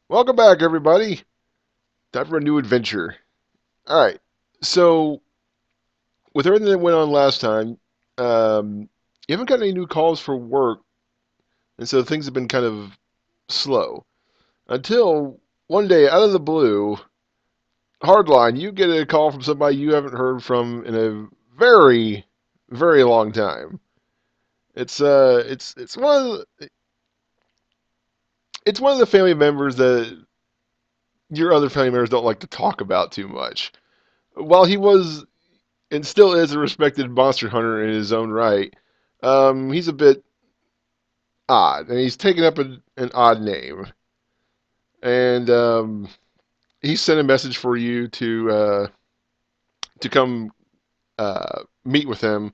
Welcome back, everybody. Time for a new adventure. All right. So, with everything that went on last time, you haven't got any new calls for work, and so things have been kind of slow. Until one day, out of the blue, hardline, you get a call from somebody you haven't heard from in a very, very long time. It's one of the family members that your other family members don't like to talk about too much. While he was and still is a respected monster hunter in his own right, he's a bit odd, and he's taken up an odd name. And he sent a message for you to come meet with him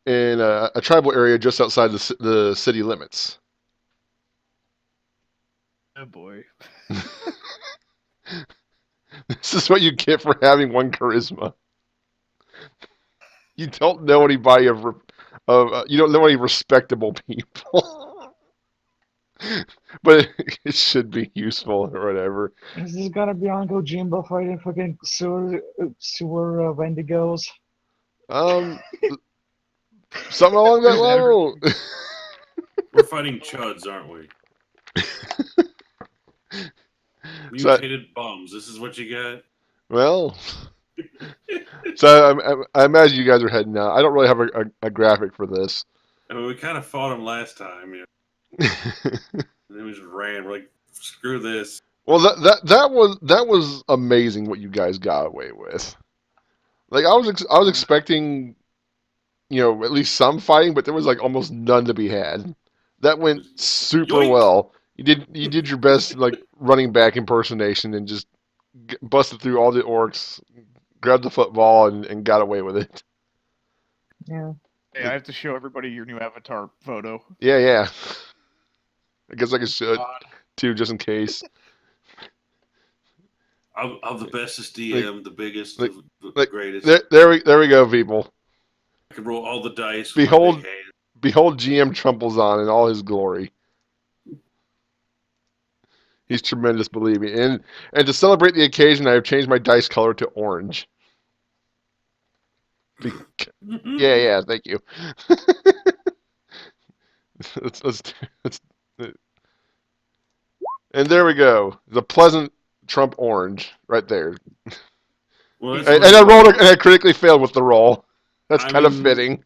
in a tribal area just outside the city limits. Oh boy. This is what you get for having one charisma. You don't know anybody of you don't know any respectable people. But it should be useful or whatever. Is this gonna be Uncle Jimbo fighting fucking sewer Wendigos? Um, Something along that level. We're fighting chuds, aren't we? So, Mutated bums. This is what you got? well, so I imagine you guys are heading out. I don't really have a graphic for this. I mean, we kind of fought him last time, and then we just ran. We're like, screw this. Well, that was amazing what you guys got away with. Like I was expecting, at least some fighting, but there was like almost none to be had. That went super Yoink! well. You did your best like running back impersonation and just busted through all the orcs, grabbed the football, and got away with it. Yeah. Hey, I have to show everybody your new avatar photo. Yeah, yeah. I guess I should God. too, just in case. I'm the bestest DM, the biggest, like, the like greatest. there we go, people. I can roll all the dice with my Behold, big hand. behold, GM Trumples on in all his glory. He's tremendous, believe me. And to celebrate the occasion, I have changed my dice color to orange. Yeah, yeah, thank you. let's, let's, let's, and there we go. The pleasant Trump orange right there. Well, that's And what I the, rolled and I critically failed with the roll. That's I kind of mean, fitting.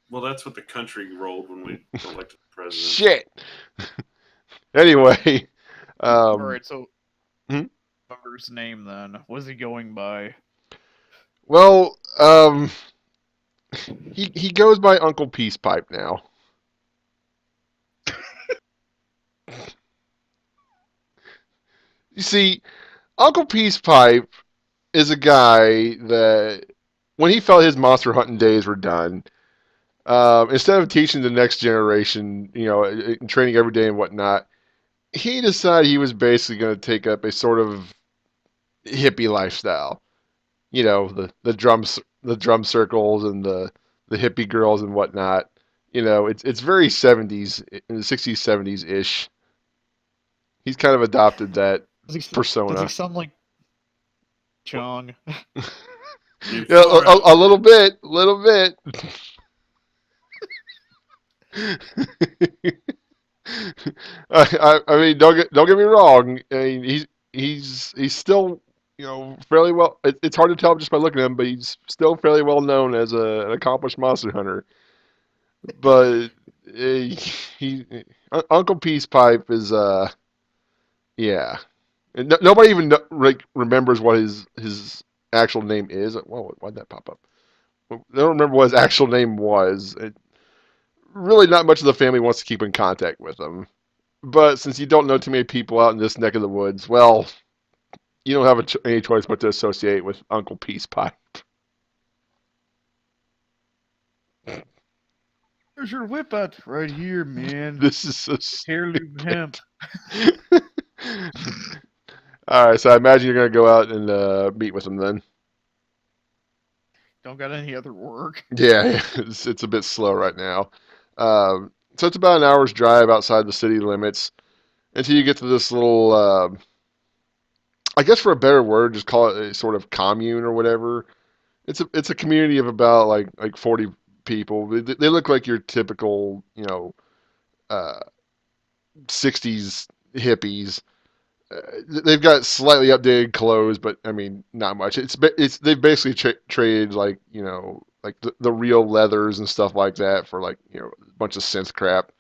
well, that's what the country rolled when we elected the president. Shit. Anyway, All um, right, so hmm? member's name then. What is he going by? Well, he goes by Uncle Peace Pipe now. You see, Uncle Peace Pipe is a guy that when he felt his monster hunting days were done, instead of teaching the next generation, and training every day and whatnot, he decided he was basically going to take up a sort of hippie lifestyle. The drum circles and the hippie girls and whatnot. It's very 70s, in the 60s, 70s ish. He's kind of adopted that Does he persona. sound like Chong? You Yeah, far out. a little bit. I mean, don't get me wrong. I mean, he's still fairly well. It's hard to tell just by looking at him, but he's still fairly well known as an accomplished monster hunter. But he Uncle Peace Pipe is yeah. And nobody even like remembers what his actual name is. Whoa, why'd that pop up? I don't remember what his actual name was. Really, not much of the family wants to keep in contact with him. But since you don't know too many people out in this neck of the woods, well, you don't have any choice but to associate with Uncle Peace Pipe. Where's your whip at? Right here, man. This is so Heirloom hemp. All right, so I imagine you're gonna go out and meet with him then. Don't got any other work. Yeah, it's a bit slow right now. So it's about an hour's drive outside the city limits. until you get to this little, I guess for a better word, just call it a sort of commune or whatever. It's a community of about like 40 people. They look like your typical, uh, 60s hippies. They've got slightly updated clothes, but I mean, not much. It's they've basically traded like like the real leathers and stuff like that for like a bunch of synth crap.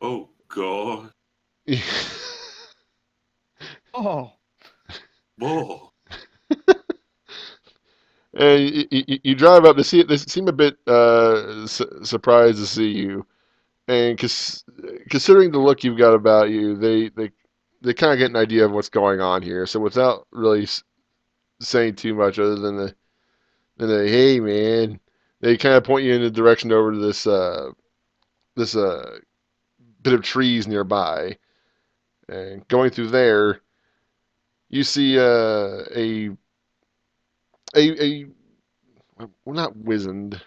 Oh God. Oh, And Whoa. you drive up to see it. They seem a bit surprised to see you, and considering the look you've got about you, they kind of get an idea of what's going on here. So without really saying too much, other than the hey man, they kind of point you in the direction over to this bit of trees nearby, and going through there, you see a well, not wizened.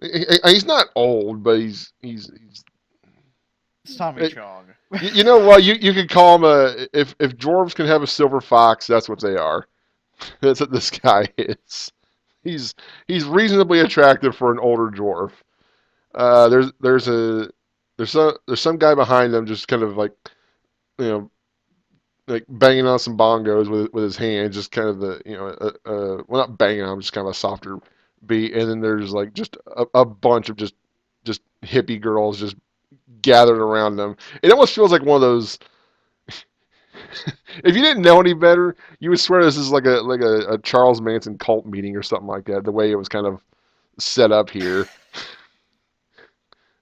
He's not old, but he's it's Tommy Chong. you know what, you could call him a if dwarves can have a silver fox, that's what they are. That's what this guy is. He's he's reasonably attractive for an older dwarf. There's some guy behind them just kind of like you know like banging on some bongos with his hand, just kind of the well, not banging on, just kind of a softer beat. And then there's like just a bunch of just hippie girls just gathered around them. It almost feels like one of those. If you didn't know any better, you would swear this is like a Charles Manson cult meeting or something like that. The way it was kind of set up here.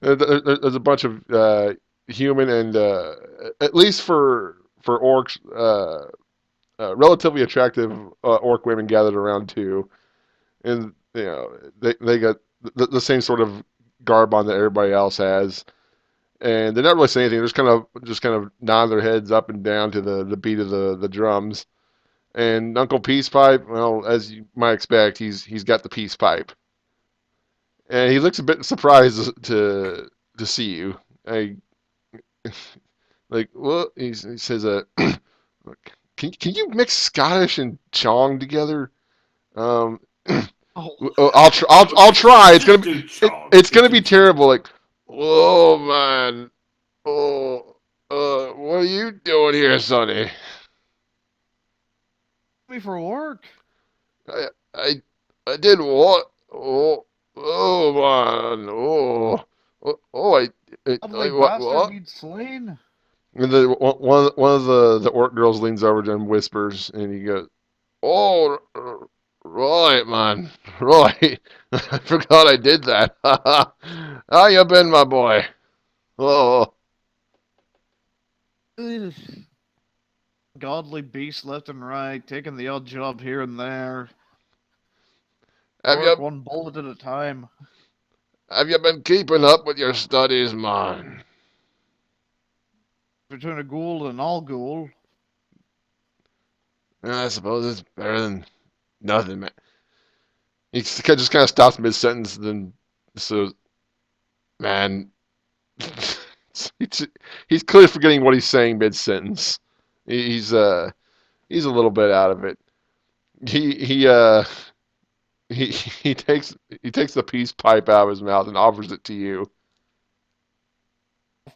There's a bunch of human and at least for orcs, relatively attractive orc women gathered around too, and they got the same sort of garb on that everybody else has, and they're not really saying anything. They're just kind of nod their heads up and down to the beat of the drums. And Uncle Peace Pipe, well, as you might expect, he's got the peace pipe, and he looks a bit surprised to see you. I, like, well, he says, can you mix Scottish and Chong together? Um, Oh, I'll try. It's Just do Chong. it's Just gonna do be Chong. terrible. Like, oh man, oh, what are you doing here, Sonny? me for work. I I I did what? Oh man, Ugly bastard what? you'd slain. And one of the orc girls leans over to him and whispers, and he goes, "Oh, right, man, right. I forgot I did that. How you been, my boy? Oh, Ugh. Godly beast left and right, taking the odd job here and there. have Work you one bullet at a time. have you been keeping up with your studies, man? Between a ghoul and all ghoul. I suppose it's better than nothing, man." He just kind of stops mid sentence, then so, man, he's, he's clearly forgetting what he's saying mid sentence. He's he's a little bit out of it. He he uh he takes the peace pipe out of his mouth and offers it to you.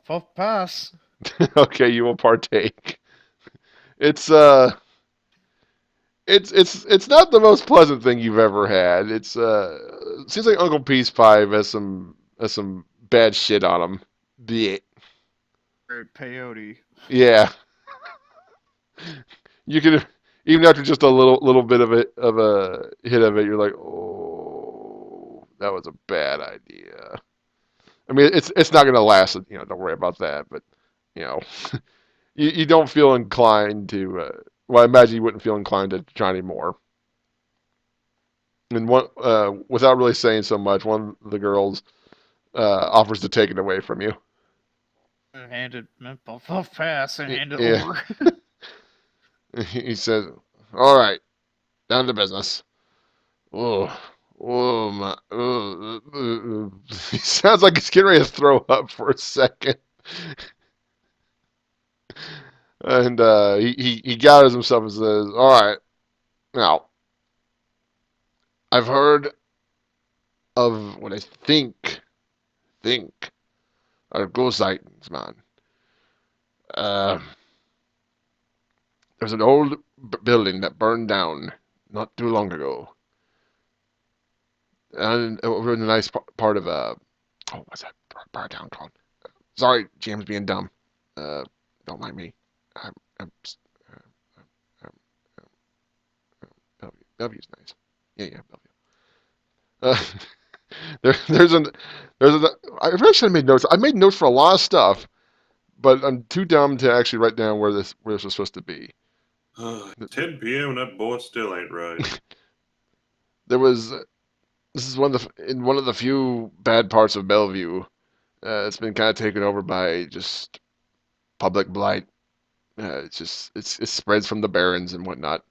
Puff pass. Okay, you will partake. It's it's not the most pleasant thing you've ever had. Seems like Uncle Peace Pipe has some bad shit on him. Yeah. Peyote. Yeah. You can, even after just a little bit of a hit of it, you're like, oh, that was a bad idea. I mean, it's not gonna last. Don't worry about that. But you know, you don't feel inclined to. Well, I imagine you wouldn't feel inclined to try anymore. And without really saying so much, one of the girls offers to take it away from you. Hand it, puff pass, and hand it Yeah. over. He says, "All right, down to business." Oh, oh my! He sounds like he's getting ready to throw up for a second. And he gathers himself and says, "All right, now I've heard of what I think are ghost sightings, man. Uh, there's an old building that burned down not too long ago, and we're in a nice part of what's that part of town called? Sorry, James being dumb. Uh, don't mind me. I'm Bellevue. Bellevue's nice. Yeah, Bellevue. There's an I really should have made notes. I made notes for a lot of stuff, but I'm too dumb to actually write down where this was supposed to be. 10 p.m. and that boy still ain't right. There was this is one of the few bad parts of Bellevue. It's been kind of taken over by just public blight. It spreads from the barrens and whatnot.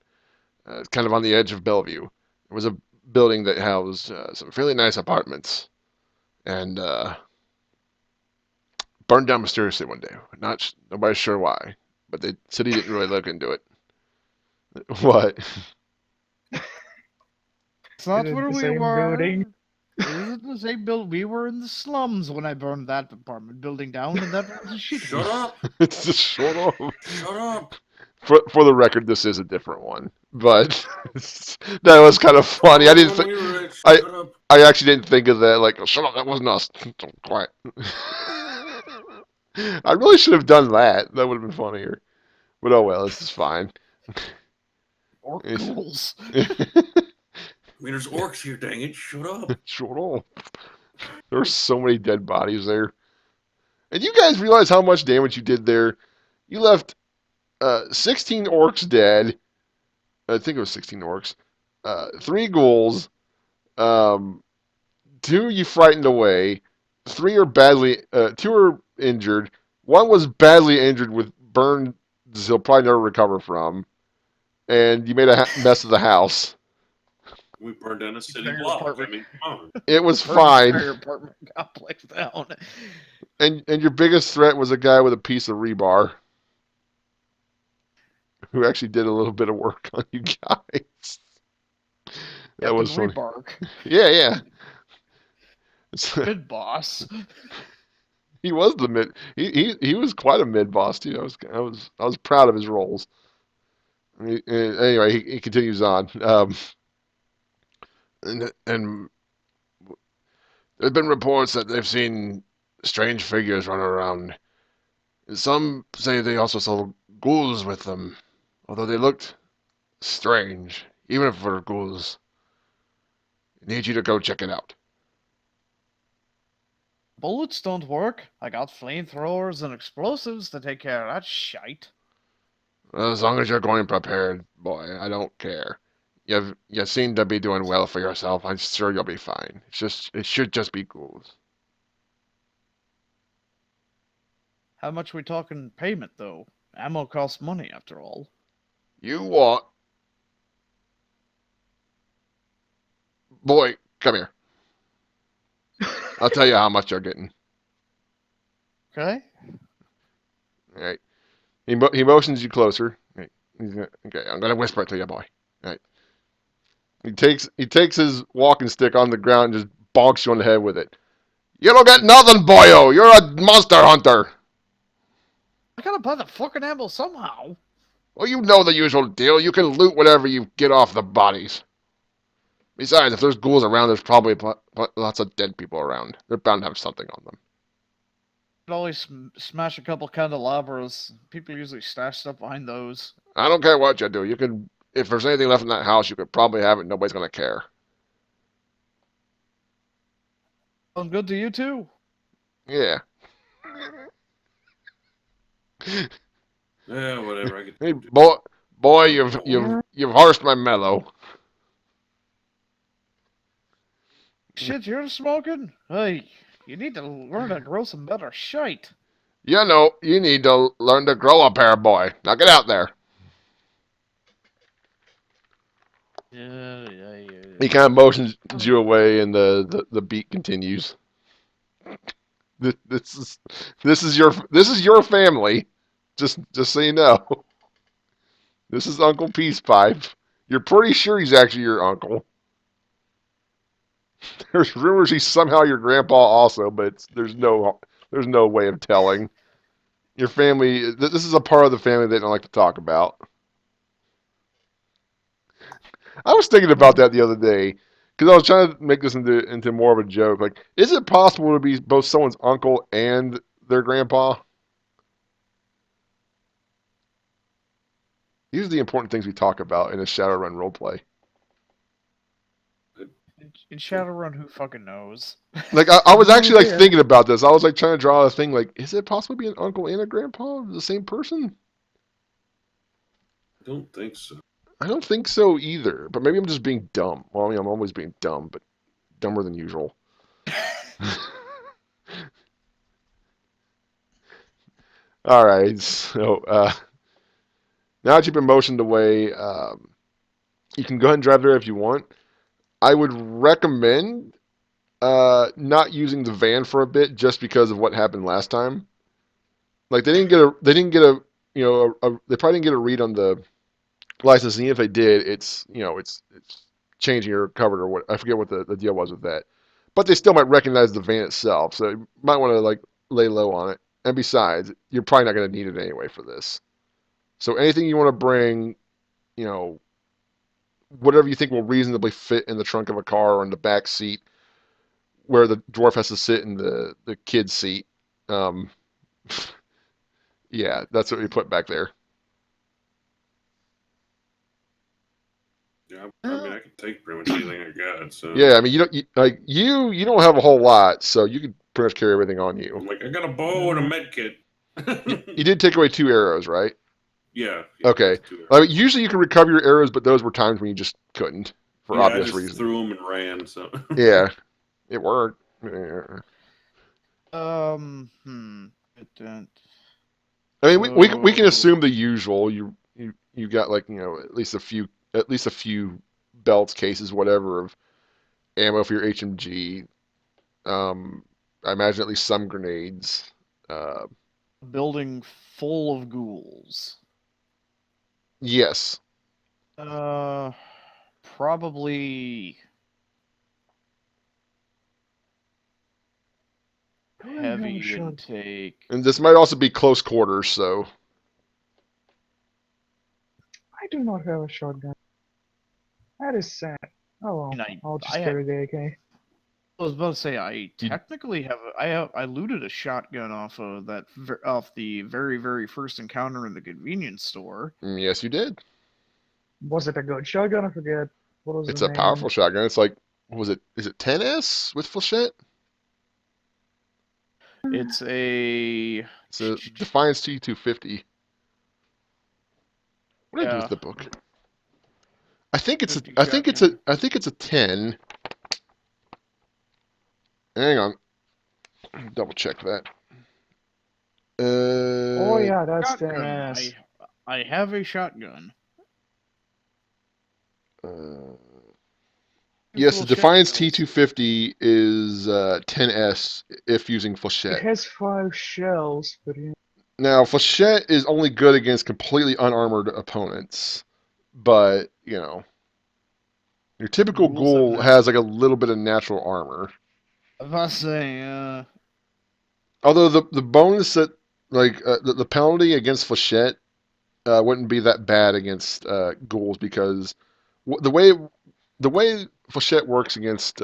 It's kind of on the edge of Bellevue. There was a building that housed some fairly nice apartments, and burned down mysteriously one day. Nobody's sure why, but the city didn't really look into it. What? It's not Is it where the we same were. building? It isn't the same building. We were in the slums when I burned that apartment building down, and that was a shit. Shut up! It's just short off. Shut up! For the record, this is a different one, but that was kind of funny. I didn't When think. we were rich, I shut up. I actually didn't think of that. Like, oh, shut up, that wasn't us. Quiet. I really should have done that. That would have been funnier. But oh well, this is fine. Or It's- ghouls. I mean, there's orcs here, dang it. Shut up. Short off. There's so many dead bodies there. And you guys realize how much damage you did there? You left 16 orcs dead. I think it was 16 orcs. 3 ghouls. 2 you frightened away. 3 are badly. 2 are injured. 1 was badly injured with burns he'll probably never recover from. And you made a mess of the house. We burned down a city Entire block. I apartment. mean, come on. It was Burned fine. the entire apartment complex down. And your biggest threat was a guy with a piece of rebar who actually did a little bit of work on you guys. That was funny. Rebark. Yeah. Good boss. He was the mid. He was quite a mid boss too. I was proud of his roles. Anyway, he continues on. And there's been reports that they've seen strange figures run around. Some say they also saw ghouls with them, although they looked strange, even if they're ghouls. I need you to go check it out. Bullets don't work. I got flamethrowers and explosives to take care of that shite. As long as you're going prepared, boy, I don't care. You seem to be doing well for yourself. I'm sure you'll be fine. It should just be ghouls. How much we talking payment, though? Ammo costs money, after all. You want? Boy, come here. I'll tell you how much you're getting. Okay? All right. He motions you closer. Right. Okay, I'm gonna whisper it to you, boy. All right. He takes his walking stick on the ground and just bonks you on the head with it. You don't get nothing, boyo. You're a monster hunter. I gotta buy the fucking ammo somehow. Well, you know the usual deal. You can loot whatever you get off the bodies. Besides, if there's ghouls around, there's probably lots of dead people around. They're bound to have something on them. Could always smash a couple candelabras. People usually stash stuff behind those. I don't care what you do. If there's anything left in that house, you could probably have it. Nobody's gonna care. Sounds good to you too. Yeah. Yeah, whatever. I get Hey, boy, you've horsed my mellow. Shit, you're smoking? Hey, you need to learn to grow some better shite. You know, you need to learn to grow a pair, boy. Now get out there. Yeah. He kind of motions you away, and the beat continues. This is your family. Just so you know. This is Uncle Peace Pipe. You're pretty sure he's actually your uncle. There's rumors he's somehow your grandpa also, but there's no way of telling. Your family. This is a part of the family they don't like to talk about. I was thinking about that the other day because I was trying to make this into more of a joke. Like, is it possible to be both someone's uncle and their grandpa? These are the important things we talk about in a Shadowrun roleplay. In Shadowrun, who fucking knows? Like, I was No actually like idea. thinking about this. I was like trying to draw a thing. Like, is it possible to be an uncle and a grandpa of the same person? I don't think so. I don't think so either. But maybe I'm just being dumb. Well, I mean, I'm always being dumb, but dumber than usual. All right. So now that you've been motioned away, you can go ahead and drive there if you want. I would recommend not using the van for a bit just because of what happened last time. Like they didn't get a they probably didn't get a read on the license, and if they did, it's changing or covered or what, I forget what the deal was with that. But they still might recognize the van itself, so you might want to like lay low on it. And besides, you're probably not going to need it anyway for this. So anything you want to bring, you know, whatever you think will reasonably fit in the trunk of a car or in the back seat, where the dwarf has to sit in the kid's seat. Um, yeah, that's what we put back there. Yeah, I mean, I can take pretty much anything I got. So Yeah, I mean, you don't have a whole lot, so you can pretty much carry everything on I'm you. like, I got a bow and a med kit. You did take away 2 arrows, right? Yeah. Okay. That's 2 arrows. I mean, usually you can recover your arrows, but those were times when you just couldn't for Yeah, I obvious just reasons. threw them and ran. So Yeah, it worked. Yeah. It didn't. I mean, we can So assume the usual. You got like at least a few belts, cases, whatever of ammo for your HMG. I imagine at least some grenades. Uh, building full of ghouls. yes. Uh, Probably I don't have a heavy shot. intake. And this might also be close quarters, so I do not have a shotgun. That is sad. Oh well, And I I'll just I carry the AK. was about to say I You- technically I looted a shotgun off of off the very first encounter in the convenience store. yes, you did. Was it a good shotgun? I forget. What was It's the a name? powerful shotgun. It's like, what was it? Is it 10S with flechette? It's a It's a Defiance T250. What did I do with yeah the book? I think it's 50 shotgun. I think it's a 10. Hang on, double check that. Oh yeah, that's the Shotgun. ass. I have a shotgun. Uh, Two yes, the full Defiance shells. T250 is 10S if using It flechette. has 5 shells, but yeah. Now, flechette is only good against completely unarmored opponents, but your typical Ghouls have ghoul has like a little bit of natural armor. If I say Although the bonus that the penalty against flechette wouldn't be that bad against ghouls because the way flechette works against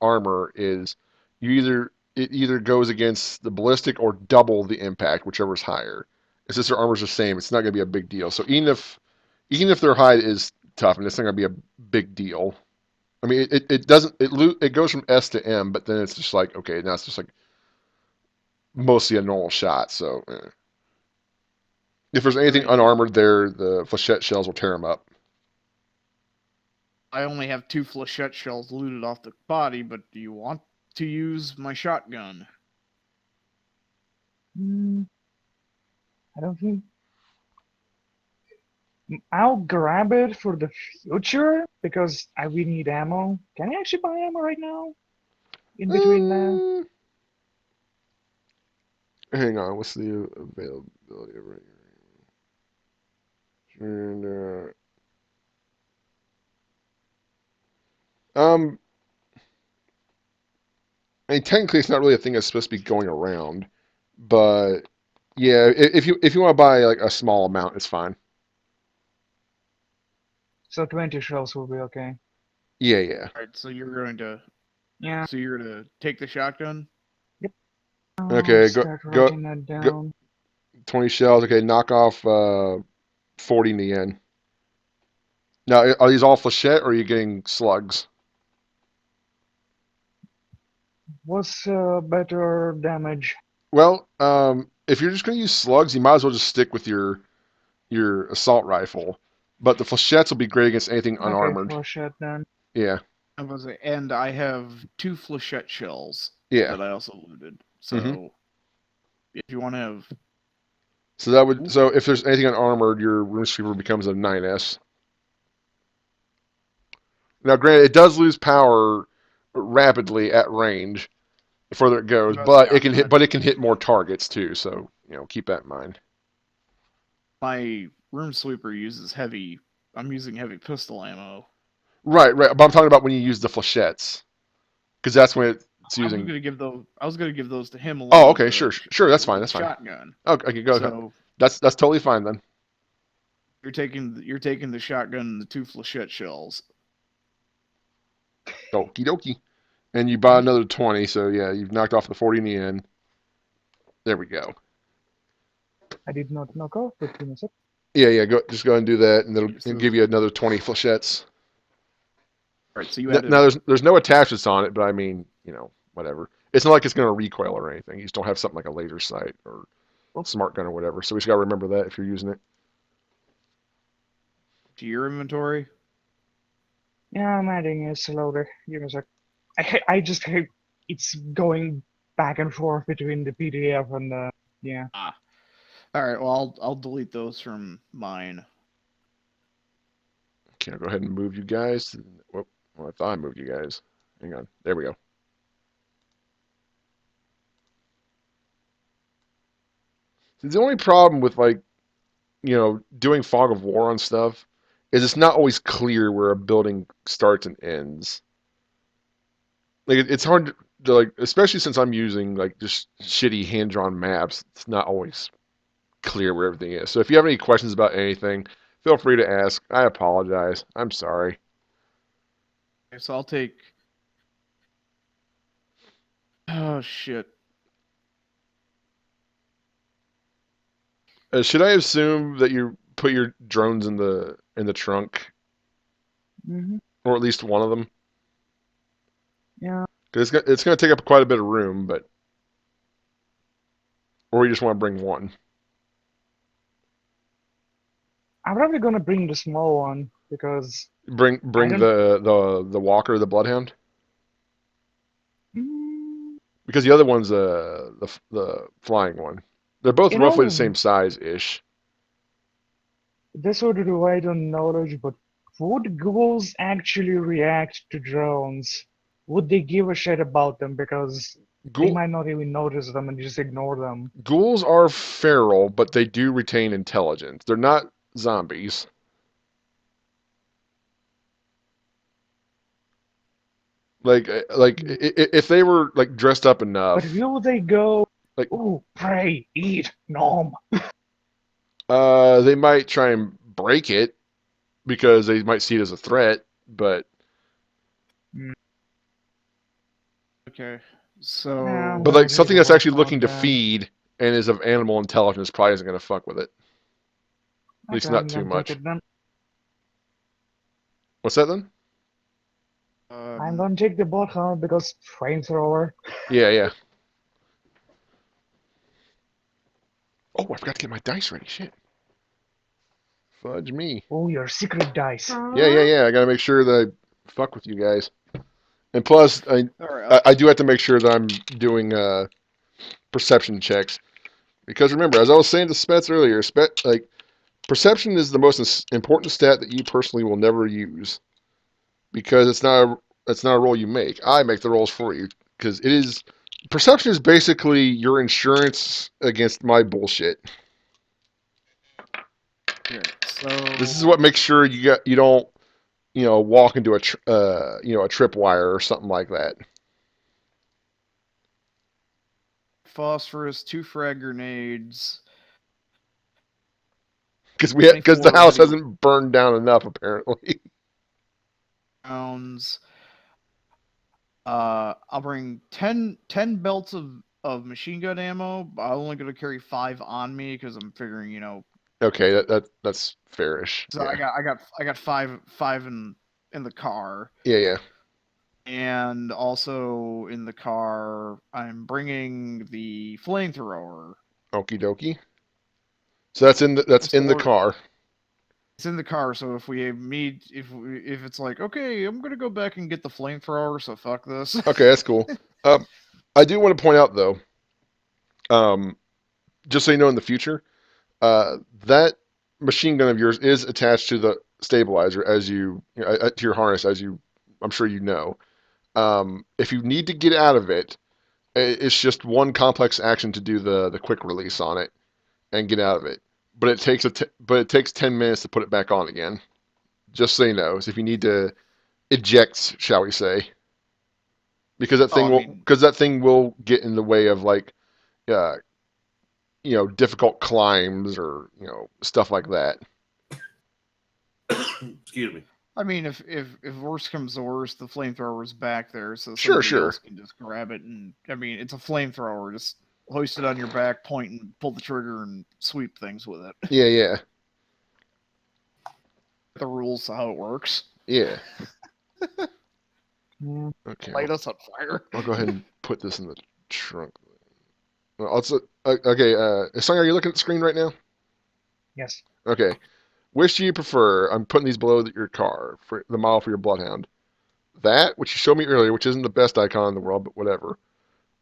armor is it either goes against the ballistic or double the impact, whichever is higher. And since their armor's the same, it's not going to be a big deal. So even if their hide is tough, and it's not going to be a big deal. I mean, it doesn't it goes from S to M, but then it's just like okay, now it's just like mostly a normal shot. So if there's anything Right. unarmored there, the flechette shells will tear them up. I only have 2 flechette shells looted off the body, but do you want to use my shotgun? Hmm, I don't think. I'll grab it for the future because we need ammo. Can I actually buy ammo right now? In between now? Hang on, what's the availability right here? Um, I mean, technically, it's not really a thing that's supposed to be going around, but yeah, if you want to buy like a small amount, it's fine. So 20 shells will be okay. Yeah, yeah. All right, so you're going to Yeah. take the shotgun. Yep. Okay, Start go writing that go. down. 20 shells. Okay, knock off 40 in the end. Now, are these all flechette or are you getting slugs? What's better damage? Well, if you're just going to use slugs, you might as well just stick with your assault rifle. But the flechettes will be great against anything Okay, unarmored. flush it then. Yeah, And I have 2 flechette shells yeah. that I also looted. hmm So if you want to have, So that would so if there's anything unarmored, your rune sweeper becomes a 9S. Now, granted, it does lose power rapidly at range the further it goes, but yeah, it can hit more targets too. So keep that in mind. my room sweeper uses heavy. I'm using heavy pistol ammo. Right, right. But I'm talking about when you use the flechettes, because that's when it's I was using. gonna give those. I was gonna give those to him Oh, along okay, sure, sure. That's fine. with the That's fine. shotgun. Okay, okay, go ahead. So That's totally fine then. you're taking the shotgun and the 2 flechette shells. Okie dokie. And you buy another 20, so yeah, you've knocked off the 40 in the end. There we go. I did not knock off, but give me a sec. Yeah, yeah. Just go ahead and do that, and it'll So, give you another 20 flechettes. all right, so you Now, added. there's no attachments on it, but I mean, whatever. It's not like it's going to recoil or anything. You just don't have something like a laser sight or Oops. smart gun or whatever. So we just got to remember that if you're using it. To your inventory. Yeah, I'm adding a loader. Give me a sec. I just hate it's going back and forth between the PDF and the yeah. Ah. All right. Well, I'll delete those from mine. Okay, I'll go ahead and move you guys. Whoop. Well, I thought I moved you guys. Hang on. There we go. See, the only problem with doing fog of war on stuff is it's not always clear where a building starts and ends. Like it's hard to like, especially since I'm using like just shitty hand-drawn maps. It's not always clear where everything is. So if you have any questions about anything, feel free to ask. I apologize. I'm sorry. Okay, so I'll take. Oh shit. Should I assume that you put your drones in the trunk, Mm-hmm. or at least one of them? Yeah. Because it's gonna take up quite a bit of room, but or you just want to bring one. I'm probably gonna bring the small one because Bring I don't. the walker, the bloodhound, Mm, because the other one's the flying one. They're both you roughly the know, same size ish. this would rely on knowledge, but would ghouls actually react to drones? Would they give a shit about them because they Ghoul, might not even notice them and just ignore them? ghouls are feral, but they do retain intelligence. They're not zombies. If they were like dressed up But enough, will they go, like ooh, pray, eat, nom? they might try and break it because they might see it as a threat. But Okay. I'm So. but gonna like take something a that's walk actually on looking to that. feed and is of animal intelligence probably isn't going to fuck with it. At least Okay, not I'm too gonna take much. it then. What's that then? I'm gonna take the bloodhound because flamethrower. Yeah, yeah. Oh, I forgot to get my dice ready. Shit. Fudge me. Oh, your secret dice. Yeah, yeah, yeah. I got to make sure that I fuck with you guys. And plus, All right. I do have to make sure that I'm doing perception checks because remember, as I was saying to Spets earlier, like perception is the most important stat that you personally will never use because it's not a roll you make. I make the rolls for you because it is perception is basically your insurance against my bullshit. Here. So. This is what makes sure you don't walk into a a tripwire or something like that. Phosphorus, 2 frag grenades, Because the 24 house heavy hasn't burned down enough apparently. rounds. I'll bring 10 belts of machine gun ammo. But I'm only gonna carry 5 on me because I'm figuring, Okay, that's fairish. so Yeah, I got 5 in the car. yeah. And also in the car, I'm bringing the flamethrower. Okie dokie. So that's in the car. It's in the car, so if we meet, if it's like, okay, I'm gonna go back and get the flamethrower, so fuck this. Okay, that's cool. I do want to point out though, um, just so you know in the future, that machine gun of yours is attached to the stabilizer as to your harness, as I'm sure you know. If you need to get out of it, it's just one complex action to do the quick release on it and get out of it. But it takes 10 minutes to put it back on again. Just so you know, so if you need to eject, shall we say, because Oh, I mean, that thing will get in the way of like uh, difficult climbs or stuff like that. Excuse me. if worst comes to worst, the flamethrower's back there, so Sure, somebody sure. else can just grab it. And I mean, it's a flamethrower. Just hoist it on your back, point and pull the trigger, and sweep things with it. Yeah. The rules of how it works. Yeah. Yeah. Okay. Light us on fire. I'll go ahead and put this in the trunk. Okay. Song, are you looking at the screen right now? Yes. Okay. Which do you prefer? I'm putting these below your car for the model for your Bloodhound. That, which you showed me earlier, which isn't the best icon in the world, but whatever.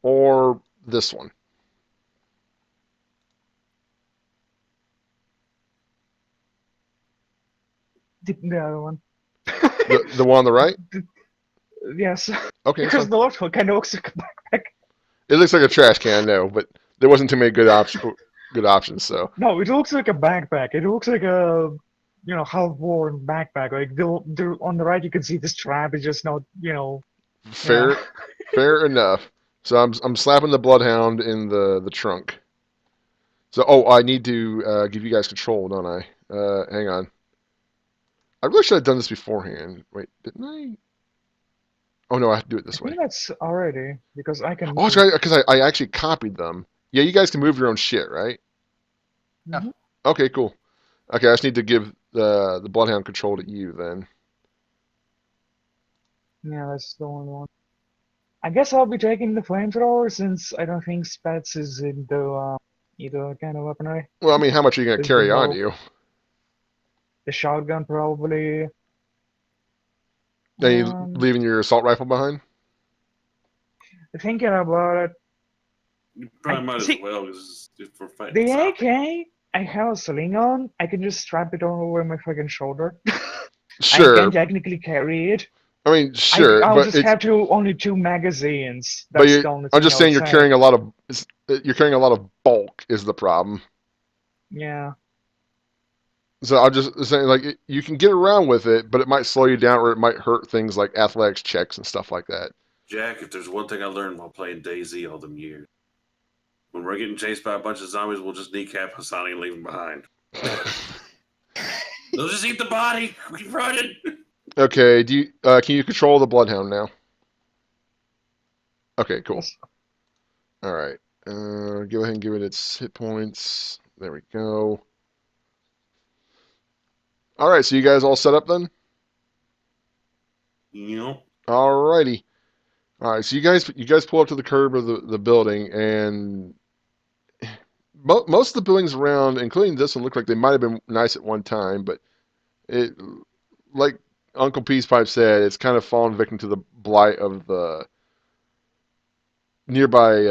Or this one. The other one. The one on the right? Yes. Okay, that's Because fine. the left one kind of looks like a backpack. It looks like a trash can, no, but there wasn't too many good options. So No, it looks like a backpack. It looks like a, half-worn backpack. Like on the right, you can see the strap is just not, fair, yeah. fair enough. So I'm slapping the Bloodhound in the trunk. So I need to give you guys control, don't I? Hang on. I really should have done this beforehand. Wait, didn't I? Oh no, I have to do it I this way. think that's already because I can Oh, that's move. right, because I actually copied them. Yeah, you guys can move your own shit, right? Yeah. Mhm. Okay, cool. Okay, I just need to give the Bloodhound control to you then. Yeah, that's the only one. I guess I'll be taking the flamethrower since I don't think Spats is into either kind of weaponry. Well, I mean, how much are you going to There's the carry on bow, you? the shotgun probably. Are you Um, leaving your assault rifle behind? Thinking about it, You probably I might as see well because if we're fighting the zombies. AK. I have a sling on. I can just strap it over my fucking shoulder. I can Sure. technically carry it. I mean, sure, I'll but just have to only 2 magazines. but That's the only I'm thing just I saying would say. you're carrying a lot of bulk is the problem. Yeah. So I'm just saying, like, you can get around with it, but it might slow you down or it might hurt things like athletics checks and stuff like that. Jack, if there's one thing I learned while playing DayZ all them years, when we're getting chased by a bunch of zombies, we'll just kneecap Hassani and leave him behind. They'll just eat the body. Keep running. Okay, can you control the Bloodhound now? Okay, cool. Yes. All right. Go ahead and give it its hit points. There we go. All right, so you guys all set up then? You know, Alrighty. All right, so you guys pull up to the curb of the building, and most of the buildings around, including this one, look like they might have been nice at one time, but it, like Uncle Peace Pipe said, it's kind of fallen victim to the blight of the nearby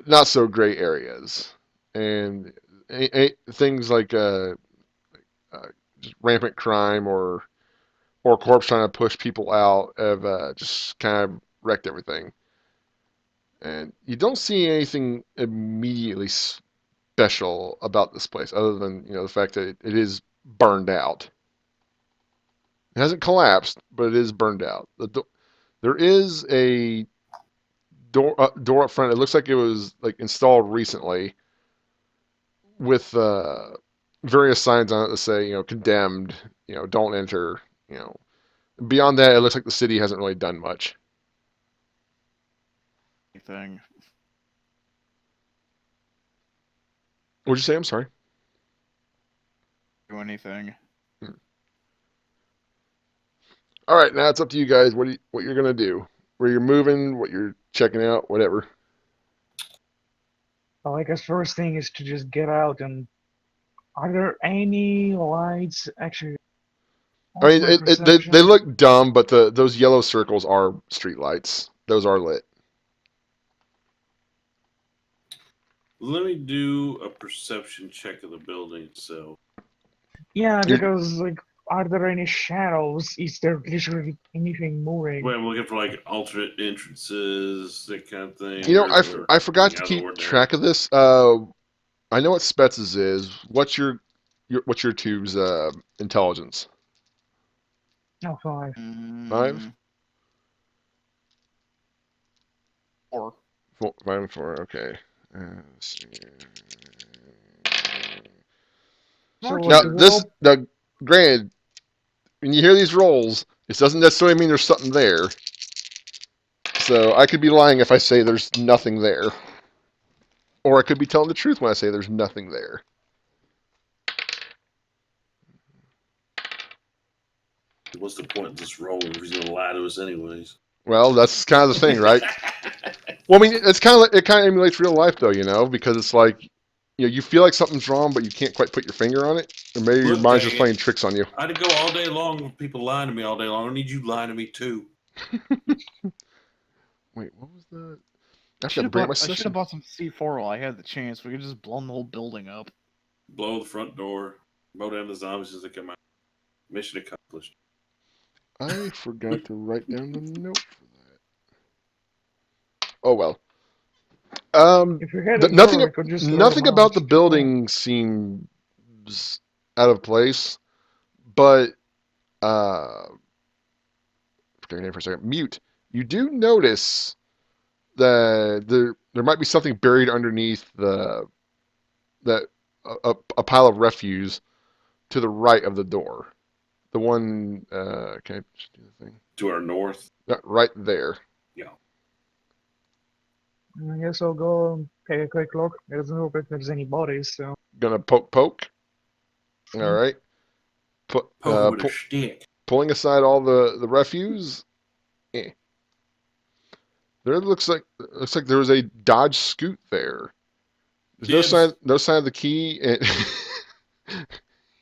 not so great areas, and things like just rampant crime or corpse trying to push people out have just kind of wrecked everything. And you don't see anything immediately special about this place, other than the fact that it is burned out. It hasn't collapsed, but it is burned out. There is a door up front. It looks like it was like installed recently with various signs on it that say, condemned, don't enter. Beyond that, it looks like the city hasn't really done much. Anything. What'd you say? I'm sorry. Do anything. All right, now it's up to you guys. What you're gonna do? Where you're moving? What you're checking out? Whatever. Well, I guess first thing is to just get out and. Are there any lights actually? I mean, For they perception? look dumb, but those yellow circles are street lights. Those are lit. Let me do a perception check of the building itself. Yeah, You- because like, are there any shadows? Is there literally anything moving? Wait, I'm looking for like alternate entrances, that kind of thing. I forgot to anything out of the keep ordinary. track of this. I know what Spetz's is. What's your tube's intelligence? Oh, 5. 5? 4. 5 and 4. Okay. Let's see. So Now like, granted, when you hear these rolls, it doesn't necessarily mean there's something there. So I could be lying if I say there's nothing there, or I could be telling the truth when I say there's nothing there. What's the point of this roll if he's gonna lie to us anyways? Well, that's kind of the thing, right? Well, I mean, it kind of emulates real life, though, because it's like, you feel like something's wrong, but you can't quite put your finger on it, or maybe your Look, mind's dang just it. playing tricks on you. I'd go all day long with people lying to me all day long. I need you lying to me too. Wait, what was that? I I should forgot to break my have session. bought some C4 while I had the chance. We could just blown the whole building up. Blow the front door, mow down the zombies as they come out. Mission accomplished. I forgot to write down the note for that. Oh well. if you had a Nothing. door, I could just throw Nothing them about out. the building seems out of place, but forget your name for a second. Mute. You do notice that there might be something buried underneath a pile of refuse to the right of the door. The one. Can I just do the thing? To our north. Right there. Yeah. I guess I'll go and take a quick look. It doesn't look like there's any bodies, so. Gonna poke. All right. Poke him with a stick. Pulling aside all the refuse. There looks like there was a Dodge Scoot there. There's no sign of the key. And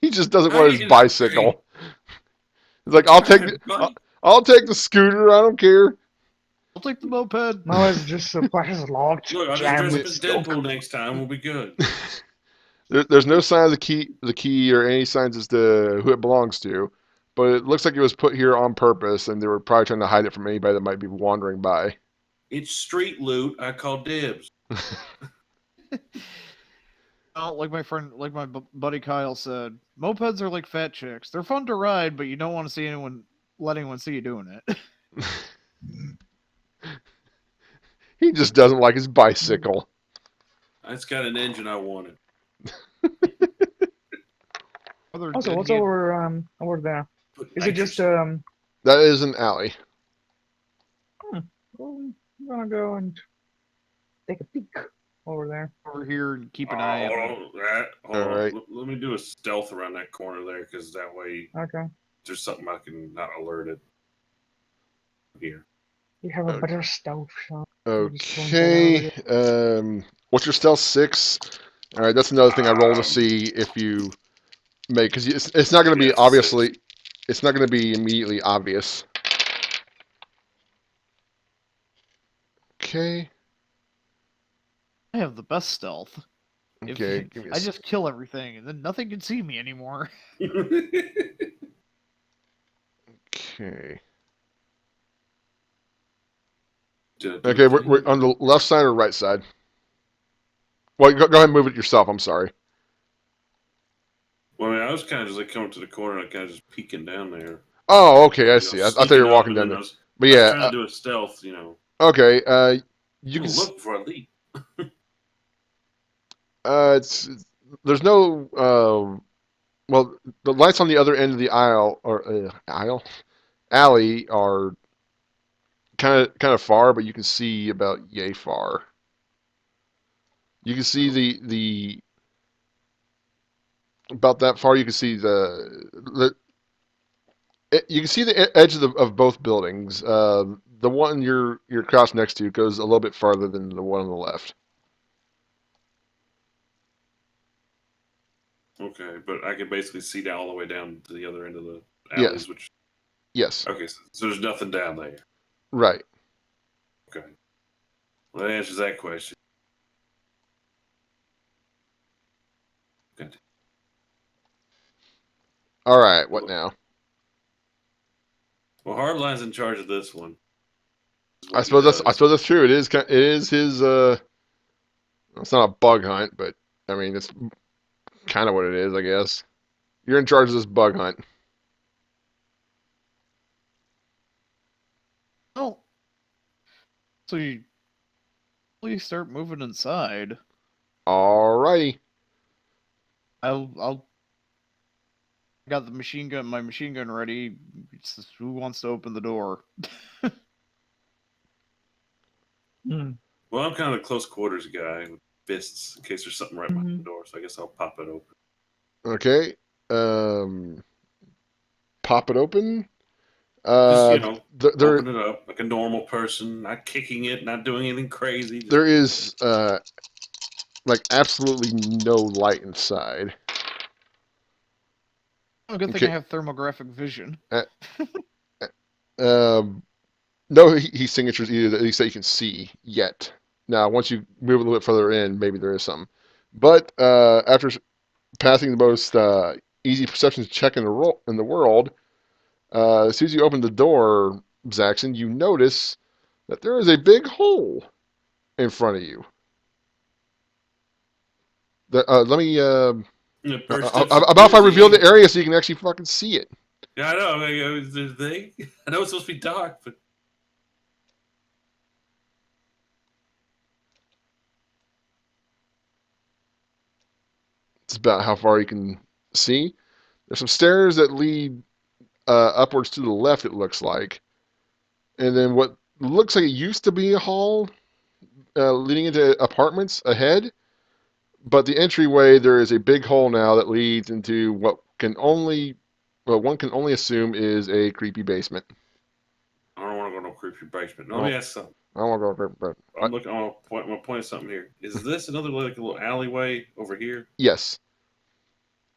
he just doesn't want his bicycle. He's like, I'll take the scooter. I don't care. I'll take the moped. No, it's just the place is locked. Look, I'll just Jammed dress up with as stuff. Deadpool next time. We'll be good. There's no sign of the key or any signs as to who it belongs to, but it looks like it was put here on purpose, and they were probably trying to hide it from anybody that might be wandering by. It's street loot. I call dibs. Oh, like my buddy Kyle said, mopeds are like fat chicks. They're fun to ride, but you don't want to see let anyone see you doing it. He just doesn't like his bicycle. It's got an engine I wanted. Also, what's over there? Is it just That is an alley. Well, I'm gonna go and take a peek over there. over here and keep an eye out. Hold on. right. Let me do a stealth around that corner there, because that way Okay. there's something I can not alert it. Here. You have a better stealth shot. Okay. What's your stealth? 6. All right. That's another thing I roll to see if you make, because it's not going to be obviously. 6. It's not going to be immediately obvious. Okay. I have the best stealth. Okay. I just kill everything, and then nothing can see me anymore. Okay. Okay. We're on the left side or right side? Well, go ahead and move it yourself. I'm sorry. Well, I mean, I was kind of just like coming to the corner and kind of just peeking down there. Oh, okay, I see. I thought you were sneaking up, walking and down then there. But I was yeah, trying to do a stealth. okay. You I'm can. gonna look before I leave. There's no. Well, the lights on the other end of the aisle or alley are kind of far, but you can see about yay far. You can see the about that far. You can see you can see the edge of both buildings. The one you're crouched next to goes a little bit farther than the one on the left. Okay, but I can basically see down all the way down to the other end of the Yes. alleys, which Yes. okay, so there's nothing down there. Right. Okay, well, that answers that question. Good. All right. What now? Well, Hardline's in charge of this one. Is I what he suppose does. true. It is his. It's not a bug hunt, but I mean it's kind of what it is, I guess. You're in charge of this bug hunt. Oh, so you please start moving inside. Alrighty. I'll got the my machine gun ready. It's just, who wants to open the door? Hmm. Well, I'm kind of a close quarters guy with fists in case there's something right behind Mhm. the door, so I guess I'll pop it open. Okay. Um, Pop it open. Just There open it up like a normal person, not kicking it, not doing anything crazy. Just, there is like absolutely no light inside. Oh, good thing Okay. I have thermographic vision. Uh, no heat signatures either that at least that you can see yet. Now, once you move a little bit further in, maybe there is some. But after passing the most easy perception check in the world, as soon as you open the door, Zaxxon, you notice that there is a big hole in front of you. Let me. first steps to About if I reveal the clearsing. area so you can actually fucking see it. Yeah, I know. I know it's supposed to be dark, but It's about how far you can see. There's some stairs that lead upwards to the left, it looks like. And then what looks like it used to be a hall leading into apartments ahead. But the entryway, there is a big hole now that leads into one can only assume is a creepy basement. I don't want to go no creepy basement. No, let Oh, me ask something. I don't want to go, but I'm looking. I'm gonna point at something here. Is this another like a little alleyway over here? yes.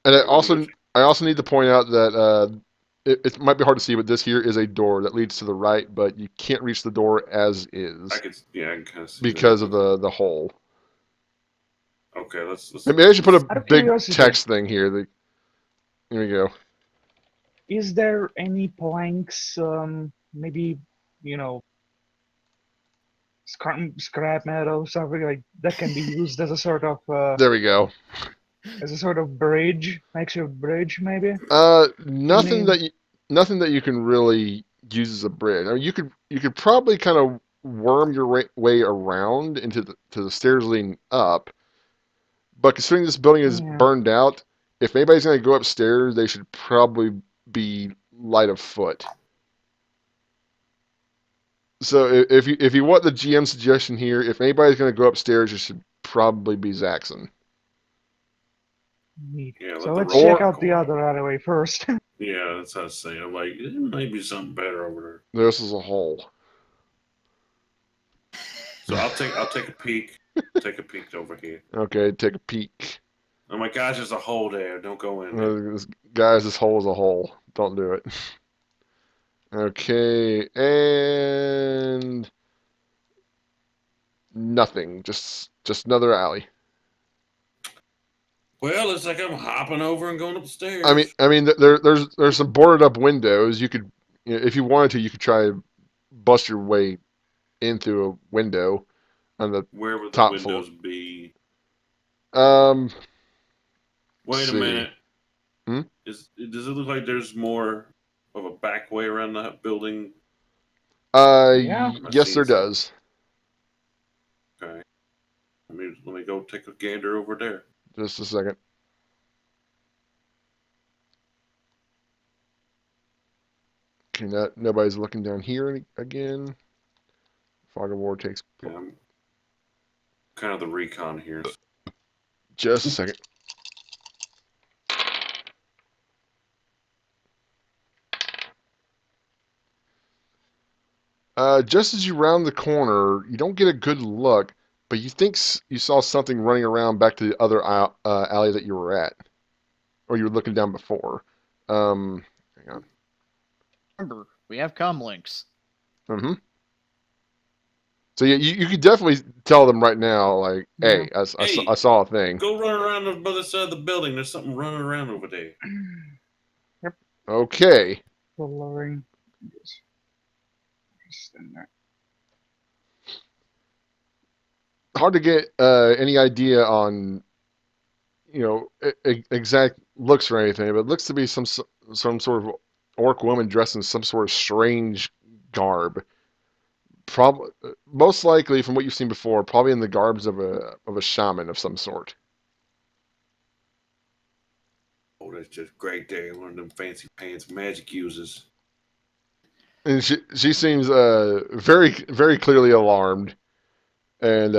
And Okay, let me go check. I also need to point out that it might be hard to see, but this here is a door that leads to the right, but you can't reach the door as is I can kind of see that. because of Okay, the hole. okay, let's. Maybe I should put a Out of big curiosity, text thing here. Here we go. is there any planks, maybe, you know, scrap metal, something like that can be used There we go. as a sort of bridge, makeshift bridge, maybe? I Nothing mean, nothing that you can really use as a bridge. I mean, you could probably kind of worm your way around into the stairs leading up. But considering this building is yeah. burned out, if anybody's going to go upstairs, they should probably be light of foot. So if you want the GM suggestion here, if anybody's going to go upstairs, it should probably be Zaxxon. Neat. Yeah, let So the let's robot check Or out go the up. other alleyway first. Yeah, that's how I say. I'm like, it might be something better over this is a hole. there. So I'll take a peek. Take a peek over here. Okay, take a peek. Oh my gosh, there's a hole there. Don't go in there. Guys, this hole is a hole. Don't do it. Okay, and nothing. Just another alley. Well, looks like I'm hopping over and going I upstairs. mean, there's some boarded up windows. You could, if you wanted to, you could try and bust your way in through a window on the Where would the top floor. windows be? Um, let's Wait a see. minute. Hmm? Does it look like there's more of a back way around that building? Yeah. Yes, there does. Okay. Let me go take a gander over there. Just a second. Okay, nobody's looking down here again. Fog of War takes Yeah, I'm kind of the recon here. just a second. Just as you round the corner, you don't get a good look, but you think you saw something running around back to the other alley that you were at, or you were looking down before. Hang on. Remember, we have comm links. Mm-hmm. So yeah, you could definitely tell them right now, like, Yeah. hey, I Hey, saw a thing. go run around on the other side of the building. There's something running around over there. Yep. Okay. Following. Just in there. Hard to get any idea on, exact looks or anything, but it looks to be some sort of orc woman dressed in some sort of strange garb. Probably, most likely, from what you've seen before, probably in the garbs of a shaman of some sort. Oh, that's just great there. One of them fancy pants magic uses. And she seems very very clearly alarmed. And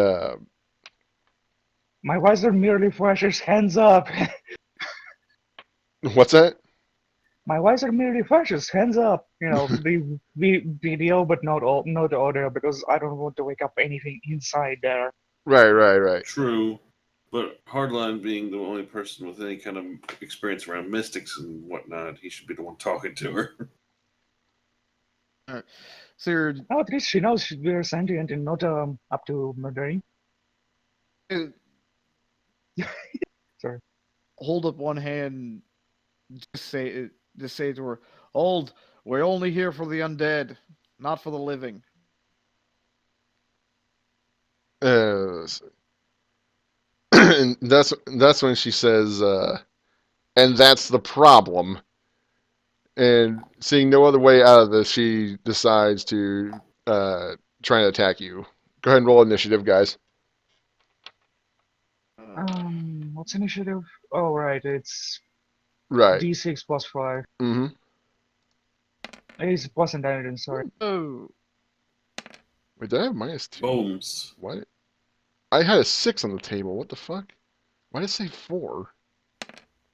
My visor merely flashes hands up. what's that? My visor merely flashes hands up. The video, but not audio, because I don't want to wake up anything inside there. Right. True, but Hardline being the only person with any kind of experience around mystics and whatnot, he should be the one talking to her. So you're Oh, at least she knows we're sentient and not up to murdering. Sorry. hold up one hand, just say to her, "Hold, we're only here for the undead, not for the living." Uh, and that's when she says, and that's the problem. And seeing no other way out of this, she decides to try and attack you. Go ahead and roll initiative, guys. What's initiative? Oh, right, it's Right. D6 plus 5. Mm-hmm. It's plus intelligence, sorry. Oh, Wait, did I have -2? Bones. What? I had a 6 on the table. What the fuck? Why did it say 4?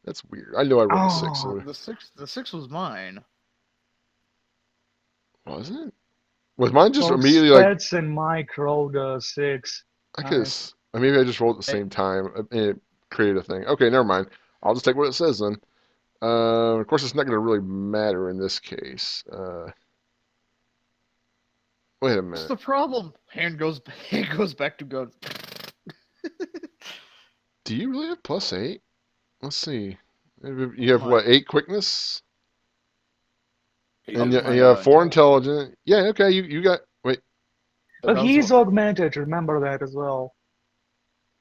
That's weird. I know I rolled a 6. Oh, So the six was mine. was it? Was mine just both immediately like Spets and Mike rolled a 6. I could Nice. maybe I just rolled at the same time and it created a thing. Okay, never mind. I'll just take what it says then. Of course, it's not going to really matter in this case. Wait a What's minute. the problem? Hand goes back to gun. Do you really have +8? Let's see. You have My- what? 8 quickness, and Up you my have 4 intelligence. intelligence. Yeah, okay. You got. Wait. But That was he's what- augmented, remember that as well.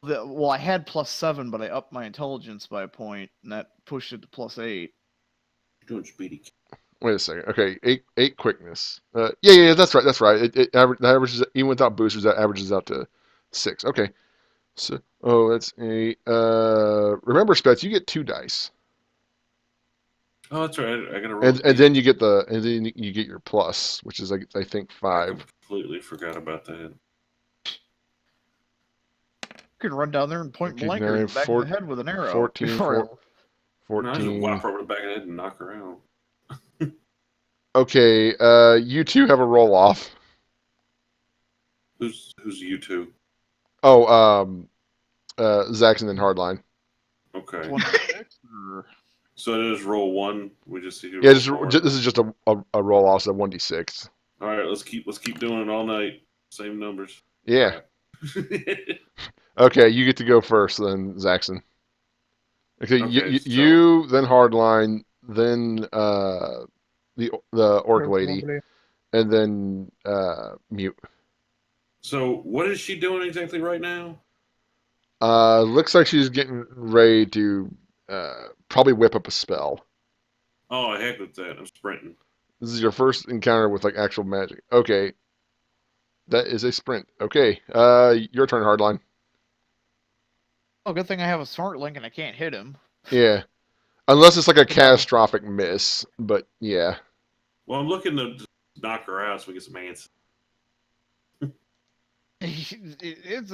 well, I had +7, but I upped my intelligence by a point, and that pushed it to +8. You're doing speedy. Wait a second. Okay, 8 quickness. Yeah. That's right. That's right. That averages even without boosters. That averages out to 6. Okay. So that's 8. Remember, Spets, you get 2 dice. Oh, that's right. I gotta roll. And then you get your plus, which is I think I 5. completely forgot about that. You could run down there and point Okay, blank her in the 9, back of the head with an arrow. 14, before I- 14. No, I just whop her over the back of the head and knock her out. Okay, you two have a roll off. Who's you two? Oh, Zaxxon and Hardline. Okay. 26 or- So it is roll 1. We just see who. Yeah, rolls more. this is just a roll off, so 1d6. All right, let's keep doing it all night. Same numbers. Yeah. Crap. Okay, you get to go first, then Zaxxon. Okay, Okay, you then Hardline, then the orc lady, Probably. and then Mute. So what is she doing exactly right now? Looks like she's getting ready to probably whip up a spell. Oh, heck with that! I'm sprinting. This is your first encounter with like actual magic. Okay. That is a sprint. Okay. Your turn, Hardline. Oh, good thing I have a smart link and I can't hit him. Yeah. Unless it's like a Good job. catastrophic miss, but yeah. Well, I'm looking to just knock her out so we get some answers. It's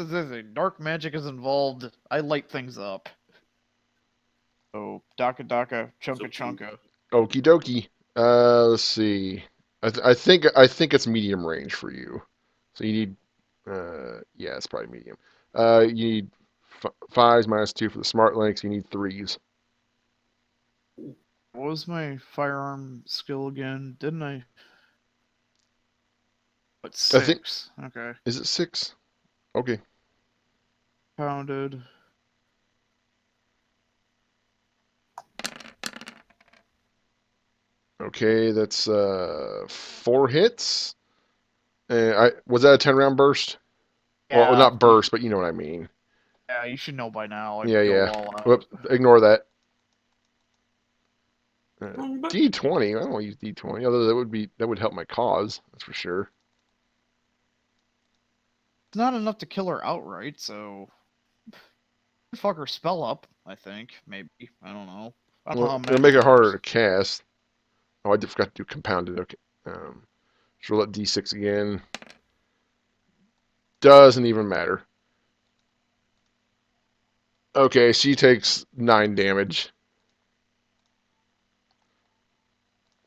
dark magic is involved. I light things up. Oh, Daka Daka, Chunka Chunka. Okie dokie. Let's see. I think it's medium range for you. So you need yeah, it's probably medium. You need 5s -2 for the smart links. You need 3s. What was my firearm skill again? Didn't I? What, I think 6? Okay. is it 6? Okay. Pounded. Okay, that's 4 hits. Was that a 10-round burst? Well, not burst, but you know what I mean. Yeah, you should know by now. I Yeah, go yeah. all out. Whoops, ignore that. D20. I don't want to use D20. Although that would help my cause. That's for sure. It's not enough to kill her outright, so fuck her spell up. I think maybe I don't know. I don't know how It'll magic make it harder to works. cast. Oh, I forgot to do compounded. Okay. So roll that D6 again. Doesn't even matter. Okay, she takes 9 damage.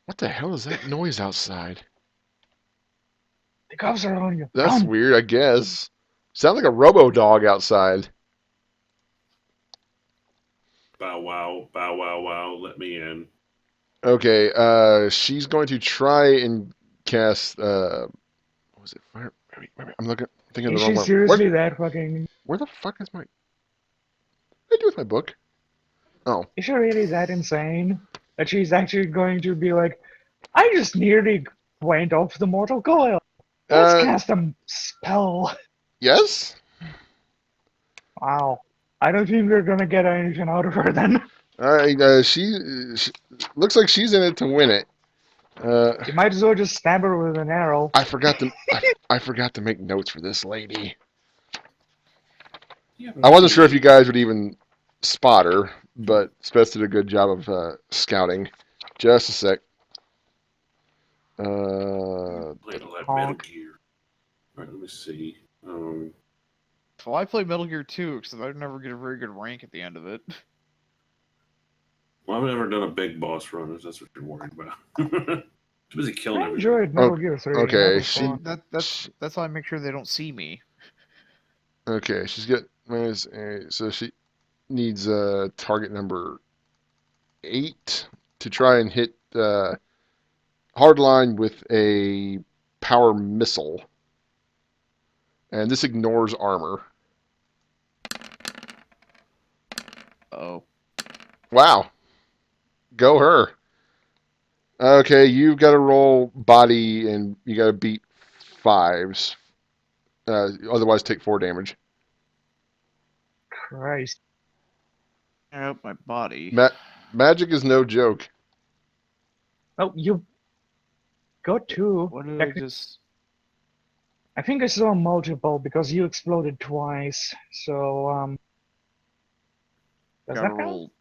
What the hell is that noise outside? The cops are on you. That's Run. weird, I guess. Sounds like a robo dog outside. Bow wow, bow wow, wow. Let me in. Okay, she's going to try and cast. What was it? Fire? Wait, I'm thinking of Is the wrong she one. seriously that fucking... Where the fuck is my? What did I do with my book? Oh, Is she really that insane? That she's actually going to be like, I just nearly went off the mortal coil. Let's cast a spell. yes. Wow. I don't think we're gonna get anything out of her then. All right, she looks like she's in it to win it. You might as well just stab her with an arrow. I forgot to I forgot to make notes for this lady. Yeah, I wasn't sure if you guys would even spot her, but Spets did a good job of scouting. Just a sec. played all that Metal Gear. All right, let me see. Well, I play Metal Gear 2 because I never get a very good rank at the end of it. Well, I've never done a big boss run, if that's what you're worried about. Too busy killing I everything. enjoyed Metal Gear 3. okay, That was she- fun. That's how I make sure they don't see me. Okay, she's got so she needs target number 8 to try and hit Hardline with a power missile, and this ignores armor. Oh. Wow, go her. Okay, you've got to roll body, and you got to beat 5s. Otherwise, take 4 damage. Christ. Yep, my body. Magic is no joke. Oh, you got 2. What did I just... I think I saw multiple because you exploded twice. So, does Gotta that count? roll.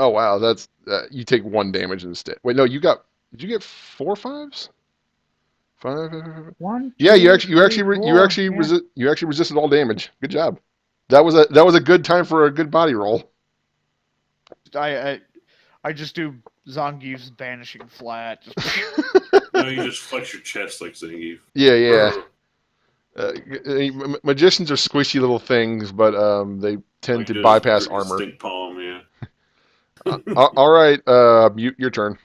Oh wow, that's you take 1 damage instead. Wait, no, did you get 4 5s? 5. 1, Yeah, 2, you 3, 4. you actually resisted all damage. Good job. That was a good time for a good body roll. I just do Zangief's vanishing flat. Just... No, you just flex your chest like Zangief. Yeah. Magicians are squishy little things, but they tend to bypass armor. Stink palm, yeah. All right, your turn.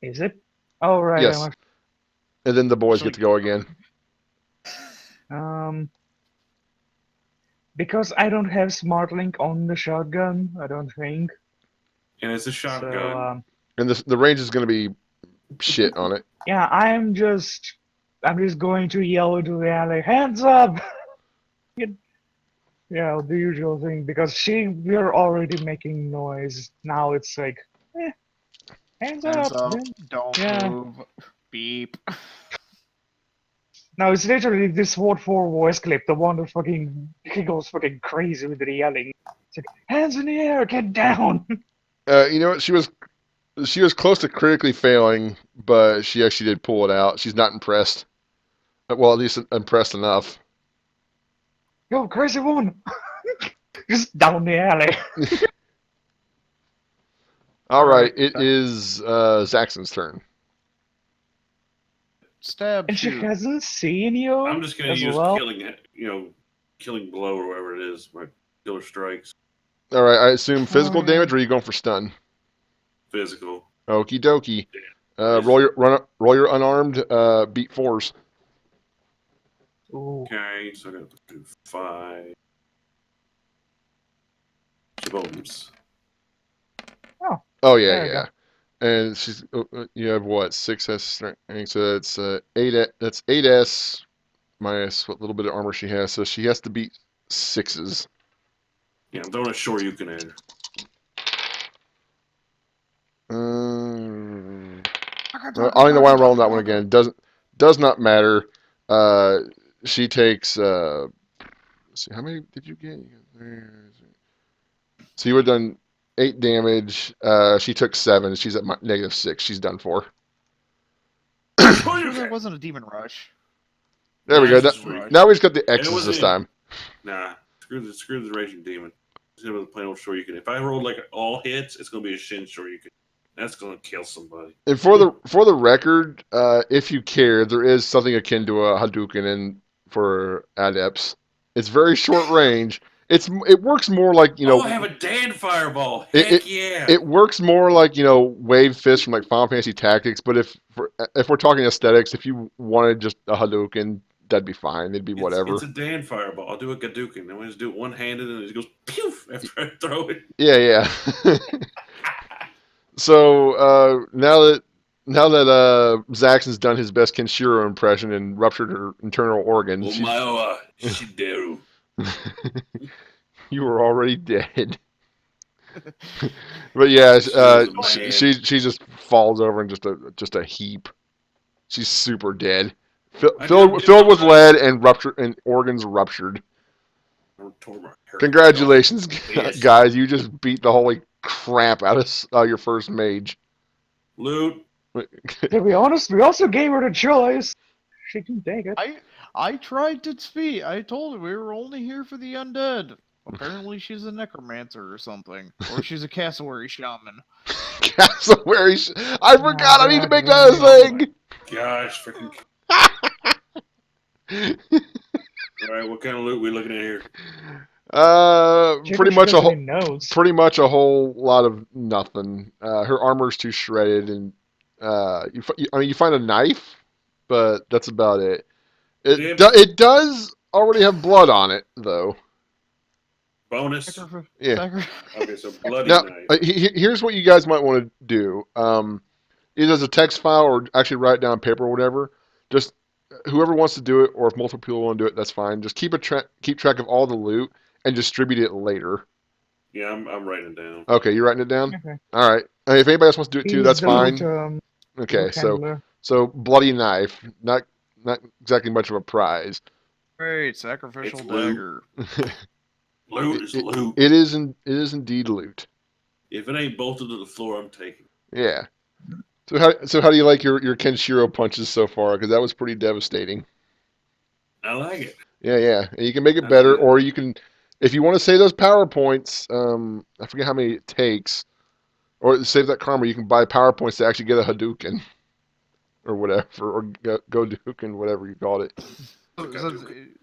Is it? Oh, right. Yes. And then the boys get to go again. Because I don't have Smart Link on the shotgun, I don't think. And it's a shotgun. So, And the range is going to be shit on it. yeah, I'm just going to yell into the alley, hands up! Yeah, the usual thing, because we're already making noise. Now it's like, eh, hands Hands up. up. Then, Don't yeah. move. Beep. Now it's literally this Ward 4 voice clip, the one that fucking he goes fucking crazy with the yelling. It's like, hands in the air, get down. You know what? She was close to critically failing, but she actually did pull it out. She's not impressed. Well, at least impressed enough. Yo, crazy woman. Just down the alley. All right, Alright. it is Zaxxon's turn. Stab And she shoot. hasn't seen you I'm just gonna as use well. killing blow or whatever it is. My killer strikes, All right, I assume Oh, physical yeah. damage, or are you going for stun? physical. Okie dokie. Nice. Roll your unarmed. Beat fours. Ooh. Okay, so I got to do 5. Booms. Oh yeah, There you yeah. And she's you have what 6S strength, so that's 8. That's 8S minus what little bit of armor she has. So she has to beat 6s. Yeah, I'm throwing a short you can add. I don't know why I'm rolling that one again. Does not matter. She takes. Let's see, how many did you get? So you would have done 8 damage. She took 7. She's at -6. She's done for. Sure that wasn't a demon rush. There we go. That's Demon rush. Now we just got the And it X's wasn't this time. Nah, screw the raging demon. Just with a plain old short you can. If I roll like all hits, it's gonna be a shin short you can. That's gonna kill somebody. And for the record, if you care, there is something akin to a Hadouken in for adepts. It's very short range. It works more like Oh, I have a Dan fireball. It, Heck it yeah! it works more like wave fist from like Final Fantasy Tactics. But if we're talking aesthetics, if you wanted just a Hadouken, that'd be fine. It'd be It's whatever. a Dan fireball. I'll do a Gadouken. I just do it one handed and it goes poof after I throw it. Yeah, yeah. So now that Zaxxon's done his best Kenshiro impression and ruptured her internal organ, Omaoa Shideru. you were already dead. But yeah, She was a man. she just falls over in just a heap. She's super dead, I filled did with my lead and ruptured and organs ruptured. tore my hair Congratulations, Yes. guys! You just beat the holy crap out of your first mage. Loot. To be honest, we also gave her the choice. She can take it. I tried to speak. I told her we were only here for the undead. Apparently she's a necromancer or something. Or she's a cassowary shaman. Cassowary. I forgot. I need to God, make yeah. that a thing. Gosh, freaking. All right, what kind of loot we looking at here? Check Pretty if she much has any notes. pretty much a whole lot of nothing. Her armor's too shredded, and you find a knife, but that's about it. Yep. It does already have blood on it, though. Bonus. Yeah. Okay, so bloody Now, knife. here's what you guys might want to do. Either as a text file or actually write it down on paper or whatever. Just whoever wants to do it, or if multiple people want to do it, that's fine. Just keep track of all the loot and distribute it later. Yeah, I'm writing it down. Okay, you writing it down? Okay. All right. If anybody else wants to do it too, He's that's the fine. Okay, loot handler. so bloody knife, not exactly much of a prize. Great, sacrificial It's loot. dagger. Loot is loot. It is indeed loot. If it ain't bolted to the floor, I'm taking. Yeah. So how do you like your Kenshiro punches so far? Because that was pretty devastating. I like it. Yeah. And you can make it I better, like it. or you can, if you want to save those power points. I forget how many it takes, or save that karma. You can buy power points to actually get a Hadouken, or whatever, or Godouken, whatever you called it.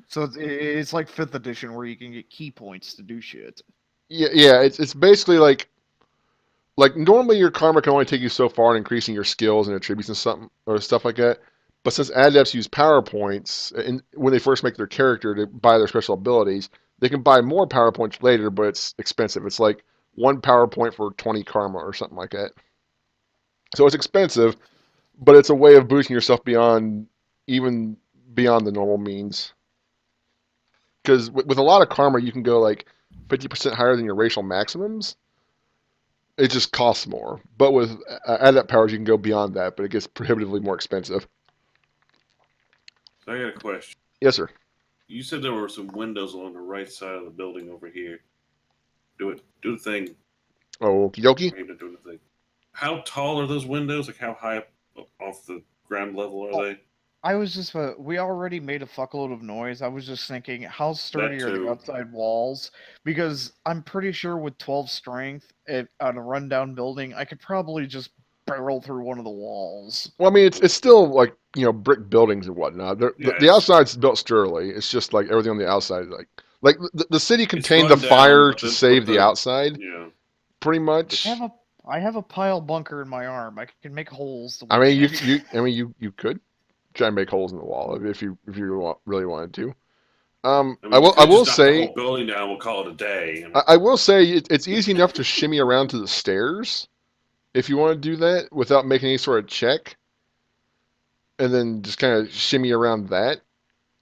So it's like 5th edition where you can get key points to do shit. Yeah. It's basically like normally your karma can only take you so far in increasing your skills and attributes and something or stuff like that. But since adepts use power points and when they first make their character to buy their special abilities, they can buy more power points later, but it's expensive. It's like 1 power point for 20 karma or something like that. So it's expensive, but it's a way of boosting yourself even beyond the normal means. because with a lot of karma, you can go like 50% higher than your racial maximums. It just costs more. But with adept powers, you can go beyond that, but it gets prohibitively more expensive. So I got a question. Yes, sir. You said there were some windows along the right side of the building over here. Do the thing. Okie dokie. Maybe do the thing. How tall are those windows? Like how high up off the ground level are they? I was just, we already made a fuckload of noise. I was just thinking, how sturdy That are the too. outside walls? Because I'm pretty sure with 12 strength on a rundown building, I could probably just barrel through one of the walls. Well, I mean, it's still like brick buildings and whatnot. Yeah, The outside's built sturdily. It's just like everything on the outside, like the city contained the run down, fire but to the- save but the outside, Yeah. pretty much. I have a pile bunker in my arm. I can make holes. I mean, you you could try and make holes in the wall if you really wanted to. I mean, I we will could just knock the say whole building down. We'll call it a day. I will say it's easy enough to shimmy around to the stairs if you want to do that without making any sort of check, and then just kind of shimmy around that.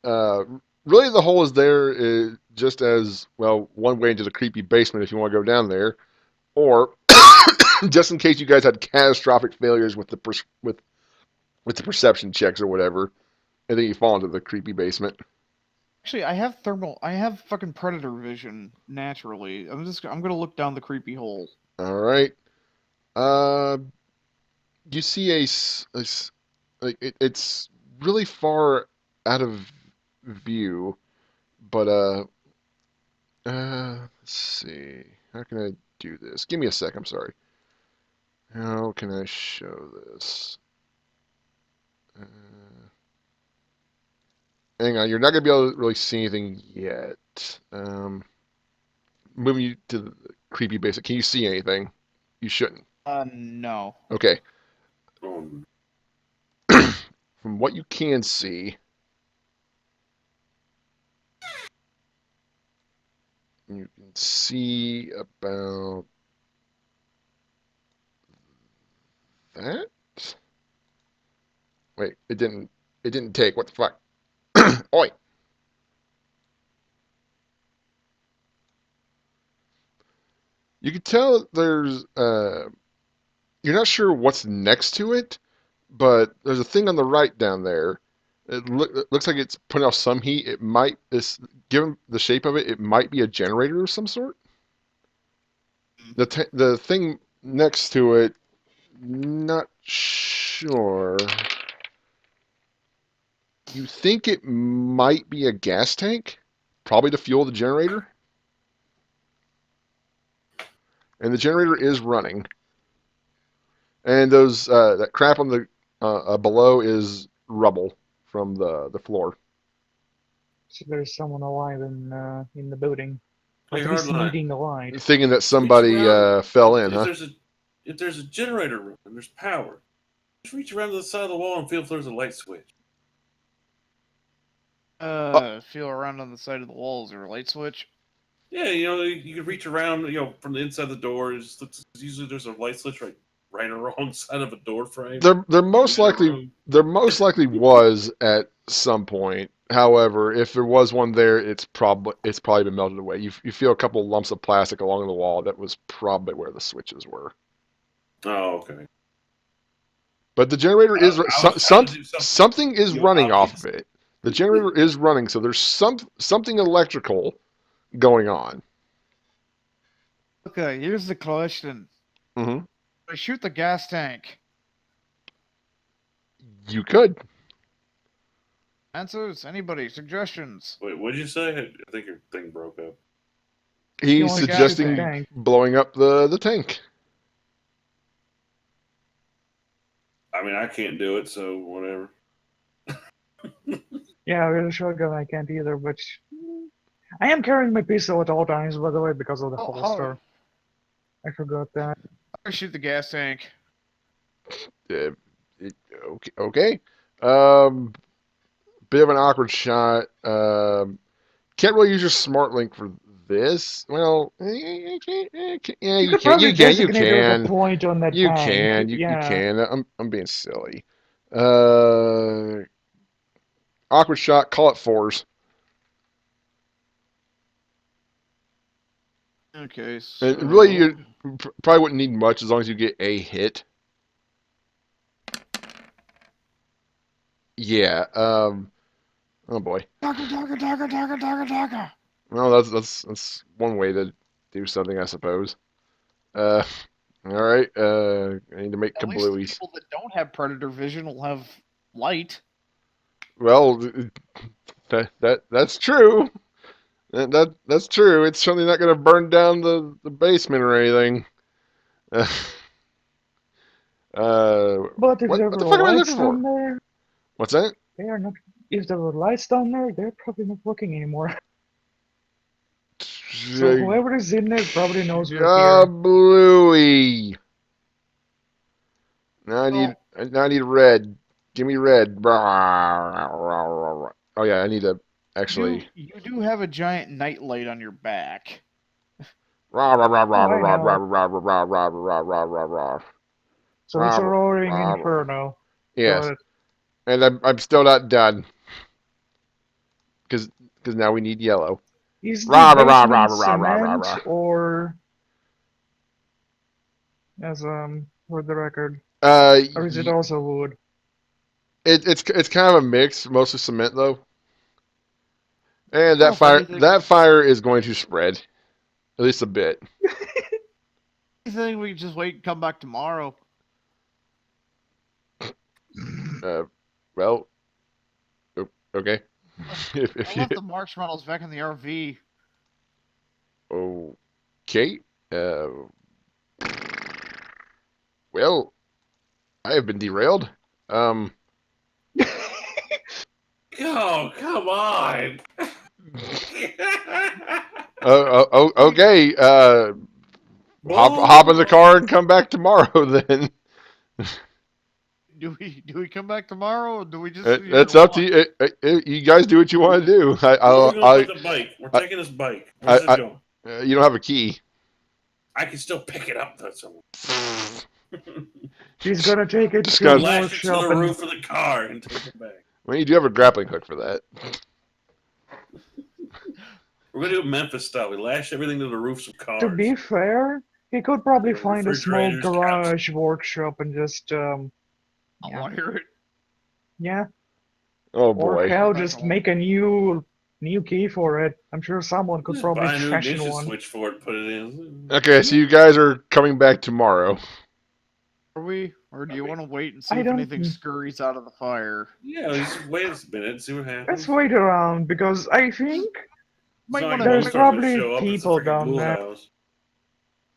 Uh, really, the hole is there just as well one way into the creepy basement if you want to go down there, or just in case you guys had catastrophic failures with with the perception checks or whatever, and then you fall into the creepy basement. Actually, I have fucking predator vision naturally. I'm gonna look down the creepy hole. All right. Uh, you see like it's really far out of view, but let's see. How can I do this? Give me a sec. I'm sorry. How can I show this? Uh, hang on. You're not gonna be able to really see anything yet. Moving you to the creepy basic. Can you see anything? You shouldn't. No. Okay. Um, From what you can see, you can see about that. Wait, it didn't. It didn't take. What the fuck? Oi. You can tell there's. You're not sure what's next to it, but there's a thing on the right down there. It looks like it's putting off some heat. It might. Given the shape of it, it might be a generator of some sort. The thing next to it, not sure. You think it might be a gas tank, probably to fuel the generator. And the generator is running. And those that crap on the below is rubble from the floor. So there's someone alive in the building. Or Hey, at least Hardline. needing a light. Thinking that Reach somebody around. fell in, if huh? there's a generator room and there's power, just reach around to the side of the wall and feel if there's a light switch. Feel around on the side of the wall. Is there a light switch? Yeah, you can reach around, from the inside the door. Usually there's a light switch right alongside of a door frame. There most likely was at some point. However, if there was one there, it's probably been melted away. You feel a couple lumps of plastic along the wall. That was probably where the switches were. Oh, okay. But the generator is I was trying to do something is running off obvious. of it. The generator is running, so there's something electrical going on. Okay, here's the question. Mm-hmm. I shoot the gas tank. You could. Answers? Anybody? Suggestions? Wait, what did you say? I think your thing broke up. He's only got suggesting the tank. blowing up the tank. I mean, I can't do it, so whatever. Yeah, with a shotgun I can't either, but I am carrying my pistol at all times, by the way, because of the holster. I forgot that. I shoot the gas tank. Okay. Bit of an awkward shot. Can't really use your smart link for this. Well, yeah, you could can. probably You designate a can. point on that You tank. can. You Yeah. can. I'm being silly. Awkward shot. Call it fours. Okay, so And really, you probably wouldn't need much as long as you get a hit. Yeah. Oh boy. Dagger. Well, that's one way to do something, I suppose. Uh, all right. I need to make At least the kablooies. people that don't have predator vision will have light. Well, that's true. That's true. It's certainly not going to burn down the basement or anything. But if there What the were fuck am I lights looking down for? there, What's that? they are not. If there were lights down there, they're probably not working anymore. So whoever is in there probably knows we're here. Bluey. Now Well, I need red. Give me red. Oh yeah, I need to actually. you do have a giant nightlight on your back. Rah rah rah rah Oh, I rah rah know. rah rah rah rah rah rah rah rah. So it's a roaring inferno. Yes, Got it. and I'm still not done because now we need yellow. Is the Rah rah rah rah basement rah rah rah cement rah. or as for the record, Uh, or is it also wood? it's kind of a mix, mostly cement though. And Well, if that fire is going to spread, at least a bit. anything, we can just wait and come back tomorrow. Well, okay. I left the marshmallows back in the RV. Okay. Uh, well, I have been derailed. Oh, come on. Okay. Hop in the car and come back tomorrow then. Do we come back tomorrow, or do we just? That's up to you. You guys do what you want to do. Where are we going to put the bike? We're taking this bike. Where's this going? You don't have a key. I can still pick it up though. Somewhere. She's gonna take it to gonna the Lash it to workshop the and roof of the car and take it back. Well, you do have a grappling hook for that. We're gonna do Memphis style. We lash everything to the roofs of cars. to be fair, he could probably Yeah, find a small refrigerators, garage workshop and just I want to hear it. yeah, Oh or boy. hell, just make a new key for it. I'm sure someone could Just probably buy a new fashion ignition one. switch for it. Put it in. Okay, so you guys are coming back tomorrow. Are we, or do you want to wait and see I if don't- anything scurries out of the fire? Yeah, just wait a minute and see what happens. Let's wait around because I think Might It's not want like to there's most of them probably show up, it's a people freaking down ghoul there. house.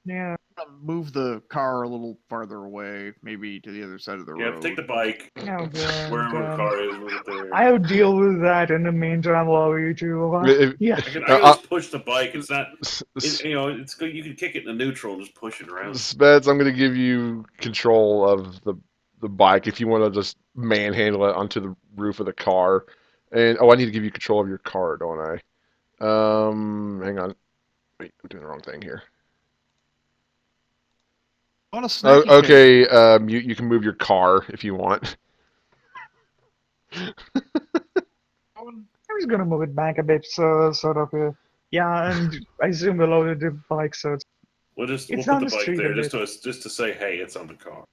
Yeah. move the car a little farther away, maybe to the other side of the Yeah, road. take the bike. Oh god. Wherever the car is, move it there. I'll deal with that in the meantime while you two. Yeah. I can always push the bike. It's not, it's good. You can kick it in the neutral and just push it around. Speds, I'm going to give you control of the bike if you want to just manhandle it onto the roof of the car. And I need to give you control of your car, don't I? Hang on. Wait, I'm doing the wrong thing here. On a snacky cake. Okay, you can move your car if you want. I was gonna move it back a bit, so sort of. Yeah, and I zoom below the bike, so it's We'll It's put on the the bike street there a just to say, hey, it's on the car.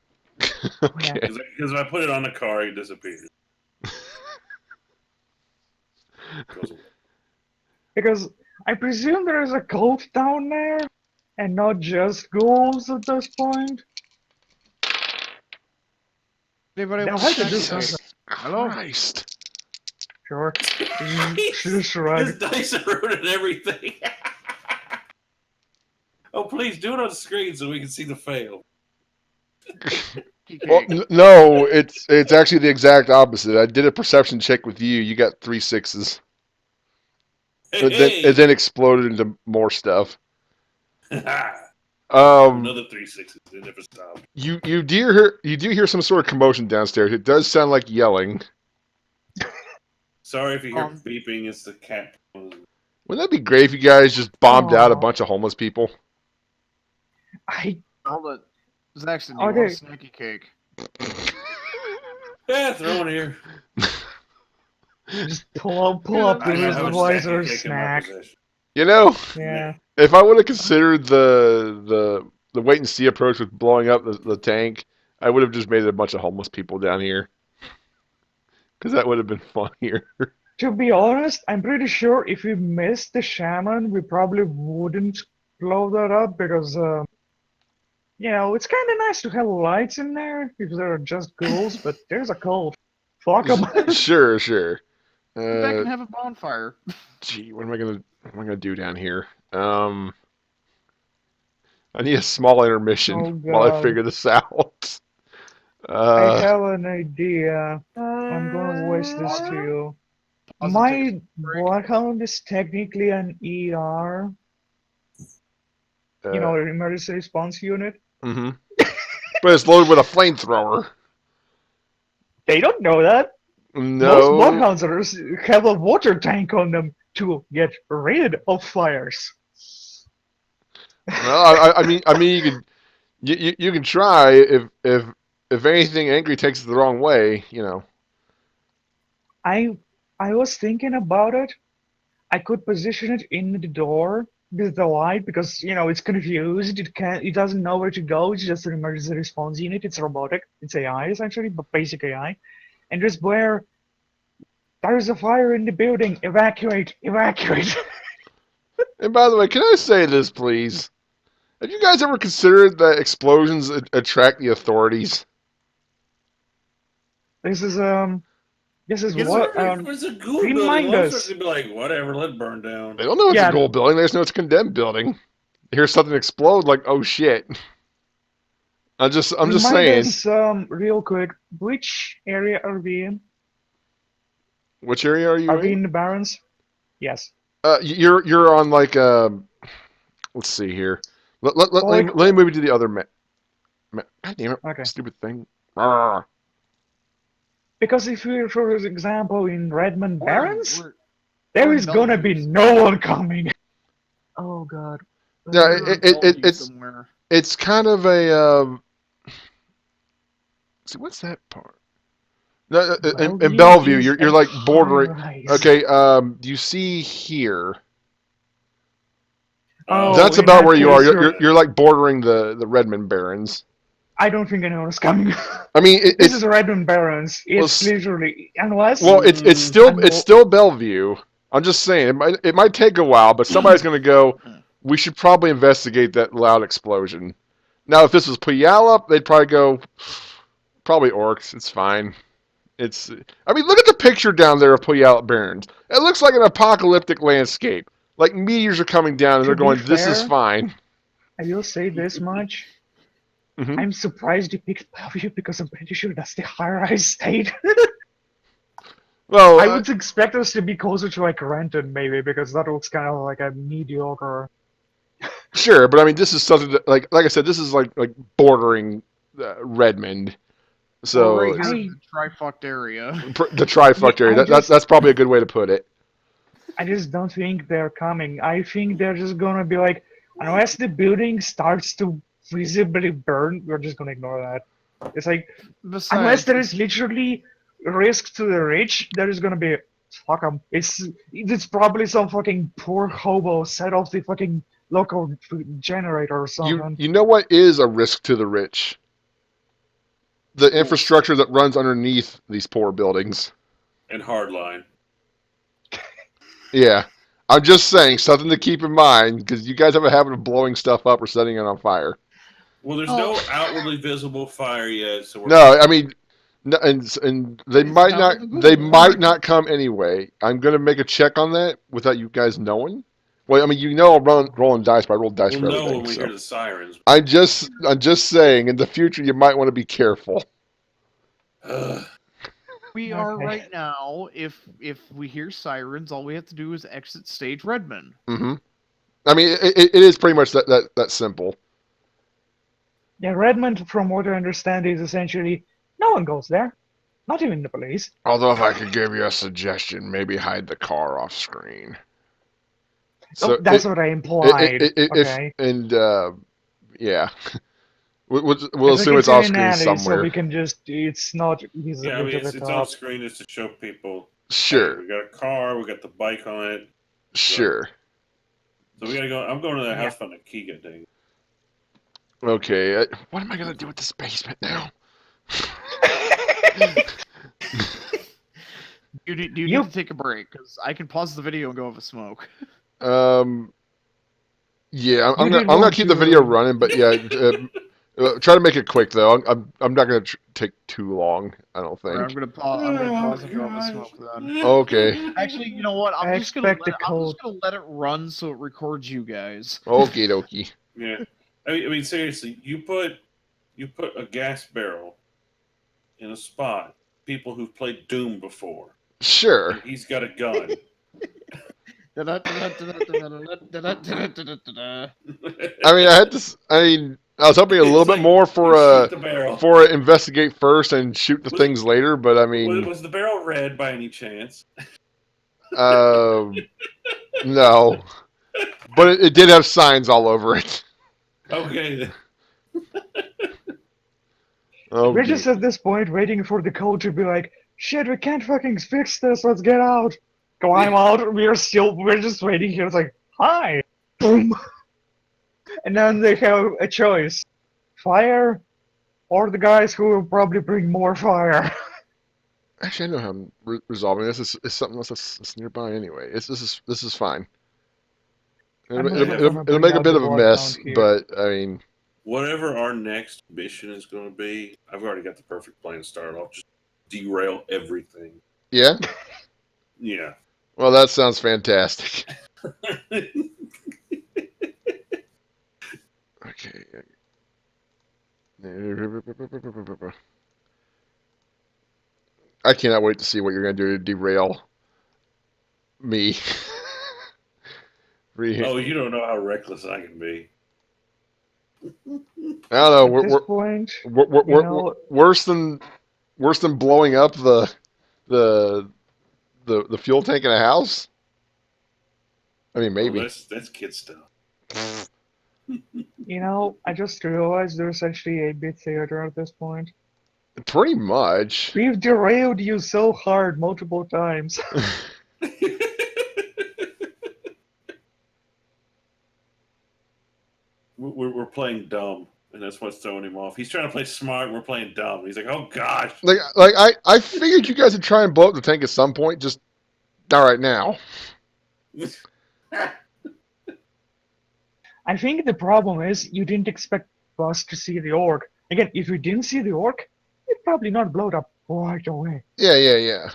Okay. Yeah. Because if I put it on the car, it disappears. Goes away. because I presume there is a cult down there, and not just ghouls at this point. Anybody They'll want have to a do snacky something. cake? Hello? Christ. Sure. Just shrug. His dice are ruining everything. Oh, please do it on the screen so we can see the fail. Well, no, it's actually the exact opposite. I did a perception check with you. You got 3 6s. Hey, It then exploded into more stuff. Another 3 6s. They never stop. You do hear some sort of commotion downstairs. It does sound like yelling. Sorry if you hear beeping. It's the cat. Wouldn't that be great if you guys just bombed out a Aw. bunch of homeless people? Hold it. Zaxton, you Okay. want a snacky cake? Yeah, throw it here. Just pull up the I have a Visor snacky cake in my snack. possession. You know, Yeah. if I would have considered the wait and see approach with blowing up the tank, I would have just made a bunch of homeless people down here because that would have been funnier. To be honest, I'm pretty sure if we missed the shaman, we probably wouldn't blow that up because, it's kind of nice to have lights in there if there are just ghouls, but there's a cult. Fuck 'em. Sure, sure. Get back and have a bonfire. Gee, what am I gonna do down here? I need a small intermission Oh while I god. figure this out. I Uh, have an idea. I'm gonna voice this to you. Pause and take a My break. bloodhound is technically an ER, uh an emergency response unit. hmm But it's loaded with a flamethrower. They don't know that. Most No. bloodhounds have a water tank on them to get rid of fires. Well, I mean, you can try if anything, angry takes it the wrong way. I I was thinking about it. I could position it in the door with the light because it's confused. It doesn't know where to go. It's just an emergency response unit. It's robotic. It's AI essentially, but basic AI. And just where there's a fire in the building, evacuate, evacuate. And by the way, can I say this, please? Have you guys ever considered that explosions attract the authorities? This is Yes, what It's a ghoul building. remind Well, us. to be like, whatever, let it burn down. They don't know it's Yeah. a gold building. They just know it's a condemned building. They hear something explode, like, oh shit. I'm just Remind saying. us real quick. Which area are we in? Which area are you Are we in? in the Barrens? Yes. You're on like let's see here. Let me move you to the other map. God damn it! Okay. Stupid thing. Arrgh. Because if we're, for example, in Redmond Barrens, We're there in is gonna be Bellevue. no one coming. Oh god. Yeah, We're in Bellevue somewhere. it's kind of a see what's that part? No, in Bellevue, is you're a like bordering. high-rise. Okay, do you see here? Oh, That's in about that where you are. case, You're like bordering the Redmond Barrens. I don't think anyone is coming. I mean, This it's is Redmond Barrens. It's literally unless. well, it's I'm- still Bellevue. I'm just saying it might take a while, but somebody's going to go. We should probably investigate that loud explosion. Now, if this was Puyallup, they'd probably go. Probably orcs. It's fine. I mean, look at the picture down there of Puyallup Barrens. It looks like an apocalyptic landscape. Like meteors are coming down, and To they're be going, "This is fair, fine." I will say this much. Mhm. I'm surprised you picked Bellevue because I'm pretty sure that's the high-rise state. Well, I would expect us to be closer to like Renton maybe because that looks kind of like a mediocre. sure, but I mean, this is something that, like I said, this is like bordering Redmond. We're right So here it's in the trifucked area. the trifecta Yeah, area. That's probably a good way to put it. I just don't think they're coming. I think they're just gonna be like, unless the building starts to visibly burn, we're just gonna ignore that. It's like, unless Besides, there is literally risk to the rich, there is gonna be fuck 'em. It's probably some fucking poor hobo set off the fucking local generator or something. You know what is a risk to the rich? The infrastructure that runs underneath these poor buildings. And hardline. Yeah. I'm just saying, something to keep in mind, because you guys have a habit of blowing stuff up or setting it on fire. Well, there's no outwardly visible fire yet, so we're No, I mean, and they It's might top of the not they Google. might not come anyway. I'm gonna make a check on that without you guys knowing. Well, I mean, I'm rolling dice, but I roll dice we'll for know everything. when we So hear the sirens. I'm just saying, in the future, you might want to be careful. we are Okay. right now. If we hear sirens, all we have to do is exit stage Redmond. Hmm. I mean, it is pretty much that simple. Yeah, Redmond, from what I understand, is essentially no one goes there, not even the police. Although, if I could give you a suggestion, maybe hide the car off screen. Oh, that's what I implied. Okay. Yeah, we'll It's assume like it's in off an screen alley, so somewhere. we can it's not visible Yeah, I mean, to the it's on top. screen just to show people. Hey, Sure, we got a car, we got the bike on it. sure. So we gotta go. I'm going to that Yeah. house fund a key. Good thing. Okay, what am I gonna do with this basement now? Do you You- need to take a break? Because I can pause the video and go have a smoke. Yeah, I'm You gonna did I'm gonna want keep the video to- running, but yeah, try to make it quick though. I'm not gonna take too long. I don't Alright, think. I'm gonna pause and go have a smoke then. Okay. Actually, you know what? I I'm just gonna expect a let it run so it records you guys. Okie dokie. Yeah. I mean, seriously, you put a gas barrel in a spot. People who've played Doom before. Sure. And he's got a gun. I mean, I was hoping a little It's bit like, more you shoot the barrel. for investigate first and shoot the things later. But I mean, Was the barrel red by any chance? no. But it did have signs all over it. Okay. then. Oh, We're just at this point waiting for the code to be like, shit, we can't fucking fix this, let's get out. Climb out, we're just waiting here, it's like, hi! Boom! And then they have a choice. Fire, or the guys who will probably bring more fire. actually, I know how I'm resolving this. It's something else that's nearby anyway. This is fine. I'm It'll, not it'll, gonna it'll, it'll bring make a out bit the of a blood mess, count here. but I mean, Whatever our next mission is going to be, I've already got the perfect plan to start off. Just derail everything. yeah. Yeah. Well, that sounds fantastic. Okay. I cannot wait to see what you're going to do to derail me. Oh, you don't know how reckless I can be. I don't know. At this point, you know, Worse than blowing up the fuel tank in a house. I mean, Well, maybe. that's kid stuff. I just realized there's actually a bit theater at this point. Pretty much. We've derailed you so hard multiple times. We're playing dumb, and that's what's throwing him off. He's trying to play smart, and we're playing dumb. He's like, "Oh gosh!" Like I figured you guys would try and blow up the tank at some point. Just not right now. I think the problem is you didn't expect us to see the orc. Again, if we didn't see the orc, it'd probably not blow it up right away. Yeah.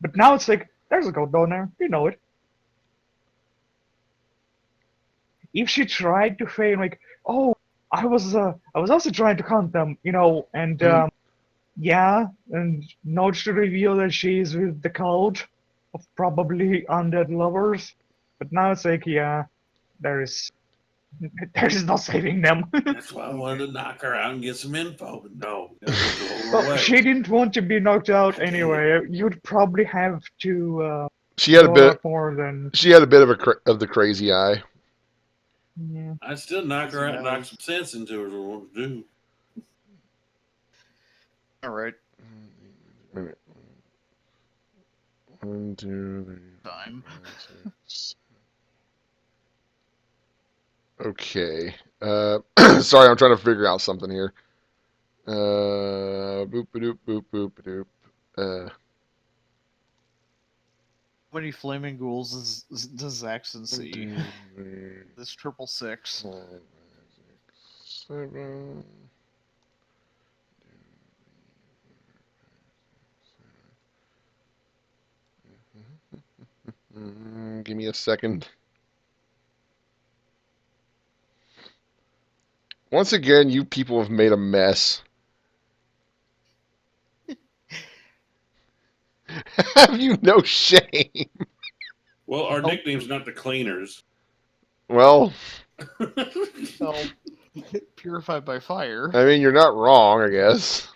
But now it's like, there's a goat down there. You know it. If she tried to feign like, oh, I was also trying to hunt them, and yeah, and not to reveal that she's with the cult of probably undead lovers. But now it's like, yeah, there's no saving them. That's why I wanted to knock her out and get some info, but no, Well, she didn't want to be knocked out anyway. You'd probably have to She had a know bit. lot more than. She had a bit of the crazy eye. Yeah. I'd still knock her out and knock some sense into her. Is what I want to do. All right, Wait a minute. 1, 2, 3, time. 4, 5, 6. Okay. Sorry, I'm trying to figure out something here. Boop doop boop boop doop. How many flaming ghouls does Zaxxon see? This 666. 4, 5, 6, 7. Give me a second. Once again, you people have made a mess. Have you no shame? Well, our nickname's not the Cleaners. Well, Well, purified by fire. I mean, you're not wrong, I guess.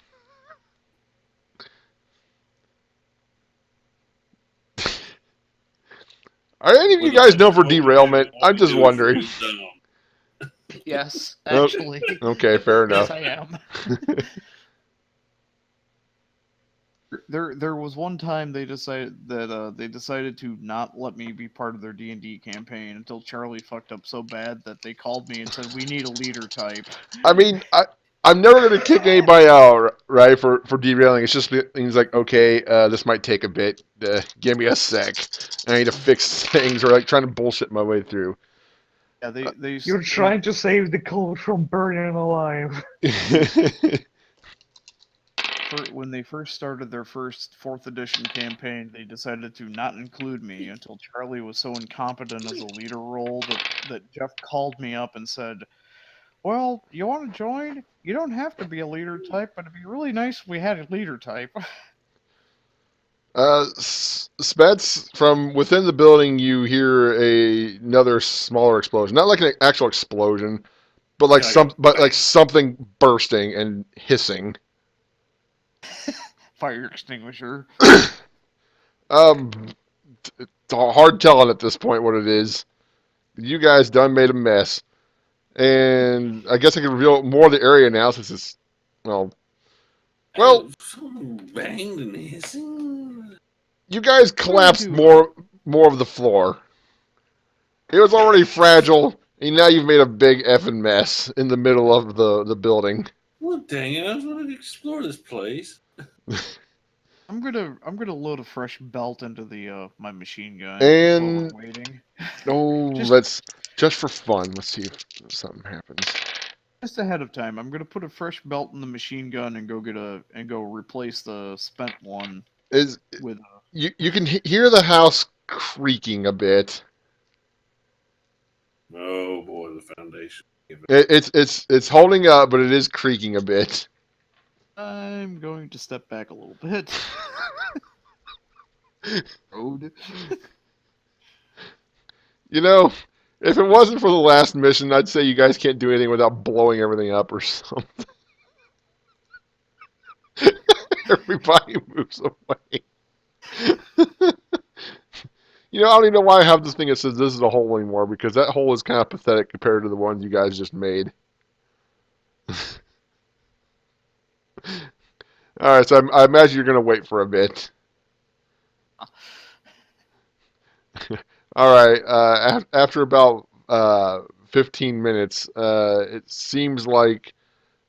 Are any of you guys known for derailment? I'm just wondering. Yes, Oh, actually. Okay, fair Yes, enough. I am. There was one time they decided to not let me be part of their D&D campaign until Charlie fucked up so bad that they called me and said we need a leader type. I mean, I'm never gonna kick anybody out, right, for derailing. It's just things like, okay, this might take a bit. Give me a sec. I need to fix things, or like trying to bullshit my way through. Yeah, You're trying to save the code from burning alive. when they first started their first 4th edition campaign, they decided to not include me until Charlie was so incompetent as a leader role that Jeff called me up and said, "Well, you want to join? You don't have to be a leader type, but it'd be really nice if we had a leader type." Spets, from within the building, you hear another smaller explosion. Not like an actual explosion, but like Yeah, like something bursting and hissing. Fire extinguisher. Um, it's hard telling at this point what it is. You guys done made a mess, and I guess I can reveal more of the area now since it's well, someone banged and hissing. you guys collapsed more of the floor. It was already fragile, and now you've made a big effing mess in the middle of the building. Well, dang it! I was wanting to explore this place. I'm gonna load a fresh belt into the my machine gun And while we're waiting. let's just for fun. Let's see if something happens. Just ahead of time, I'm gonna put a fresh belt in the machine gun and go replace the spent one Is with. you can hear the house creaking a bit. Oh boy, the foundation. It's holding up, but it is creaking a bit. I'm going to step back a little bit. Road. You know, if it wasn't for the last mission, I'd say you guys can't do anything without blowing everything up or something. Everybody moves away. You know, I don't even know why I have this thing that says this is a hole anymore, because that hole is kind of pathetic compared to the ones you guys just made. Alright, so I imagine you're going to wait for a bit. Alright, after about 15 minutes, it seems like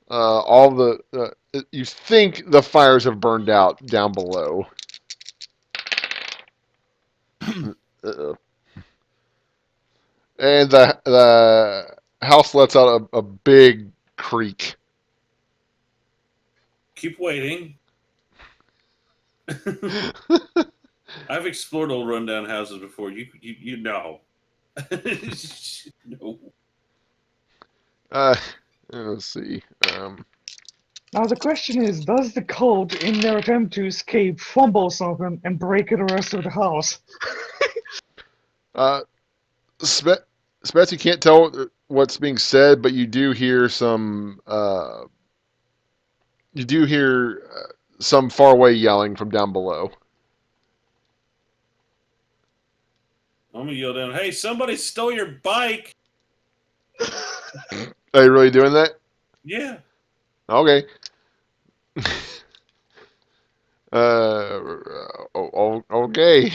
all the... you think the fires have burned out down below. Uh-oh. And the house lets out a big creak. Keep waiting. I've explored old rundown houses before. You know. No. Let's see. Now the question is, does the code, in their attempt to escape, fumble something and break the rest of the house? Spets, you can't tell what's being said, but you do hear some. You do hear some faraway yelling from down below. I'm gonna yell down, "Hey, somebody stole your bike!" Are you really doing that? Yeah. Okay. Okay.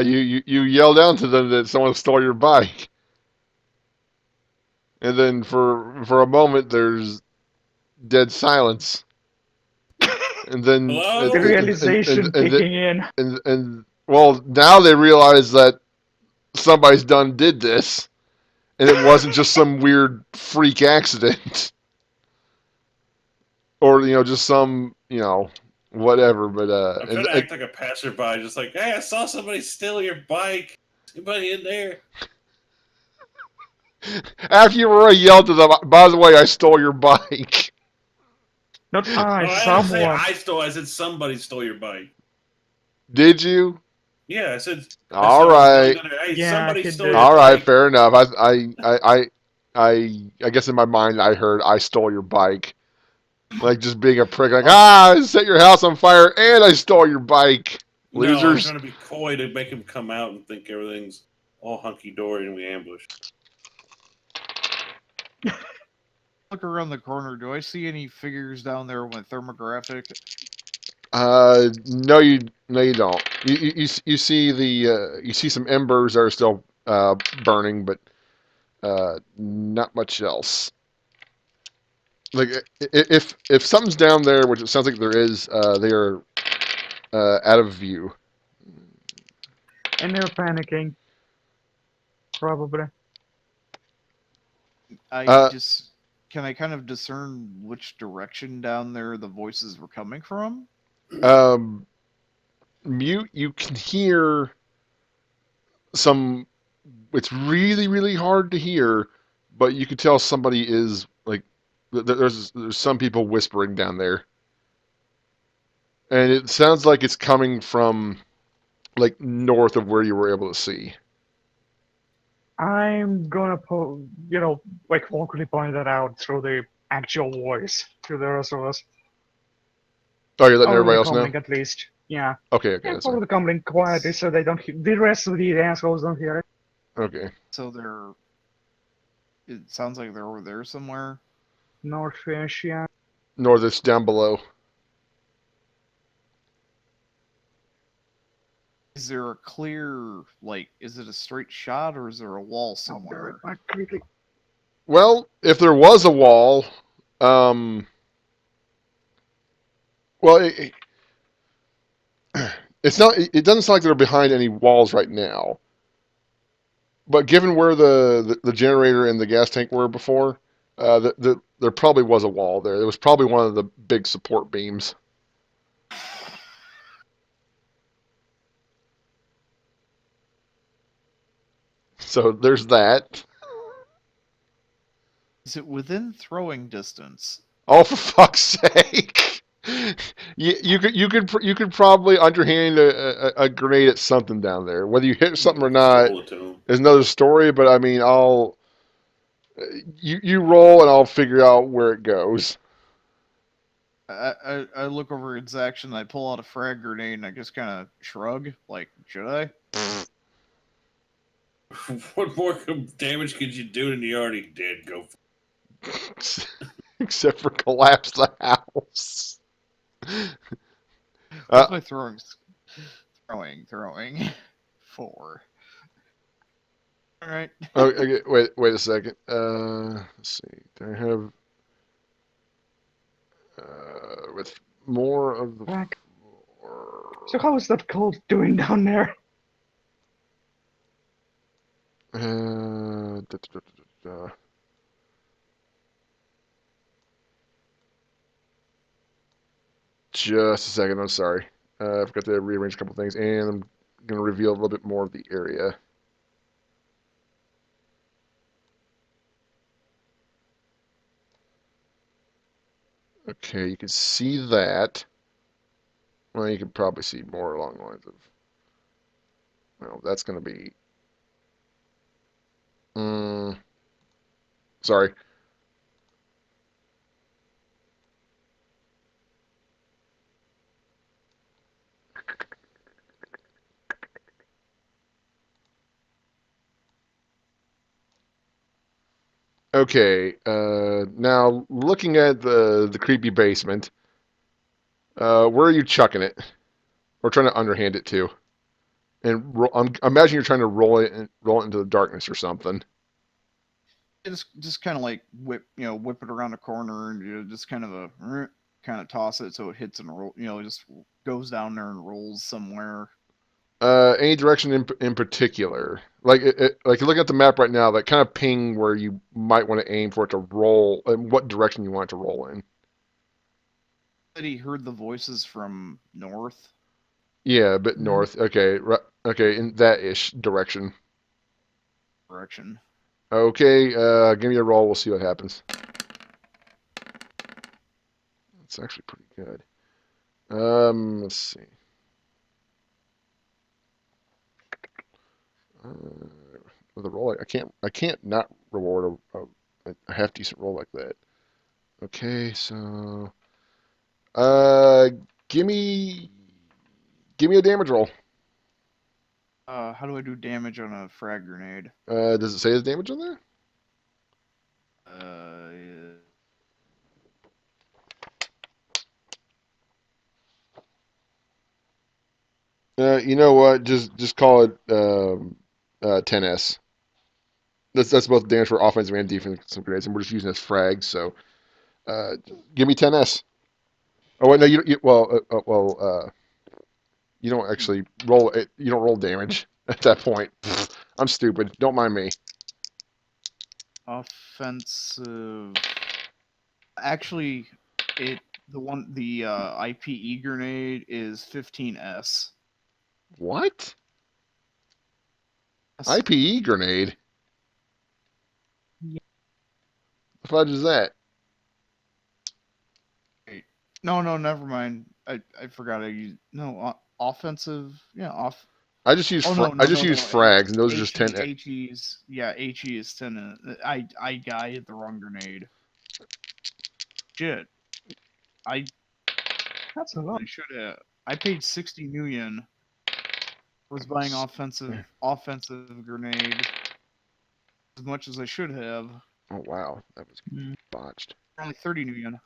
You yell down to them that someone stole your bike, and then for a moment there's dead silence, and then Hello? The realization kicking in. and well, now they realize that somebody's did this, and it wasn't just some weird freak accident, or just some whatever. But I'm trying to act like a passerby, just like, "Hey, I saw somebody steal your bike. Anybody in there?" after you already yelled to them, by the way, I stole your bike. Not No, I didn't say someone. I stole. I said somebody stole your bike. Did you? Yeah, I said. All I right. said, hey, Yeah, somebody he stole did. your All right, bike. fair enough. I guess in my mind I heard I stole your bike, like just being a prick, like I set your house on fire and I stole your bike, No, I'm losers. trying to be coy to make him come out and think everything's all hunky dory and we ambush. Look around the corner. Do I see any figures down there with my thermographic? No, you don't. You see you see some embers that are still burning, but not much else. Like if something's down there, which it sounds like there is, they are out of view. And they're panicking. Probably. I just can I kind of discern which direction down there the voices were coming from? Um, you can hear some. It's really hard to hear, but you can tell somebody is like there's some people whispering down there, and it sounds like it's coming from like north of where you were able to see. I'm gonna like awkwardly point that out through the actual voice to the rest of us. Oh, you're letting Over everybody the else know? comlink at least. Yeah. Okay, Yeah, that's over fine. the comlink quietly so they don't hear, the rest of the assholes don't hear it. Okay. So they're. It sounds like they're over there somewhere. Northfish, yeah. North is down below. Is there a clear like? Is it a straight shot or is there a wall I'll be somewhere? right back quickly. Well, if there was a wall, well, it's not. It doesn't sound like they're behind any walls right now. But given where the generator and the gas tank were before, there probably was a wall there. It was probably one of the big support beams. So there's that. Is it within throwing distance? Oh, for fuck's sake! You could probably underhand a grenade at something down there. Whether you hit something or Just not roll it to him. is another story. But I mean, you roll and I'll figure out where it goes. I look over at Zach and I pull out a frag grenade and I just kind of shrug, like, should I? What more damage could you do than you already did? Go. Except for collapse the house. What's my throwing? Throwing. 4. All right. Oh, okay, wait a second. Let's see. Do I have with more of the Back. floor? So how is that cold doing down there? Da, da, da, da, da. Just a second. I'm sorry. I forgot to rearrange a couple things, and I'm going to reveal a little bit more of the area. Okay, you can see that. Well, you can probably see more along the lines of. Well, that's going to be. Sorry. Okay. Now looking at the creepy basement, where are you chucking it, or trying to underhand it to? And imagine you're trying to roll it into the darkness or something. Just kind of like whip it around the corner and just kind of kind of toss it so it hits and roll. Just goes down there and rolls somewhere. Any direction in particular? Like like look at the map right now. That kind of ping where you might want to aim for it to roll, and what direction you want it to roll in. That he heard the voices from north. Yeah, a bit north. Okay, okay, in that ish direction. Direction. Okay, give me a roll. We'll see what happens. It's actually pretty good. Let's see. With a roll, I can't not reward a half decent roll like that. Okay, so, uh, give me, give me a damage roll. How do I do damage on a frag grenade? Does it say the damage on there? You know what? Just call it 10S. That's both damage for offensive and defensive grenades, and we're just using it as frags. So uh, give me 10S. Oh wait, no, you don't actually roll it. You don't roll damage at that point. I'm stupid. Don't mind me. Offensive. Actually, the IPE grenade is 15S. What? Yes. IPE grenade? Yeah. The fudge is that? Wait. No, never mind. I forgot I used offensive. Yeah, off. I just use Oh no, I just use frags, and those are just 10. HE's yeah, HE is 10. I hit the wrong grenade. Shit. I That's a lot. should have. I paid 60 million. Was buying offensive grenade as much as I should have. Oh wow, that was Mm. botched. Only 30 million.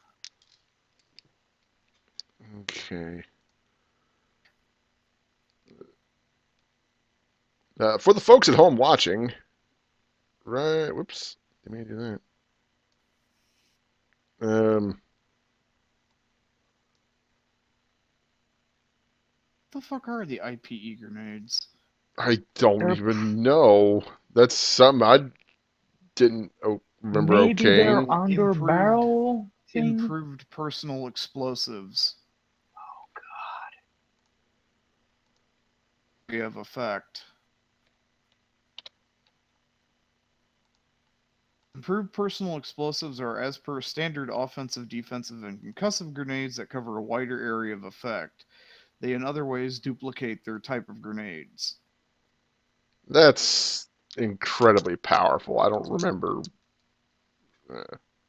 Okay. For the folks at home watching, right? Whoops, let me do that. What the fuck are the IPE grenades? I don't They're even know. That's something I didn't remember maybe they're okaying. under barrel thing. Improved personal explosives. We have effect. Improved personal explosives are as per standard offensive, defensive, and concussive grenades that cover a wider area of effect. They in other ways duplicate their type of grenades. That's incredibly powerful. I don't remember.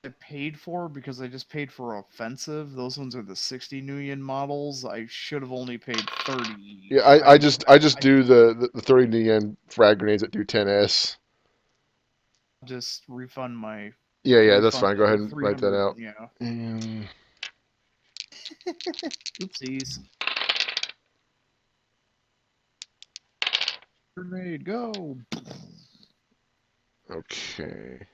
I paid for because I just paid for offensive. Those ones are the 60 Nuyen models. I should have only paid 30. Yeah, I just do the 30 yen frag grenades that do 10s. Just refund my Yeah, that's fine. Go ahead the and write that 300. out. Yeah. And Oopsies. Grenade, go. okay.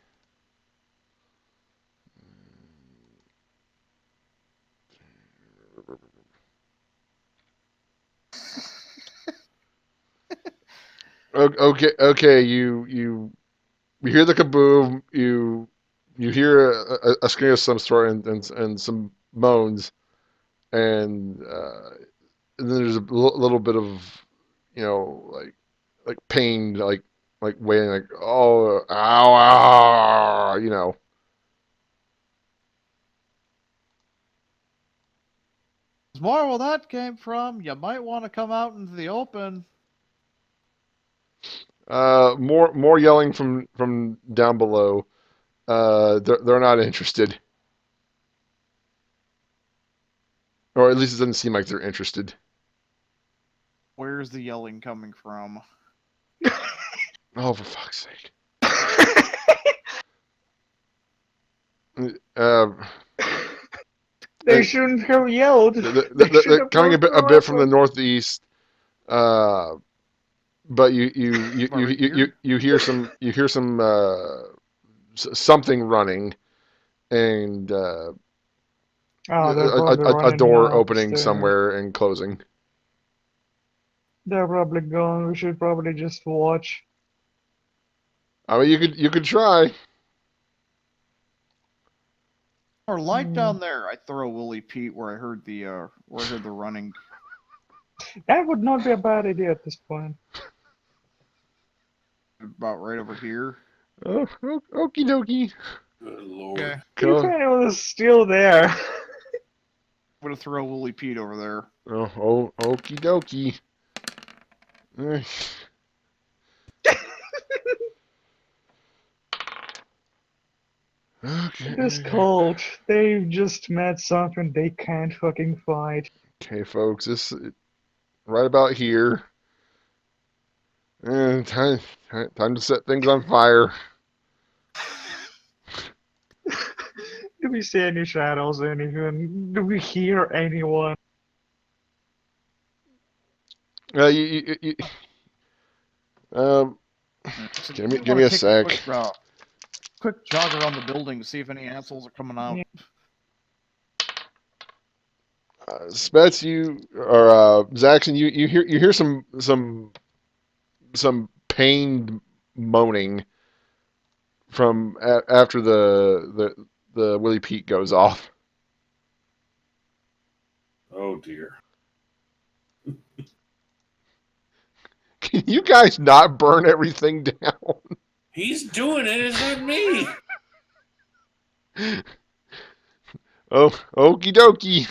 Okay. You hear the kaboom. You hear a scream of some sort and some moans, and then there's a little bit of like pain, like wailing, like oh ow, ow, There's more where that came from. You might want to come out into the open. more yelling from down below. They're not interested, or at least it doesn't seem like they're interested. Where's the yelling coming from? Oh, for fuck's sake. Uh, They shouldn't have yelled. They should have coming gone a for bit from the weapon. northeast, but Right here? you hear some something running, and Oh, they're probably a running door opening upstairs. somewhere and closing. They're probably gone. We should probably just watch. I mean, you could try. Or light Hmm. down there. I throw Willie Pete where I heard the running. That would not be a bad idea at this point. About right over here. Oh, okie dokie. Good lord. Okay. If Cool. anyone is still there. I'm gonna throw Willie Pete over there. Okie dokie. Eh, It is Okay. cold. They've just met something they can't fucking fight. Okay, folks. This right about here. And time to set things on fire. Do we see any shadows, anything? Do we hear anyone? You, um, So give me you want to a take sec. quick jog around the building to see if any assholes are coming out. Yeah. Spets, you or Zaxxon, you hear some pained moaning from after the Willie Pete goes off. Oh dear. Can you guys not burn everything down? He's doing it. It's not me. Oh, okie dokie.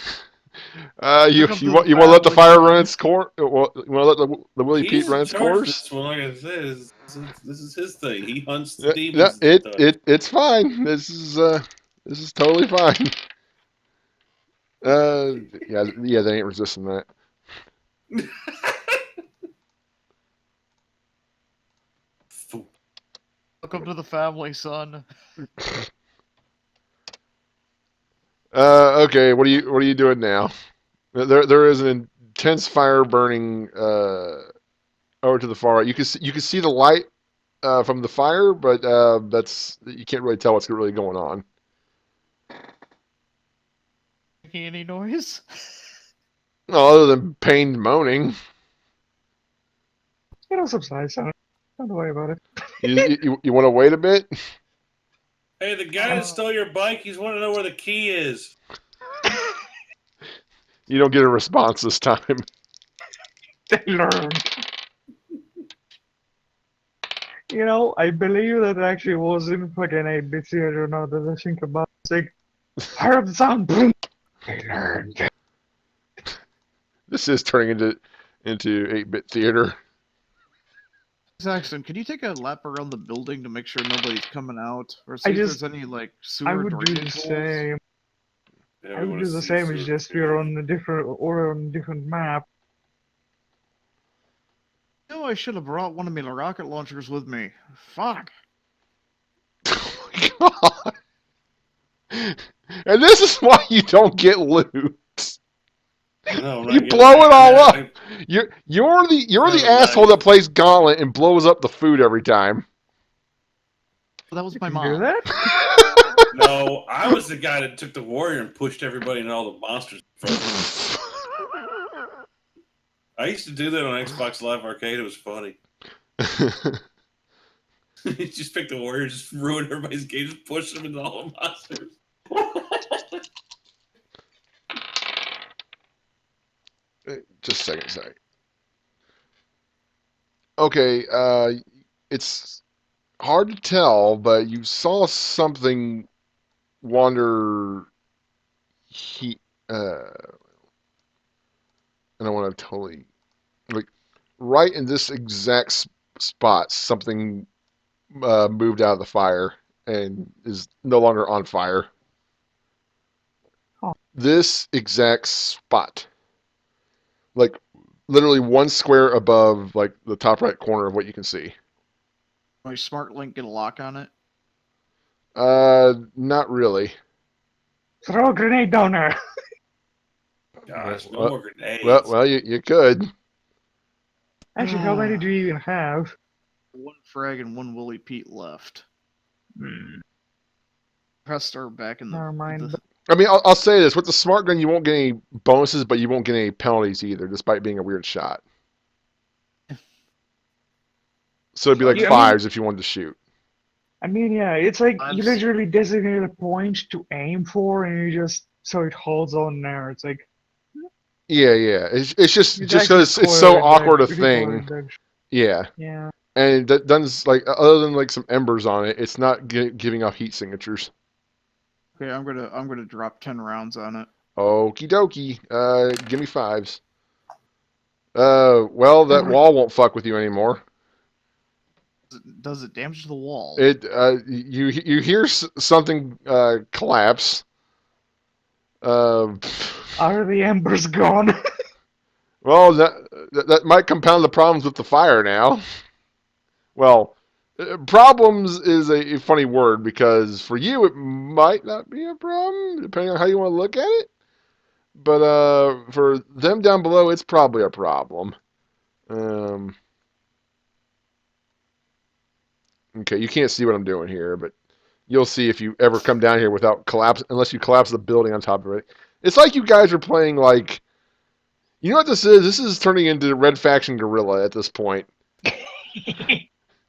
You Welcome you to the want to let the family, fire run son. its course? You want to let the Willie Pete He's run in its charge of course? this one. Like I said, this is his thing. He hunts the Yeah, yeah, demons and stuff. it's fine. This is totally fine. Yeah, they ain't resisting that. Welcome to the family, son. Okay, what are you doing now? There is an intense fire burning over to the far right. You can see the light from the fire, but that's you can't really tell what's really going on. Making any noise? No, other than pained moaning. It'll subside, so don't worry about it. You want to wait a bit? Hey, the guy that stole your bike, he's want to know where the key is. You don't get a response this time. They learned. You know, I believe that actually was in fucking 8-bit theater now that I think about it. It's like, fire up the sound, boom! They learned. This is turning into 8-bit theater. Saxon, can you take a lap around the building to make sure nobody's coming out, or I see if just- there's any like I sewer would do the drainage holes? same. Yeah, I we would wanna do the see same, if it's there's just we're on a different map. No, I should have brought one of my rocket launchers with me. Fuck. Oh my god! And this is why you don't get loot. I know, You right? blow it all up. I- You're the Oh, asshole nice. that plays Gauntlet and blows up the food every time. That was You my can do mom. that? No, I was the guy that took the warrior and pushed everybody and all the monsters in front of me. I used to do that on Xbox Live Arcade. It was funny. Just pick the warrior, just ruin everybody's game, just push them into all the monsters. Just a second, sorry. Okay, it's hard to tell, but you saw something wander. He, I don't want to totally like right in this exact spot. Something moved out of the fire and is no longer on fire. Huh. This exact spot, like literally one square above, like the top right corner of what you can see. My smart link get a lock on it. Not really. Throw a grenade down there. Gosh, no Well, more grenades. well, you could. Actually, how many do you even have? One frag and one Willie Pete left. Hmm. Press start back in the. Never mind. I mean, I'll say this: with the smart gun, you won't get any bonuses, but you won't get any penalties either, despite being a weird shot. So it'd be like Yeah, I mean- fives if you wanted to shoot. I mean, yeah, it's like you I've literally designate a point to aim for, and you just so it holds on there. It's like Yeah. It's just it's because actually it's so coiled, awkward a like, thing. recoiled, like, Yeah, yeah. and that does like other than like some embers on it, it's not giving off heat signatures. Okay, I'm gonna drop 10 rounds on it. Okie dokie. Give me fives. Well, that wall won't fuck with you anymore. Does it damage the wall? You hear something collapse. Are the embers gone? Well, that might compound the problems with the fire now. Well, problems is a funny word because for you it might not be a problem depending on how you want to look at it. But for them down below, it's probably a problem. Um, okay, you can't see what I'm doing here, but you'll see if you ever come down here without collapse, unless you collapse the building on top of it. It's like you guys are playing like, you know what this is? This is turning into Red Faction Guerrilla at this point.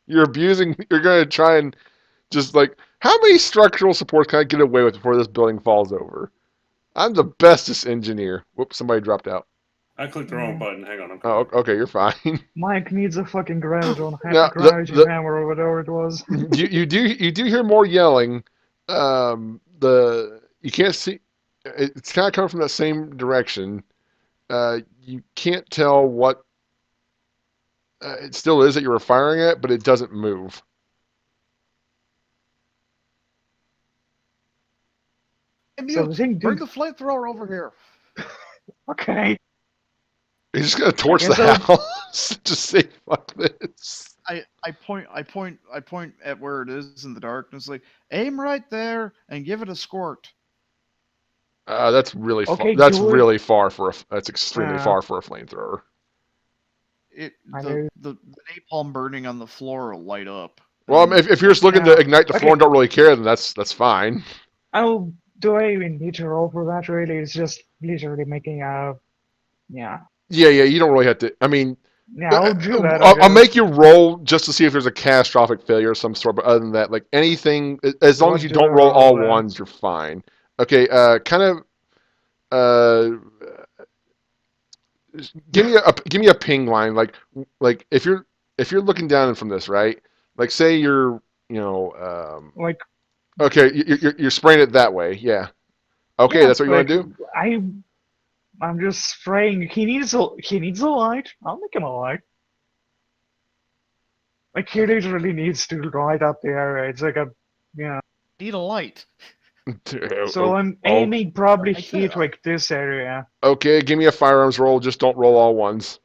You're abusing. You're gonna try and just like, how many structural supports can I get away with before this building falls over? I'm the bestest engineer. Whoops, somebody dropped out. I clicked the wrong button. Hang on, I'm Oh, coming. okay, you're fine. Mike needs a fucking Now, gravity hammer or whatever it was. you do hear more yelling. You can't see. It's kind of coming from that same direction. You can't tell what it still is that you were firing at, but it doesn't move. Hey, So Mute, the thing bring did. the flamethrower over here. Okay. You're just gonna torch the guess I'll- house. Just say fuck this. I point at where it is in the darkness, like aim right there and give it a squirt. That's really far. Okay, That's do it. really far for a. That's extremely Uh, far for a flamethrower. I The, know. the napalm burning on the floor will light up. Well, I mean, if you're just looking to Yeah. ignite the floor Okay. and don't really care, then that's fine. Oh, do I even need to roll for that? Really, it's just literally making a. Yeah. Yeah, you don't really have to. I mean, Yeah, I'll do that. I I'll guess. make you roll just to see if there's a catastrophic failure of some sort. But other than that, like anything, as long as What you do I don't roll all roll then? ones, you're fine. Okay, kind of. Give me a ping line. Like if you're looking down from this, right? Like say you're Like, okay, you're spraying it that way. Yeah. Okay, yeah, that's what you want like to do. I'm just spraying. He needs a light. I'll make him a light. Like he literally needs to light up the area. It's like a, yeah. Need a light. So I'm Oh, aiming probably I hit said- like this area. okay, give me a firearms roll. Just don't roll all ones.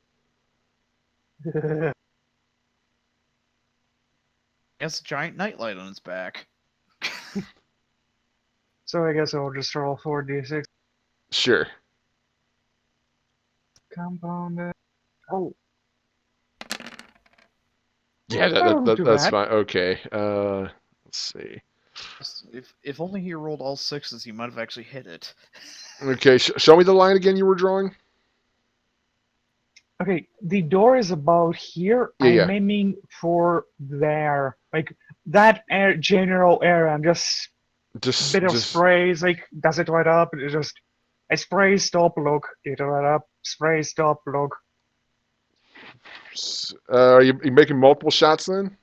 Has a giant nightlight on its back. So I guess I'll just roll 4d6. Sure. Compound. Oh, Yeah, not too that's bad. fine. Okay. Let's see. If only he rolled all sixes, he might have actually hit it. Okay, show me the line again you were drawing. Okay, the door is about here. Yeah. I'm aiming for there, like that general area. I'm just Just bit of sprays, like does it right up. It's just I spray, stop, look, get it right up, spray, stop, look. Are you making multiple shots then?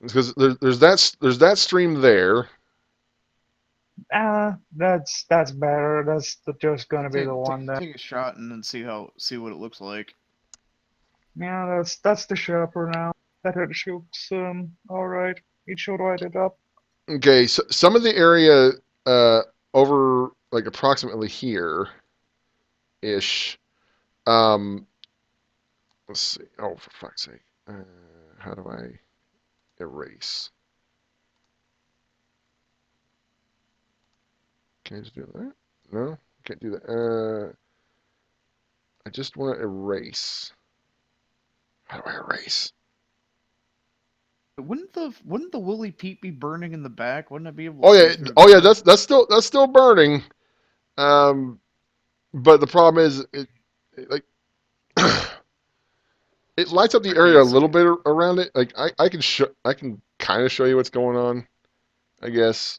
Because there's that stream there. That's better. That's just gonna be the one that. Take a shot and then see what it looks like. Yeah, that's the shot for now. That it shoots. All right, it should light it up. Okay, so some of the area over like approximately here ish. Let's see. Oh, for fuck's sake. How do I erase? Can I just do that? No, can't do that. I just want to erase. How do I erase? Wouldn't the Willy Pete be burning in the back? Wouldn't it be able to Oh see yeah, through oh yeah. the- That's still burning. But the problem is it like it lights up the area a little bit around it. Like I can kind of show you what's going on. I guess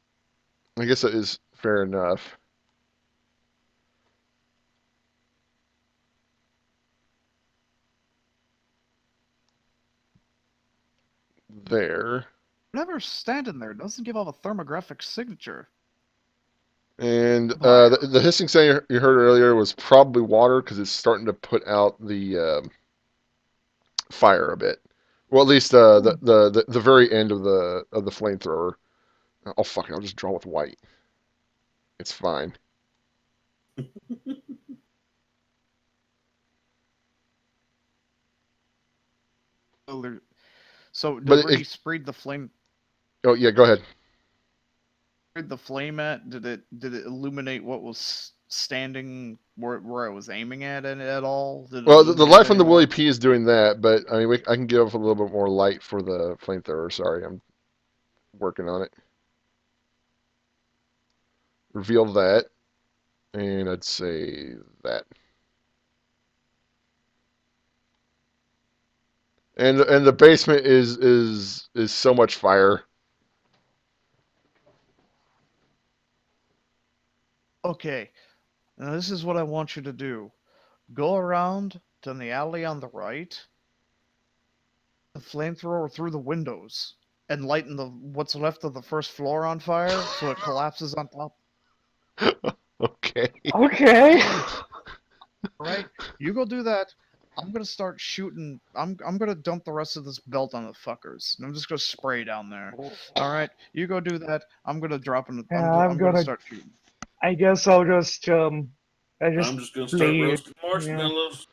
that is fair enough. There. Whatever's standing there doesn't give off a thermographic signature. And Fire. the hissing sound you heard earlier was probably water because it's starting to put out the fire a bit. Well, at least the very end of the flamethrower. Oh fuck it! I'll just draw with white. It's fine. So But where he sprayed the flame oh yeah, go ahead. at? Did it illuminate what was standing where I was aiming at all? Did it Well, the illuminate light from the Willy anymore? P is doing that, but I mean, I can give a little bit more light for the flamethrower. Sorry, I'm working on it. Reveal that, and I'd say that. And the basement is so much fire. Okay, now this is what I want you to do. Go around to the alley on the right, the flamethrower through the windows, and lighten the what's left of the first floor on fire so it collapses on top. Okay. Okay. Right? You go do that. I'm gonna start shooting. I'm gonna dump the rest of this belt on the fuckers. And I'm just gonna spray down there. All right, you go do that. I'm gonna drop in. Yeah, I'm gonna start shooting. I guess I'll just I'm just gonna start play. roasting Yeah, marshmallows.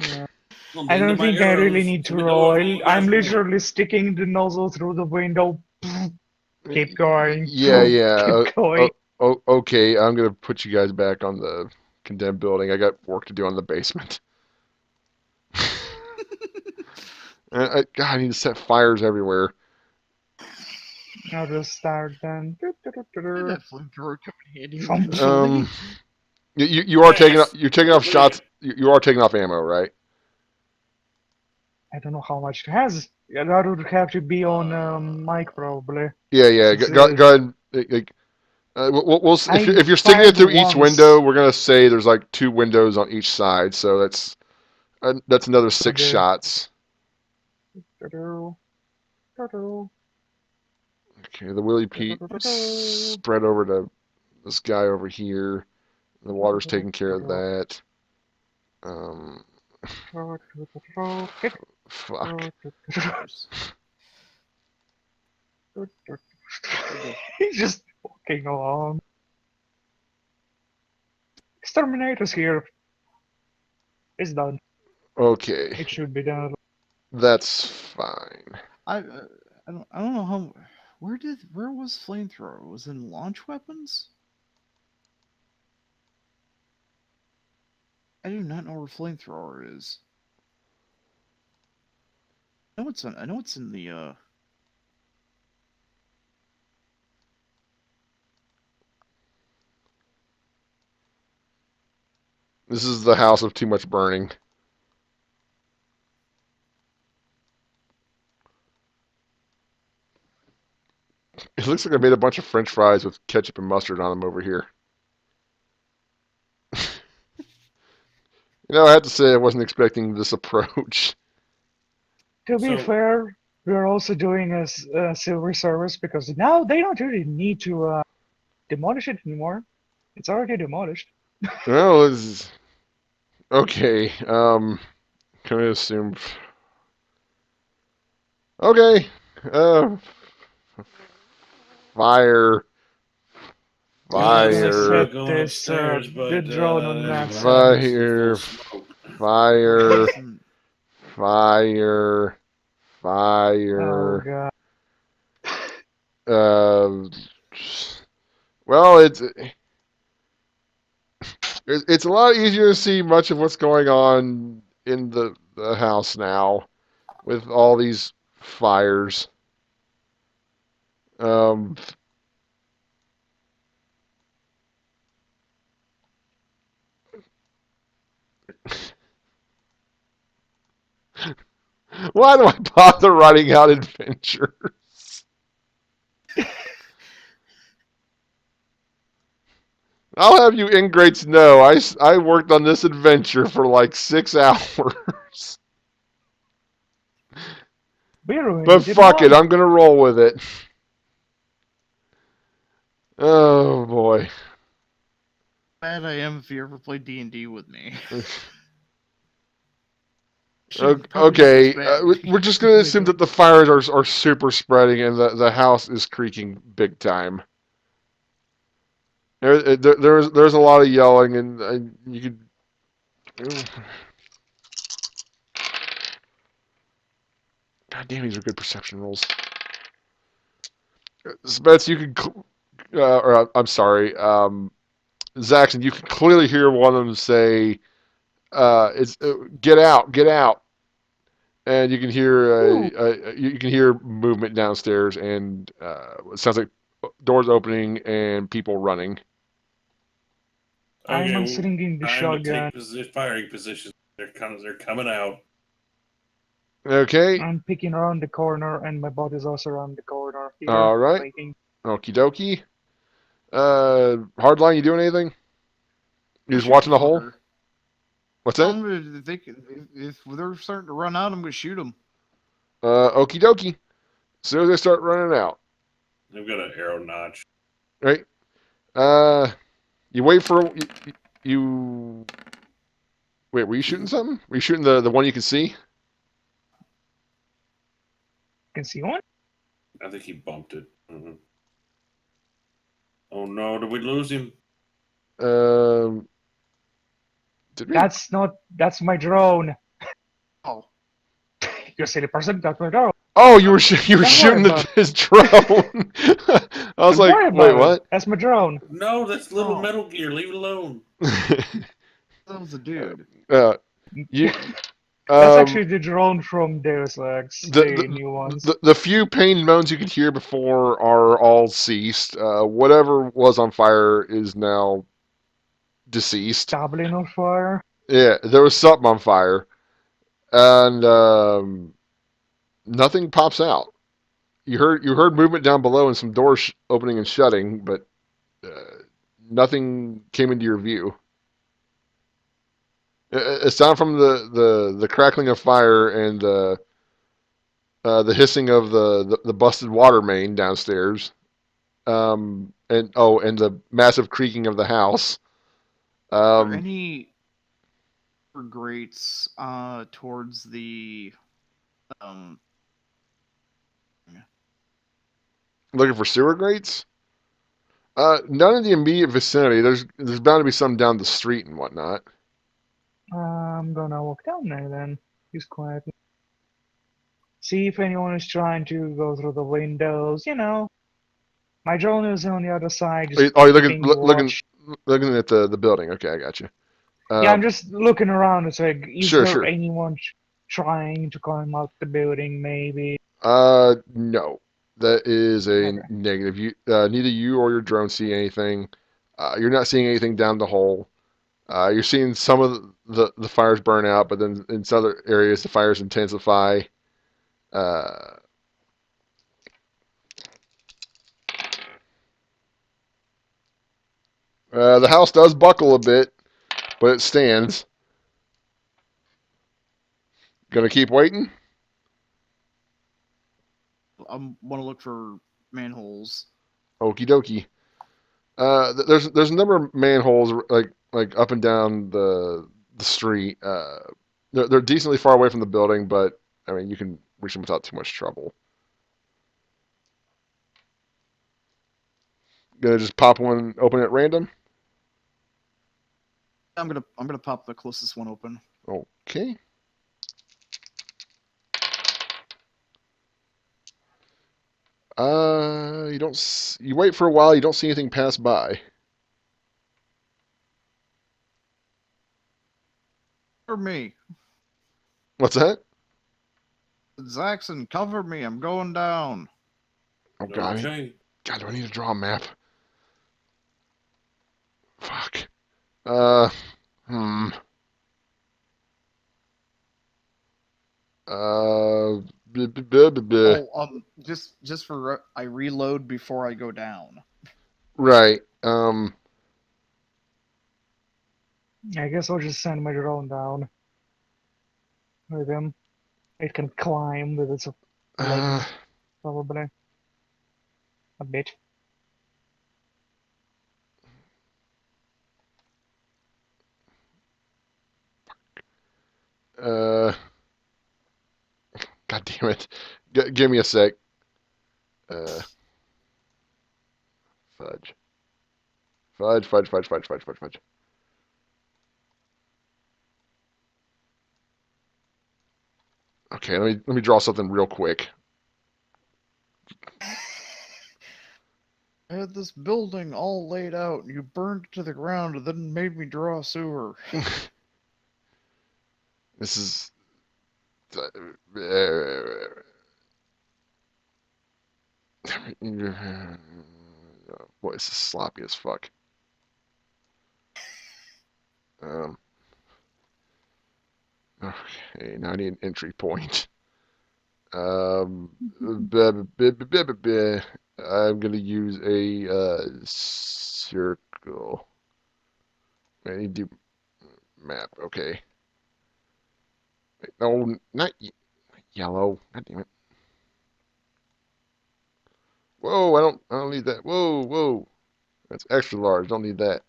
yeah. Gonna I blend don't in my think I really arrows. need to Let me know if roll. you guys I'm want. literally sticking the nozzle through the window. Keep going. Yeah, yeah. Keep going. Okay, I'm gonna put you guys back on the condemned building. I got work to do on the basement. God, I need to set fires everywhere. I'll just start then. That flamethrower come in handy Thump. eventually. You are Yes. you're taking off Bring it. shots. You are taking off ammo, right? I don't know how much it has. Yeah, that would have to be on mic probably. Yeah, yeah. Since Go ahead. I If you're sticking it fired through each once. window, we're gonna say there's like 2 windows on each side, so that's another 6 shots. Okay, the Willy Pete spread over to this guy over here. The water's taking care of that. Fuck. He's just walking along. Exterminator's here. It's done. Okay, It should be done. that's fine. I don't know how. Where was flamethrower? Was it in launch weapons? I do not know where flamethrower is. I know it's in the This is the house of too much burning. It looks like I made a bunch of French fries with ketchup and mustard on them over here. I have to say I wasn't expecting this approach. To be So fair, we're also doing a silver service because now they don't really need to demolish it anymore. It's already demolished. Well, okay. Can I assume? Okay. Uh, fire, I was I'm gonna gonna say fire, set going this upstairs, the but drone on there's max one setting. that's full fire, of smoke. fire, listen. fire, Oh fire. god. Uh, well, it's a lot easier to see much of what's going on in the house now with all these fires. Um, why do I bother writing out adventures? I'll have you ingrates know I worked on this adventure for like 6 hours. We already But did fuck it, one. I'm gonna roll with it. Oh boy. Bad I am if you ever play D&D with me. Probably shouldn't Okay, spam me. we're just gonna assume that the fires are super spreading and the house is creaking big time. There's a lot of yelling and you could. God damn, these are good perception rolls. Spets, you could, or I'm sorry, Zaxxon, you can clearly hear one of them say, "It's get out, get out," and you can hear Ooh, you can hear movement downstairs, and it sounds like doors opening and people running. I'm Okay, well, unslinging the time to shotgun. take firing positions. They're coming out. Okay, I'm picking around the corner, and my body's also around the corner here, all right, waiting. okie dokie. Hardline, you doing anything? You I'll just shoot the watching the hole? fucker. What's that? If they're starting to run out, I'm gonna shoot them. Okie dokie. As soon as they start running out, They've got an arrow notch. right? Uh, you wait for you. Wait, were you shooting something? Were you shooting the one you can see? Can see one? I think he bumped it. Oh no, did we lose him? Um, did we? That's my drone. Oh, You silly person, that's my drone. Oh, you were Don't worry shooting about it. his drone. I was Don't like, worry wait, about it. what? That's my drone. No, that's little oh, Metal Gear. Leave it alone. that was a dude. uh, you That's um actually the drone from Deus Ex, the the the. new ones. The few pain and moans you could hear before are all ceased. Whatever was on fire is now deceased. Doubling on fire. Yeah, there was something on fire, and nothing pops out. You heard movement down below and some doors opening and shutting, but nothing came into your view. It's down from the crackling of fire and the hissing of the busted water main downstairs, and the massive creaking of the house. Are there Um, any grates towards the um? Looking for sewer grates? None in the immediate vicinity. There's bound to be some down the street and whatnot. I'm gonna walk down there then. Just quietly. See if anyone is trying to go through the windows. My drone is on the other side, just Oh, you're keeping watch. looking at the building. Okay, I got you. Yeah, I'm just looking around. It's like, is Sure, there sure. anyone trying to climb out the building? Maybe. No, that is a Okay. negative. Neither you or your drone see anything. You're not seeing anything down the hole. You're seeing some of the fires burn out, but then in some other areas the fires intensify. Uh, the house does buckle a bit, but it stands. Gonna keep waiting. I want to look for manholes. Okie dokie. There's a number of manholes like up and down the street. They're decently far away from the building, but I mean you can reach them without too much trouble. Gonna just pop one open at random. I'm gonna pop the closest one open. Okay. You don't. You wait for a while. You don't see anything pass by. Cover me, What's that? Zaxxon. Cover me. I'm going down. Oh God. Okay. God, do I need to draw a map? Fuck. Uh. Hmm. Blah, blah, blah. Oh, just for I reload before I go down. Right. I guess I'll just send my drone down with him. It can climb with its Uh. legs, probably. A bit. Uh. God damn it. Give me a sec. Uh. Fudge. Fudge. Fudge. Fudge. Fudge. Fudge. Fudge. Fudge. Okay. Let me draw something real quick. I had this building all laid out, and you burned it to the ground, and then made me draw a sewer. This is. Boy, this is sloppy as fuck. Okay, now I need an entry point. I'm gonna use a circle. I need to do map. Okay. Wait, no, not yellow. God damn it. Whoa, I don't need that. Whoa, whoa. That's extra large. Don't need that.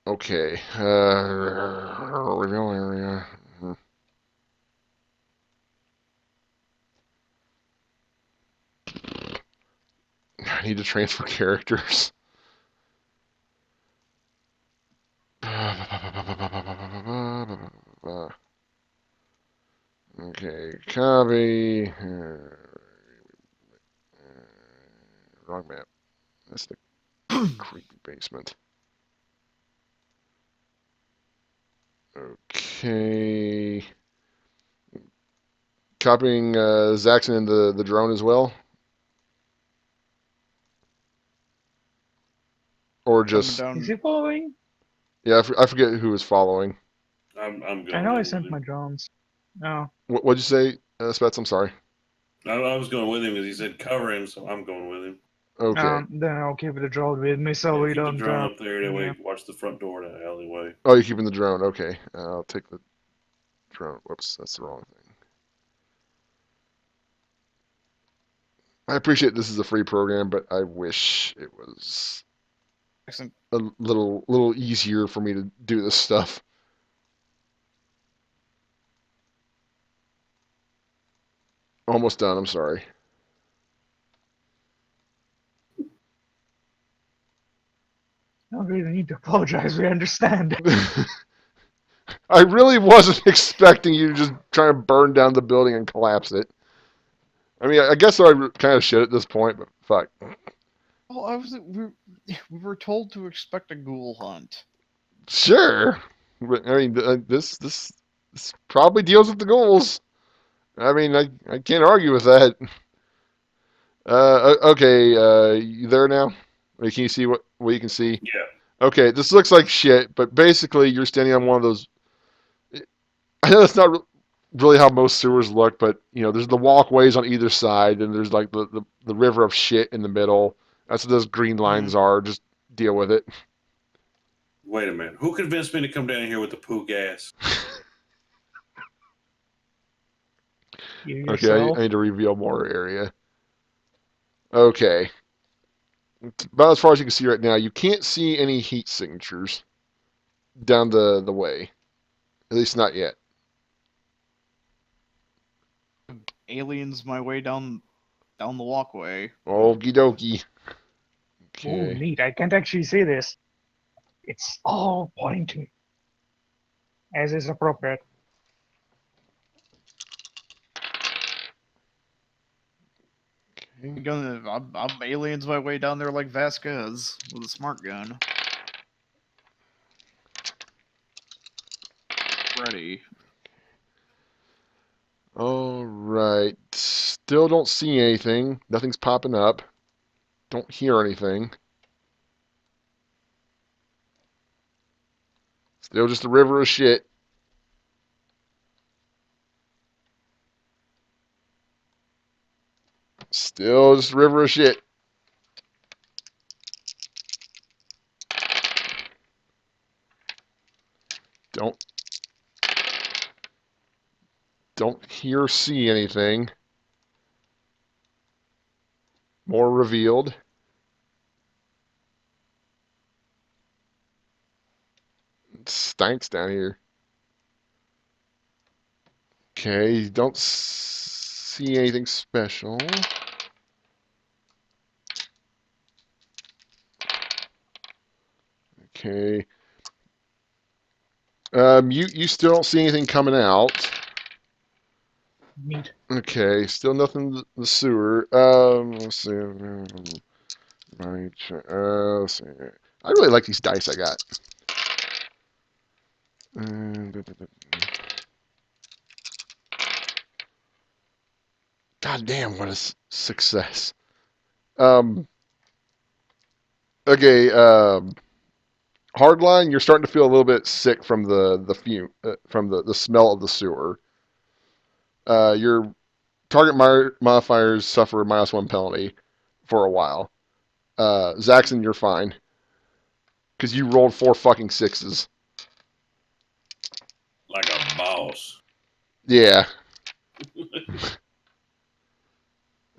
Okay. Reveal area. I need to transfer characters. Okay, copy. Wrong map. That's the creepy basement. Okay. Copying Zaxxon into the drone as well? Or Coming just... down. Is he following? Yeah, I forget who was following. I'm going. I know I with sent him. my drones. No. What'd you say, Spets? I'm sorry. I was going with him because he said cover him, so I'm going with him. Okay. Then I'll keep the drone with me so Yeah, we keep the don't. drone up there. That Yeah. way, watch the front door to the alleyway. Oh, you're keeping the drone. Okay. I'll take the drone. Whoops, that's the wrong thing. I appreciate this is a free program, but I wish it was Excellent. a little easier for me to do this stuff. Almost done. I'm sorry. No really need to apologize. We understand. I really wasn't expecting you to just try and burn down the building and collapse it. I mean, I guess I kind of should at this point, but fuck. Well, we were told to expect a ghoul hunt. Sure, but I mean, this probably deals with the goals. I mean, I can't argue with that. Okay, you there now? Wait, can you see what you can see? Yeah. Okay, this looks like shit, but basically you're standing on one of those. I know that's not really how most sewers look, but you know, there's the walkways on either side, and there's like the river of shit in the middle. That's what those green lines are. Just deal with it. Wait a minute. Who convinced me to come down here with the poo gas? You Okay, I yourself. need to reveal more area. Okay. About as far as you can see right now, you can't see any heat signatures down the way. At least not yet. Aliens my way down the walkway. Okie dokie. Oh, Okay. neat. I can't actually see this. It's all pointing to me, as is appropriate. I'm aliens my way down there like Vasquez with a smart gun. Ready. Alright. Still don't see anything. Nothing's popping up. Don't hear anything. Still just a river of shit. Still just a river of shit. Don't hear or see anything. More revealed. It stinks down here. Okay, don't see anything special. Okay. You still don't see anything coming out. Neat. Okay, still nothing in the sewer. Let's see. Let's see. I really like these dice I got. God damn, what a success. Um, okay, hardline, you're starting to feel a little bit sick from the fume, from the smell of the sewer. Your target modifiers suffer a -1 penalty for a while. Zaxxon, you're fine. Because you rolled 4 fucking 6s. Like a boss. Yeah.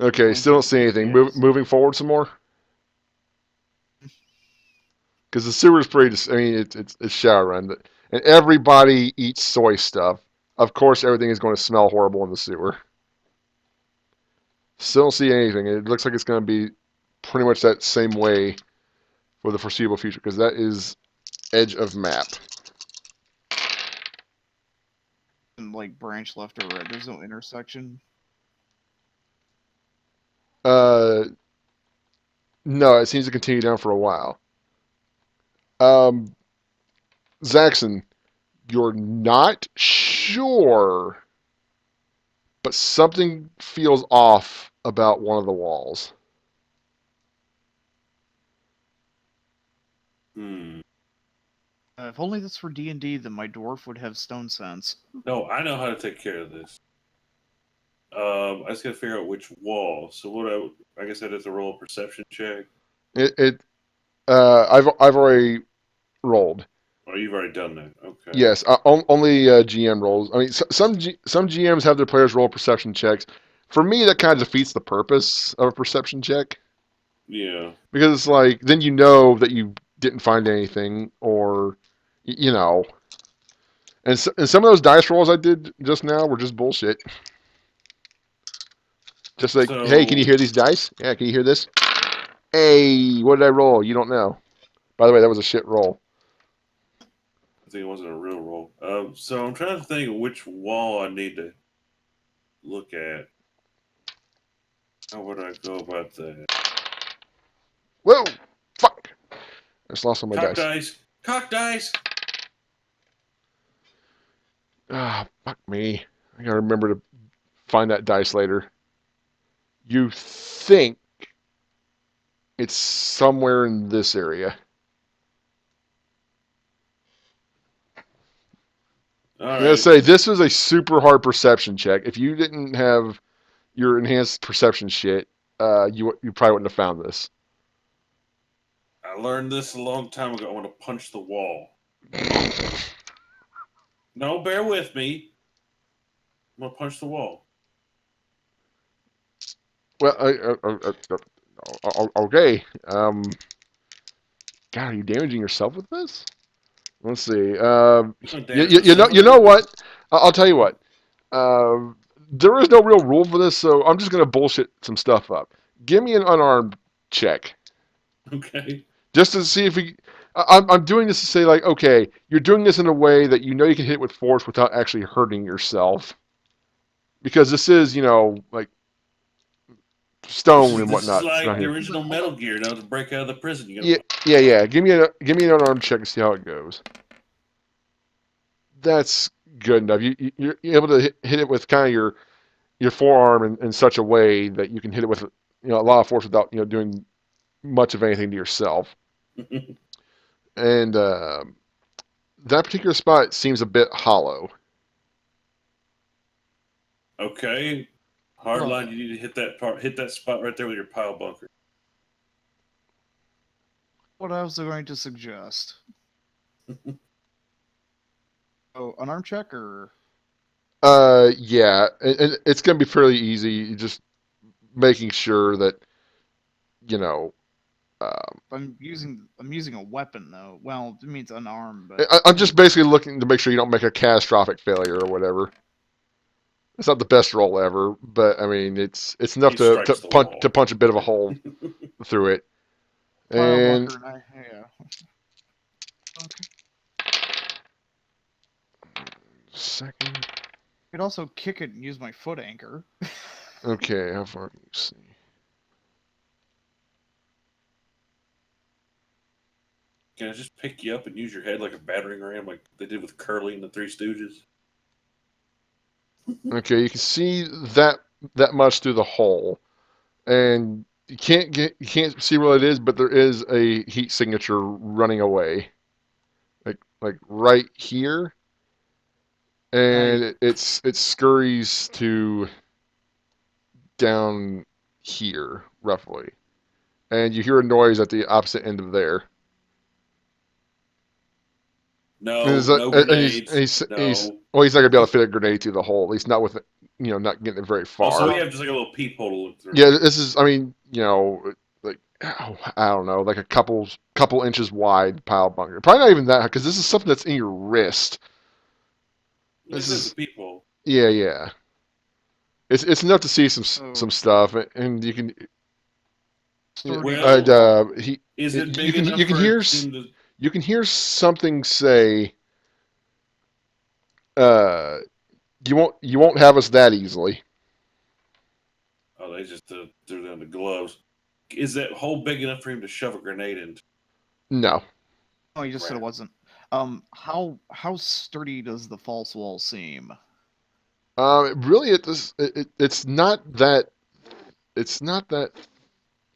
Okay, still don't see anything. Moving forward some more? Because the sewer is pretty. I mean, it's Shadowrun, and everybody eats soy stuff. Of course, everything is going to smell horrible in the sewer. Still don't see anything. It looks like it's going to be pretty much that same way for the foreseeable future, because that is edge of map. And like branch left or right. There's no intersection. No, it seems to continue down for a while. Zaxxon, you're not sure, but something feels off about one of the walls. If only this for D&D, then my dwarf would have stone sense. No, I know how to take care of this. I just gotta figure out which wall. So what? I guess I'd have to roll a perception check. I've already rolled. Oh, you've already done that. Okay. Yes, only GM rolls. I mean, some GMs have their players roll perception checks. For me, that kind of defeats the purpose of a perception check. Yeah. Because it's like, then you know that you didn't find anything, or, you know. And some of those dice rolls I did just now were just bullshit. Just like, hey, can you hear these dice? Yeah, can you hear this? Hey, what did I roll? You don't know. By the way, that was a shit roll. I think it wasn't a real roll. So I'm trying to think of which wall I need to look at. How would I go about that? Whoa! Fuck! I just lost all my Cock dice. dice! Cock dice! Ah, fuck me. I gotta remember to find that dice later. You think it's somewhere in this area. All I'm gonna right. say this was a super hard perception check. If you didn't have your enhanced perception shit, you probably wouldn't have found this. I learned this a long time ago. I want to punch the wall. No, bear with me. I'm gonna punch the wall. Well, okay. God, are you damaging yourself with this? Let's see. You know what? I'll tell you what. There is no real rule for this, so I'm just gonna bullshit some stuff up. Give me an unarmed check, Okay. just to see if we. I'm doing this to say like, okay, you're doing this in a way that you know you can hit with force without actually hurting yourself, because this is, you know, like stone and This is whatnot. It's like not the here. original Metal Gear. You know, to break out of the prison. You Yeah, gotta... yeah. Give me an unarmed check and see how it goes. That's good enough. You're able to hit it with kind of your forearm in such a way that you can hit it with, you know, a lot of force without, you know, doing much of anything to yourself. And that particular spot seems a bit hollow. Okay. Hardline, you need to hit that part. Hit that spot right there with your pile bunker. What I was going to suggest. Oh, unarmed check or Yeah, and it's gonna be fairly easy. Just making sure that, you know. I'm using a weapon though. Well, it means unarmed, but I'm just basically looking to make sure you don't make a catastrophic failure or whatever. It's not the best roll ever, but I mean it's enough He strikes the wall. to punch a bit of a hole through it. pile And bunker. Yeah. Okay. second. could also kick it and use my foot anchor. Okay, how far can you see? Can I just pick you up and use your head like a battering ram, like they did with Curly and the Three Stooges? Okay, you can see that much through the hole, and you can't see what it is, but there is a heat signature running away, like right here, and it scurries to down here roughly, and you hear a noise at the opposite end of there. No, no grenades. No. Well, he's not gonna be able to fit a grenade through the hole, at least not with not getting it very Oh, so far. we have just like a little peephole to look through. Yeah, this is. I mean, like I don't know, like a couple inches wide pile bunker. Probably not even that, because this is something that's in your wrist. This This is is a peephole. yeah. It's enough to see some stuff, and you can. And, Well, is it big enough you can for hear him to? you can hear something say, uh, you won't have us that easily. Oh, they just threw down the gloves. Is that hole big enough for him to shove a grenade into? No. Oh, you just said it Right. wasn't. How sturdy does the false wall seem? Really, it's not that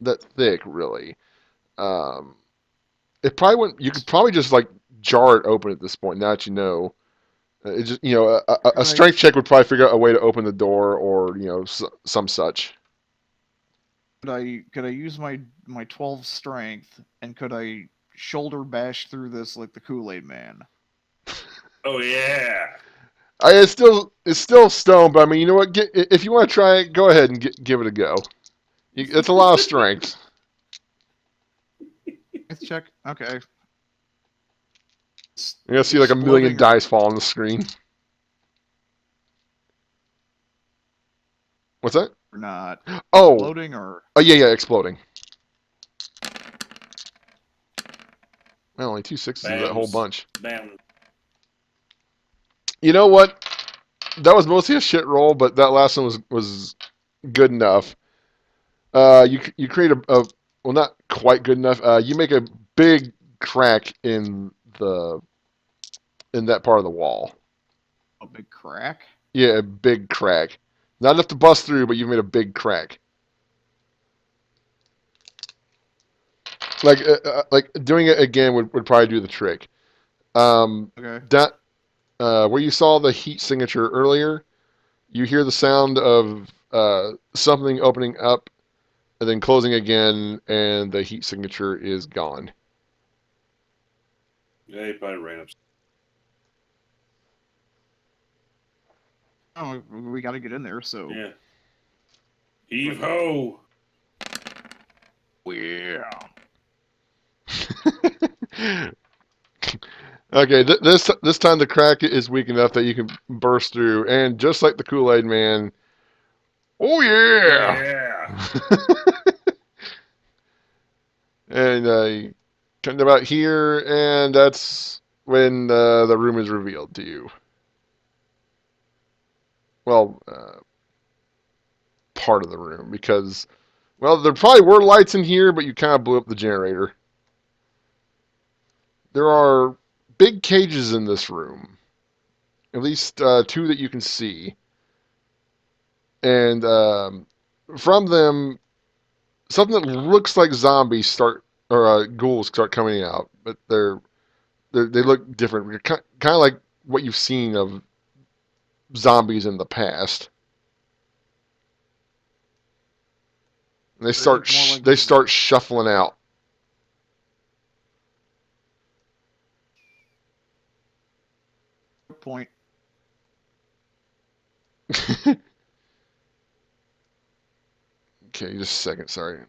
that thick, really. Um, it probably wouldn't. You could probably just like jar it open at this point. Now that you know, it just a strength check would probably figure out a way to open the door, or some such. Could I use my 12 strength, and could I shoulder bash through this like the Kool-Aid Man? Oh yeah. It's still stone, but I mean, you know what? If you want to try it, go ahead and give it a go. It's a lot of strength. Let's check. Okay. You're gonna see like a million dice fall on the screen. What's that? Or not. Oh. Exploding or? Oh yeah, exploding. Well, only 2 6s of that whole bunch. Bam. You know what? That was mostly a shit roll, but that last one was good enough. You create a well, not quite good enough. You make a big crack in that part of the wall. A big crack? Yeah, a big crack. Not enough to bust through, but you've made a big crack. Like doing it again would probably do the trick. Okay. That where you saw the heat signature earlier, you hear the sound of something opening up and then closing again, and the heat signature is gone. Yeah, he probably ran up. Oh, we got to get in there. So. Yeah. Heave ho! Yeah. Okay, this time the crack is weak enough that you can burst through, and just like the Kool-Aid Man, oh yeah! And you come to about here, and that's when the room is revealed to you. Well, part of the room, because, well, there probably were lights in here, but you kind of blew up the generator. There are big cages in this room, at least 2 that you can see. And from them, something that looks like zombies ghouls start coming out, but they look different, kind of like what you've seen of zombies in the past. And they start shuffling out. Good point. Okay, just a second, sorry.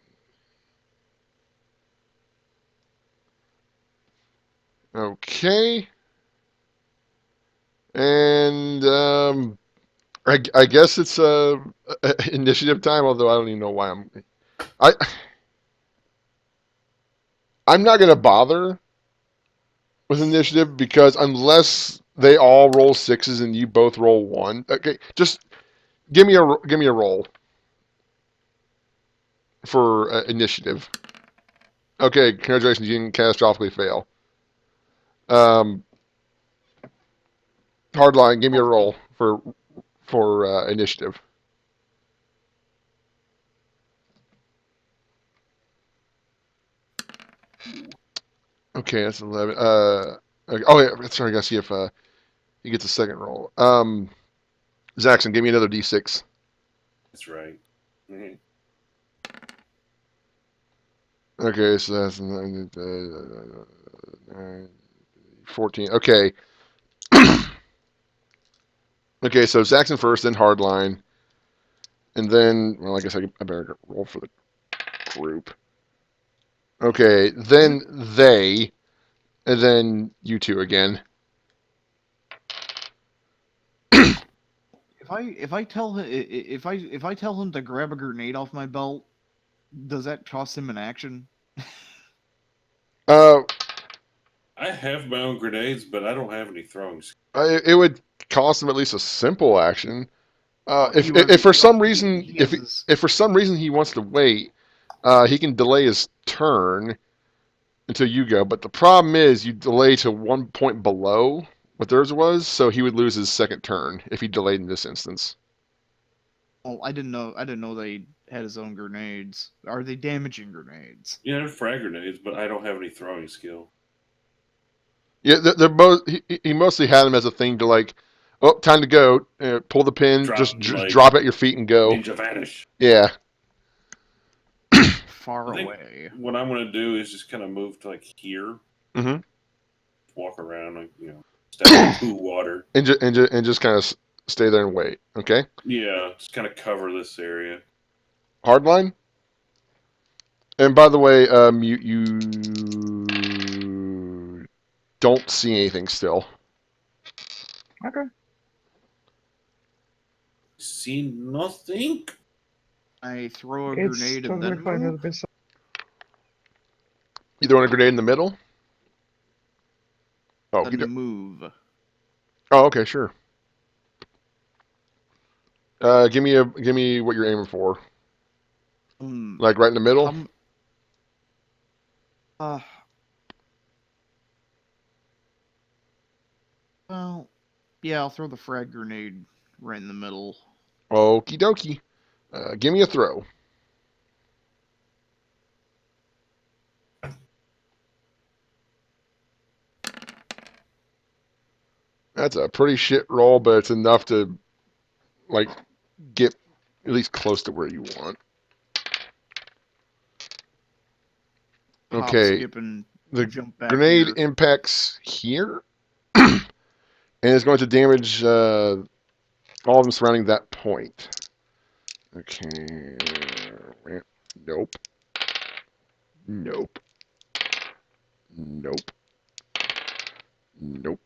Okay. And I guess it's initiative time, although I don't even know why I'm not gonna bother with initiative, because unless they all roll 6s and you both roll 1. Okay, just give me a roll for initiative. Okay, congratulations, you didn't catastrophically fail. Hardline, give me a roll for initiative. Okay, that's 11. Okay, oh yeah, sorry, I gotta see if he gets a second roll. Zaxxon, give me another D6. That's right. Mhm. Okay, so that's 14. Okay. Okay, so Zaxxon first, then Hardline, and then, well, I guess I better roll for the group. Okay, then they, and then you two again. If I tell him if I tell him to grab a grenade off my belt, does that cost him an action? Uh, I have my own grenades, but I don't have any throwing skills. it would cost him at least a simple action. He already, If for some he, reason he has his. if for some reason he wants to wait, he can delay his turn until you go. But the problem is you delay to 1 point below what theirs was, so he would lose his second turn if he delayed in this instance. Oh, I didn't know. I didn't know they had his own grenades. Are they damaging grenades? Yeah, they're frag grenades, but I don't have any throwing skill. Yeah, they're both. He mostly had them as a thing to like, oh, time to go. Pull the pin, Drop just like drop at your feet and go. Ninja Vanish. Yeah. Far I think away. what I'm gonna do is just kind of move to like here, Mm-hmm. walk around, like step in the poo water. And just kind of stay there and wait. Okay. Yeah, just kind of cover this area. Hardline. And by the way, you don't see anything still. Okay. See nothing. I throw a It's grenade and totally then fine move. with this. You throwing a grenade in the middle? Oh, Then move. oh, okay, sure. Give me what you're aiming for. Like right in the middle. How, uh, well, yeah, I'll throw the frag grenade right in the middle. Okie dokie. Give me a throw. That's a pretty shit roll, but it's enough to like get at least close to where you want. Hop, Okay, skip, and the jump back grenade here. impacts here, and is going to damage all of them surrounding that point. Okay. Nope. Nope. Nope. Nope.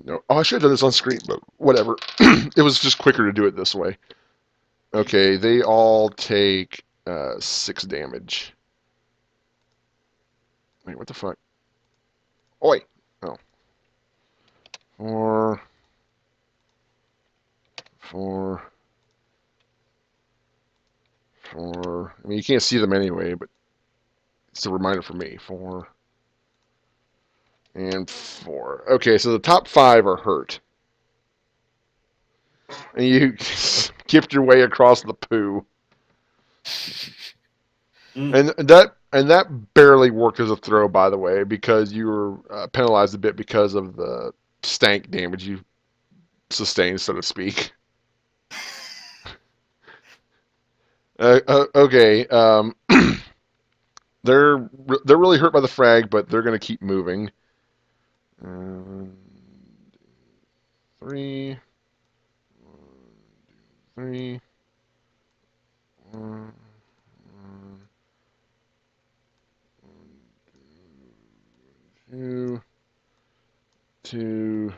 No. Oh, I should have done this on screen, but whatever. It was just quicker to do it this way. Okay, they all take 6 damage. Wait, what the fuck? Oi! Oh. 4. 4. 4. I mean, you can't see them anyway, but it's a reminder for me. 4. And 4. Okay, so the top 5 are hurt. And you skipped your way across the poo. And that barely worked as a throw, by the way, because you were penalized a bit because of the stank damage you sustained, so to speak. Okay, they're really hurt by the frag, but they're gonna keep moving. 3, 3, 1, 2, 2.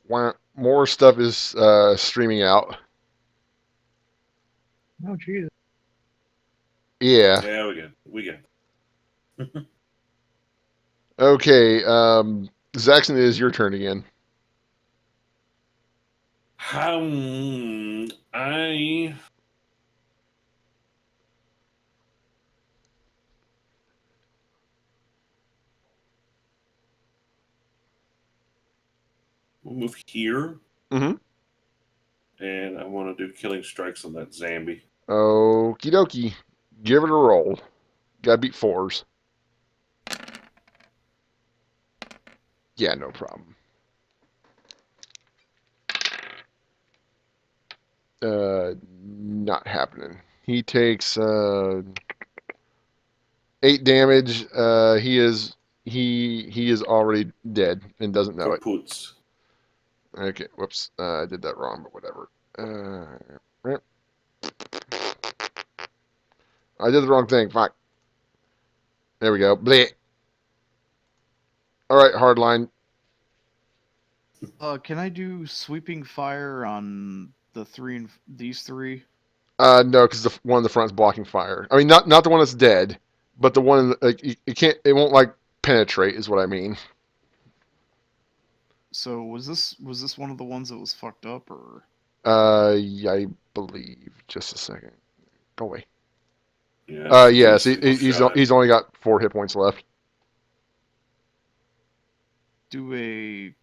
More stuff is streaming out. Oh, Jesus. Yeah. Yeah, we got. Okay. Zaxxon, it is your turn again. I will move here, Mm-hmm. and I want to do killing strikes on that zombie. Okie dokie. Give it a roll. Gotta beat 4s. Yeah, no problem. Not happening. He takes 8 damage. He is already dead and doesn't know it. Kaputs. Okay, whoops. I did that wrong, but whatever. I did the wrong thing. Fuck. There we go. Bleh. All right, hardline. Can I do sweeping fire on the these three? No, because the one in the front's blocking fire. I mean, not the one that's dead, but the one like you can't. It won't like penetrate, is what I mean. So was this one of the ones that was fucked up, or Yeah, I believe. Just a second. Go away. Yeah, do a Yes. single shot. He's only got 4 hit points left. do a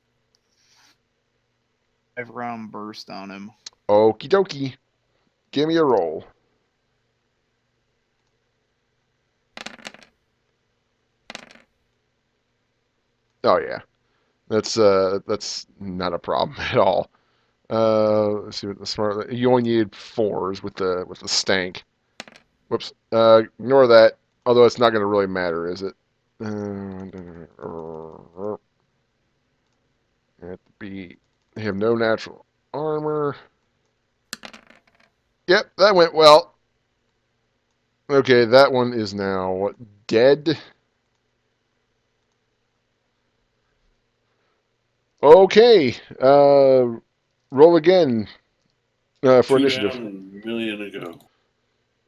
5-round burst on him? Okie dokie. Give me a roll. Oh yeah. That's not a problem at all. Let's see what the smart. You only needed 4s with the stank. Whoops. Ignore that. Although it's not going to really matter, is it? Have to be. They have no natural armor. Yep, that went well. Okay, that one is now dead. Okay. Roll again for 2 initiative. down, million ago.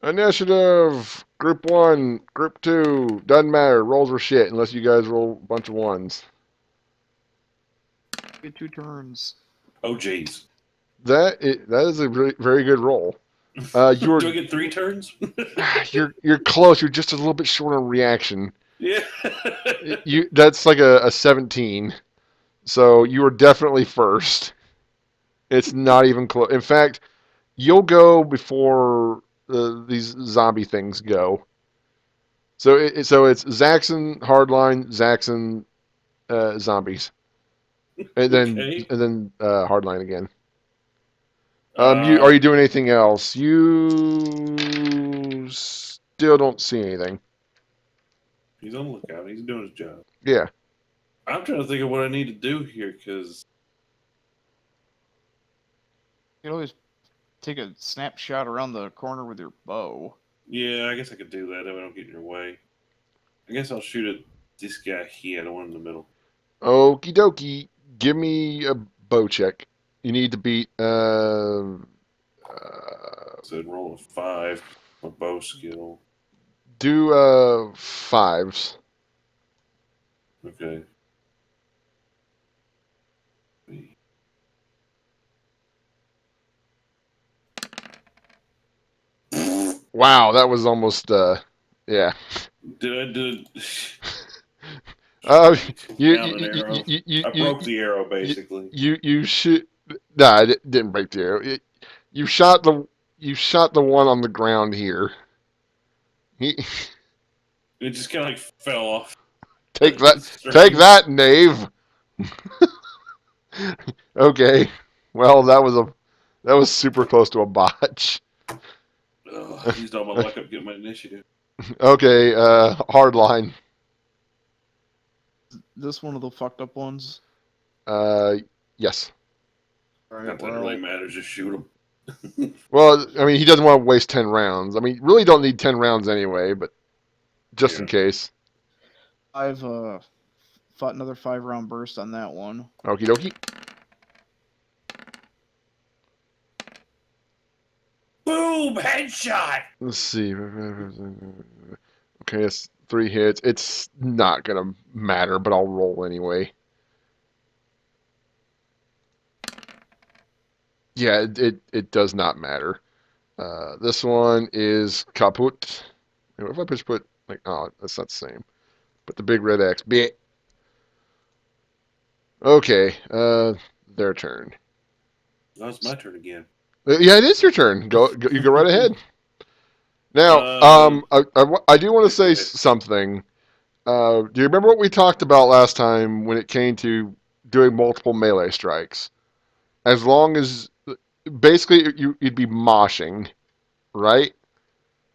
Initiative. Group 1, Group 2. Doesn't matter. Rolls are shit unless you guys roll a bunch of 1s. Get 2 turns. Oh, jeez. That is a very good roll. Do I get 3 turns? You're close. You're just a little bit short on reaction. Yeah. That's like a 17. So you are definitely first. It's not even close. In fact, you'll go before these zombie things go. So it's Zaxxon, Hardline, Zaxxon, zombies, and Okay. then Hardline again. Are Uh, you doing anything else? You still don't see anything. he's on the lookout. He's doing his job. Yeah. I'm trying to think of what I need to do here because You can always take a snapshot around the corner with your bow. yeah, I guess I could do that if I don't get in your way. I guess I'll shoot at this guy here, the one in the middle. Okie dokie. Give me a bow check. You need to beat. So I'd roll a 5, my bow skill. Do 5s. Okay. Wow, that was almost yeah. Did Uh, you, down an arrow? I you, broke the arrow basically. you shoot. Nah, it didn't break the arrow. You shot the one on the ground here. He, It just kind of like fell off. take the that, knave. Okay, well that was super close to a botch. Ugh, used all my luck up getting my initiative. Okay, hard line. This one of the fucked up ones. Yes. All Not right, that it really matters. Just shoot him. Well, I mean, he doesn't want to waste 10 rounds. I mean, really don't need 10 rounds anyway, but just in case. I've fought another 5-round burst on that one. Okie dokie. Boom! Headshot! Let's see. Okay, it's 3 hits. It's not gonna matter, but I'll roll anyway. Yeah, it does not matter. This one is kaput. What if I just put like, oh, that's not the same. Put the big red X. Bit. Okay, their turn. Now it's my turn again. Yeah, it is your turn. You go right ahead. Now, I do want to say something. Do you remember what we talked about last time when it came to doing multiple melee strikes? As long as basically you'd be moshing, right?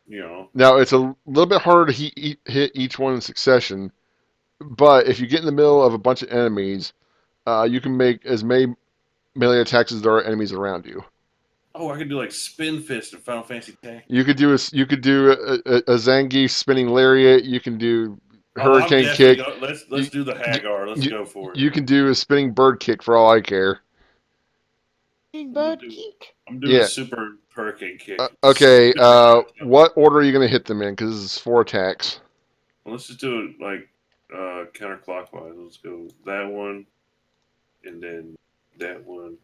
You know. Now it's a little bit harder to hit each one in succession, but if you get in the middle of a bunch of enemies, you can make as many melee attacks as there are enemies around you. Oh, I could do like spin fist in Final Fantasy X. You could do a Zangief spinning lariat. You can do Oh, I'm hurricane definitely kick. going. Let's do the Hagar. Let's go for it. You can do a spinning bird kick for all I care. Bird kick. I'm doing a super hurricane kick. Okay. What order are you going to hit them in? Because it's 4 attacks. Well, let's just do it like counterclockwise. Let's go that one, and then that one.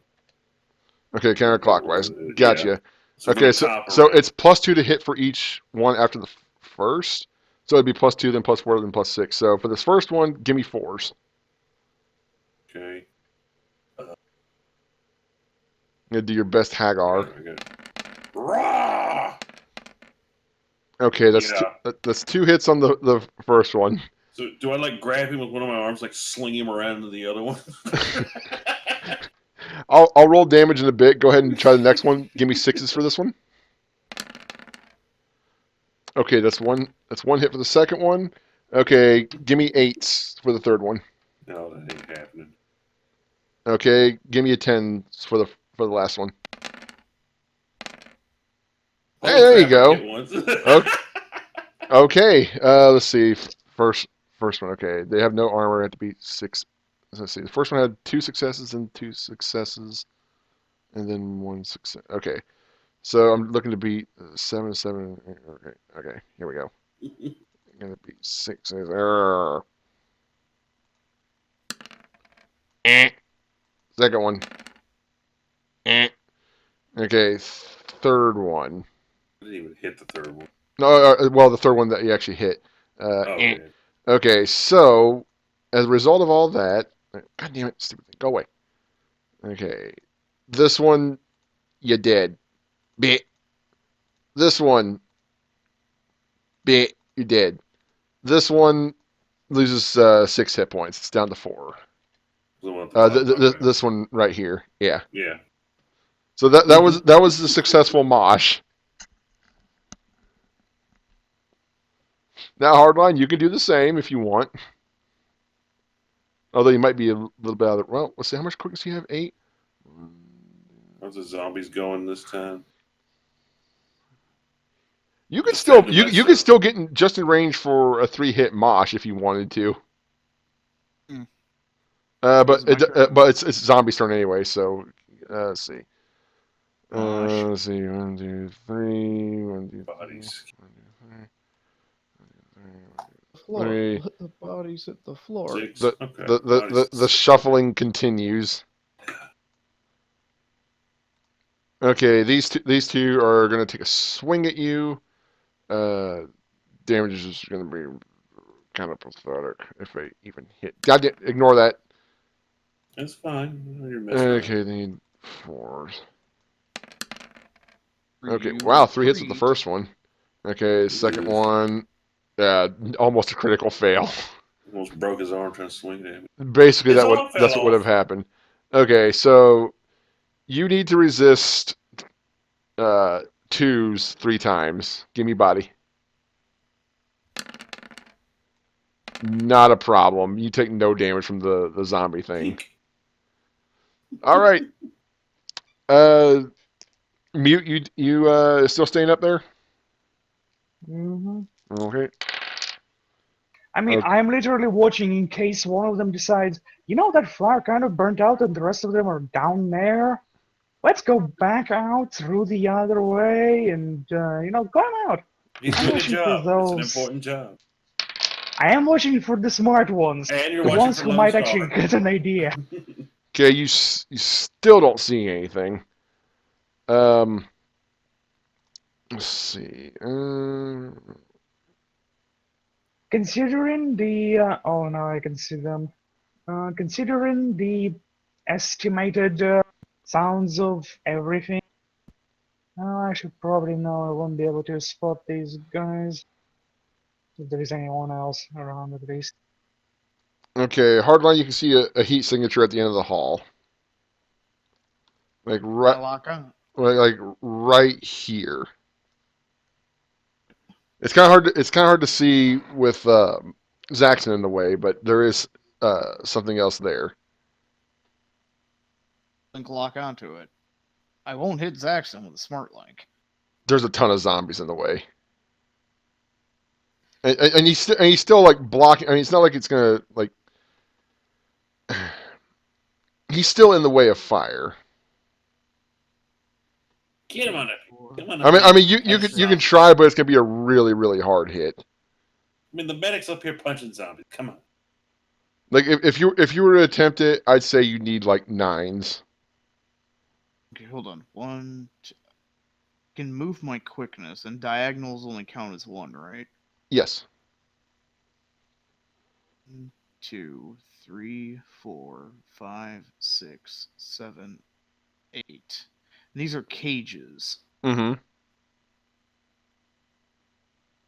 Okay, counterclockwise. Gotcha. Yeah. So okay, so it's +2 to hit for each one after the first. So it'd be +2, then +4, then +6. So for this first one, give me 4s. Okay. You gotta do your best Hagar. Rah! Okay, that's 2 hits on the first one. So do I like grab him with one of my arms, like sling him around to the other one? I'll roll damage in a bit. Go ahead and try the next one. Give me 6s for this one. Okay, that's one hit for the second one. Okay, give me 8s for the third one. No, that ain't happening. Okay, give me a 10 for the last one. Holy hey, there you crap, go. Okay, let's see. First one. Okay, they have no armor. Have to be 6. Let's see. The first one had 2 successes and 2 successes, and then 1 success. Okay, so I'm looking to beat 7, 7. Okay, here we go. Gonna be 6. Second one. Okay, third one. I didn't even hit the third one. No, well, the third one that you actually hit. Okay. Okay, so as a result of all that, God damn it, stupid thing, go away. Okay, this one, you dead. Bit. This one, bit, you dead. This one loses 6 hit points. It's down to 4. This one right here, yeah. Yeah. So that was the successful mosh. Now, Hardline, you can do the same if you want. Although you might be a little bit out of well, let's see, how much quickness do you have? 8? How's the zombies going this time? You could still you could still get just in range for a 3-hit mosh if you wanted to. But it's zombie's turn anyway, so let's see. Let's see, 1, 2, 3, 1, 2, 3, Bodies. 1, 2, 3. The bodies hit the floor. 6. The shuffling continues. Okay, these two are gonna take a swing at you. Damage is just gonna be kind of pathetic if they even hit. God, ignore that. That's fine. Okay, they need 4s. Okay, wow, 3 hits with the first one. Okay, second one, almost a critical fail. Almost broke his arm trying to swing at him. Basically, that's what would have happened. Okay, so you need to resist 2s 3 times. Give me body. Not a problem. You take no damage from the zombie thing. All right. Mute, you still staying up there? Mm-hmm. Okay. I mean, I'm literally watching in case one of them decides, that fire kind of burnt out and the rest of them are down there. Let's go back out through the other way and, go on out. He's I'm doing a watching for job. It's an those. important job. I am watching for the smart ones. And you're The watching ones for who Lone might actually Star. get an idea. Okay, you still don't see anything. Let's see. Considering the... oh, now I can see them. Considering the estimated sounds of everything, I should probably know I won't be able to spot these guys. If there is anyone else around at least. Okay, hardline. You can see a heat signature at the end of the hall, like I right, lock on. like right here. It's kind of hard. It's kind of hard to see with Zaxxon in the way, but there is something else there. Link lock onto it. I won't hit Zaxxon with a smart link. There's a ton of zombies in the way, and he's still like blocking. I mean, it's not like it's gonna like. He's still in the way of fire. Get him on it. Come on, I mean, you can Punch try, but it's gonna be a really hard hit. I mean, the medic's up here punching zombies. Come on. Like if you were to attempt it, I'd say you need like 9s. Okay, hold on. One, two. Can move my quickness, and diagonals only count as one, right? Yes. 1, 2, 3, 4, 5, 6, 7, 8. These are cages. Mm-hmm.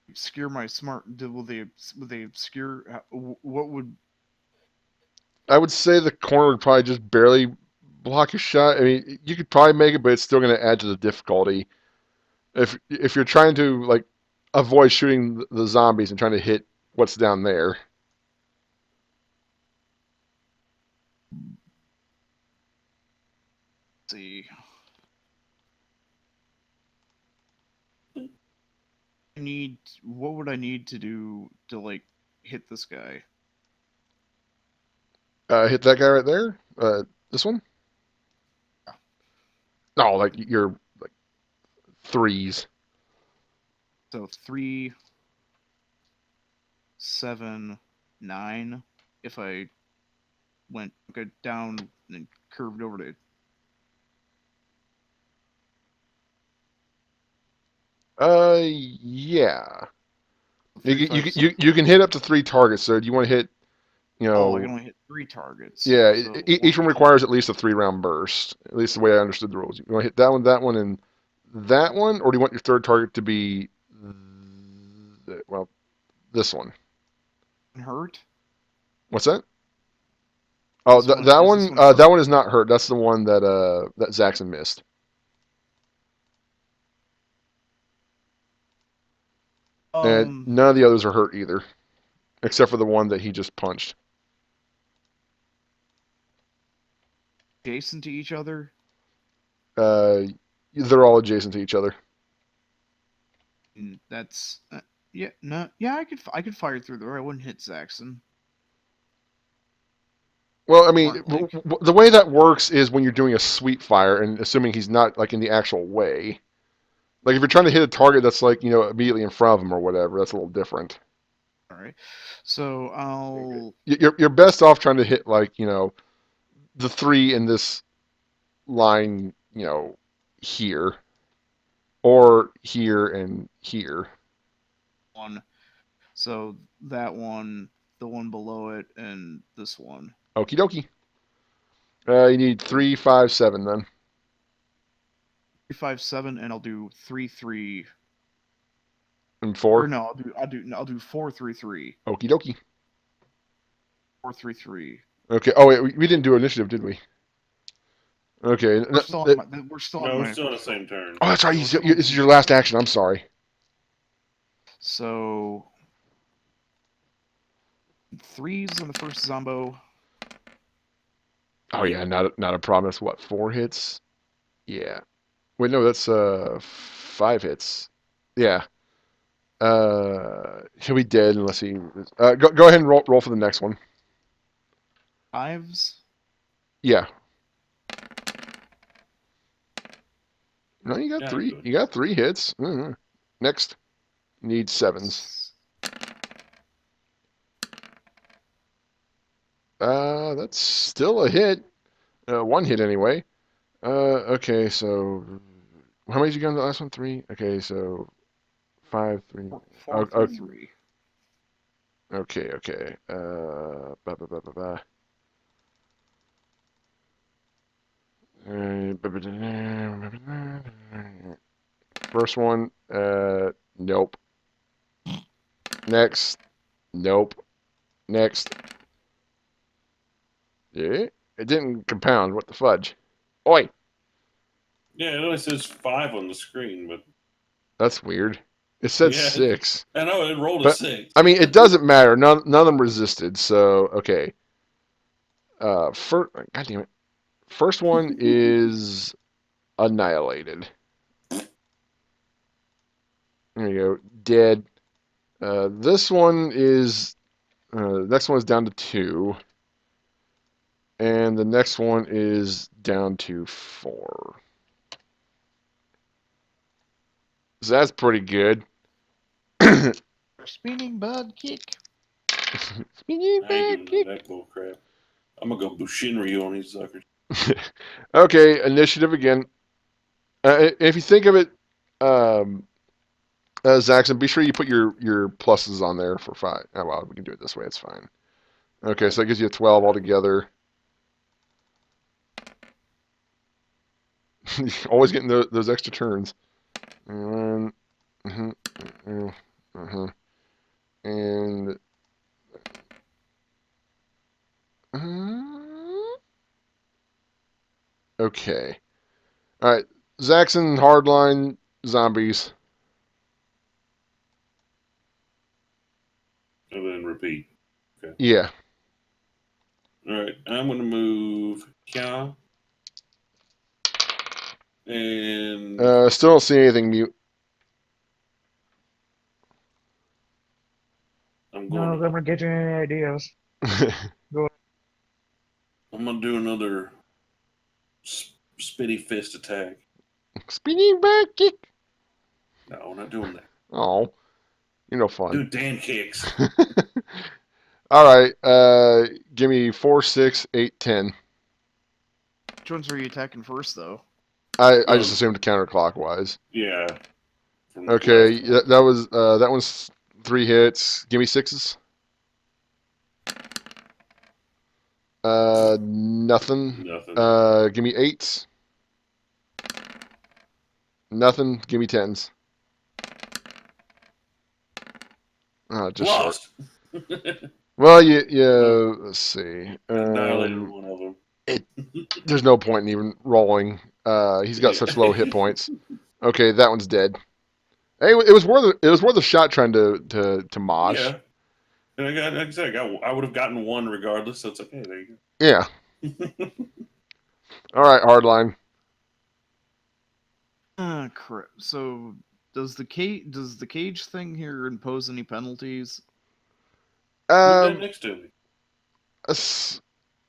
Obscure my smart. Will they obscure? What would? I would say the corner would probably just barely block your shot. I mean, you could probably make it, but it's still going to add to the difficulty. If you're trying to like avoid shooting the zombies and trying to hit what's down there. Let's see. What would I need to do to like hit this guy? Hit that guy right there. This one. No, like you're like 3s. So 3, 7, 9. If I went down and curved over to Yeah. 3, 5, 6. You can hit up to 3 targets. So do you want to hit? You Oh, I know. can only hit 3 targets. Yeah. So Each one 1, requires at least a 3-round burst. At least the way I understood the rules. You want to hit that one, and that one, or do you want your third target to be? Well, this one. hurt. What's that? Oh, This one, that is one. this one hurt? That one is not hurt. That's the one that Zaxxon missed. And none of the others are hurt either, except for the one that he just punched. Adjacent to each other. They're all adjacent to each other. And that's yeah, no, yeah. I could fire through there. I wouldn't hit Zaxxon. Well, I mean, Smart link. the way that works is when you're doing a sweep fire, and assuming he's not like in the actual way. Like if you're trying to hit a target that's like immediately in front of him or whatever, that's a little different. All right. So I'll. You're best off trying to hit like the 3 in this line, here, or here and here. One. So that one, the one below it, and this one. Okie dokie. You need 3, 5, 7 then. 3, 5, 7, and I'll do 3, 3. And 4. Or no, I'll do 4, 3, 3. Okie dokie. 4, 3, 3. Okay. Oh wait, we didn't do initiative, did we? Okay. We're still on my, we're still No, on we're my still on the first same turn. Oh, that's right. This is your last action. I'm sorry. So 3s on the first Zombo. Oh yeah, not a problem. That's what, 4 hits? Yeah. Wait, no, that's 5 hits. Yeah. He'll be dead unless he. Go ahead and roll for the next one. 5s. Yeah. No, you got Yeah, three. good. You got 3 hits. Next, need 7s. That's still a hit. 1 hit anyway. Okay, so how many did you get on the last one? 3. Okay, so 5, 3. Four through 3. Okay, okay. Ba, ba, ba, ba, ba. First one, nope. Next, nope. Next. Yeah, it didn't compound. What the fudge? Oi, Yeah, it only says 5 on the screen, but that's weird. It said yeah, 6, I know it rolled a but 6. I mean, it doesn't matter. None of them resisted. So okay. First, God damn it. First one is annihilated. There you go, dead. This one is next one is down to 2, and the next one is down to 4. So that's pretty good. Spinning bud kick. Spinning I ain't back doing none of kick. that bull crap. I'm gonna go Bushinryu on these suckers. Okay, initiative again. If you think of it, um, Zaxxon, be sure you put your pluses on there for 5. Oh, well, we can do it this way. It's fine. Okay, so that gives you a 12 altogether. Always getting those extra turns. And, and okay. All right, Zaxxon, hardline, zombies. And then repeat. Okay. Yeah. Alright, I'm gonna move Kya. And Still don't see anything mute. I'm None going of them to are getting any ideas. I'm gonna do another spitty fist attack. Spinning back kick. No, we're not doing that. Oh, you're no fun. Do Dan kicks. All right. Give me 4, 6, 8, 10. Which ones are you attacking first, though? I just Um, assumed counterclockwise. Yeah. From Okay, left. that one's 3 hits. Give me 6s. Nothing. Nothing. Give me 8s. Nothing. Give me 10s. Just short. Lost. Well, No, let's see. annihilated one of them. There's no point in even rolling. He's got Yeah. such low hit points. Okay, that one's dead. Hey, it was worth a shot trying to mosh. Yeah. And I got, like I said, I would have gotten 1 regardless, so it's okay. There you Yeah. go. All right, hardline. Crap. So, does the cage thing here impose any penalties? Who's that Um, next to me?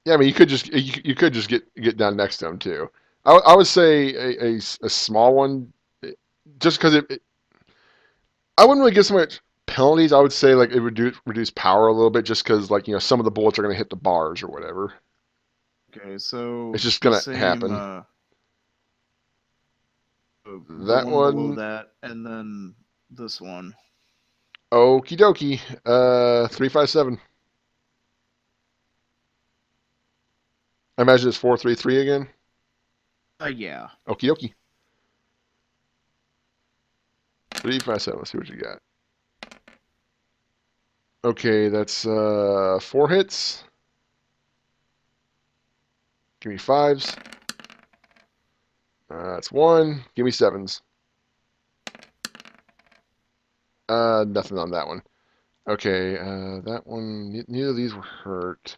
yeah, I mean, you could just get down next to him too. I would say a small one, just because I wouldn't really give so much penalties. I would say like it would reduce power a little bit, just because like some of the bullets are going to hit the bars or whatever. Okay, so It's just the going to same, happen. the That one below one, that, and then this one. okie dokie. 357. I imagine it's 433 again. Yeah. Okie dokie. 357. Let's see what you got. Okay, that's 4 hits. Give me 5s. That's 1. Give me 7s. Nothing on that one. Okay, that one. Neither of these were hurt.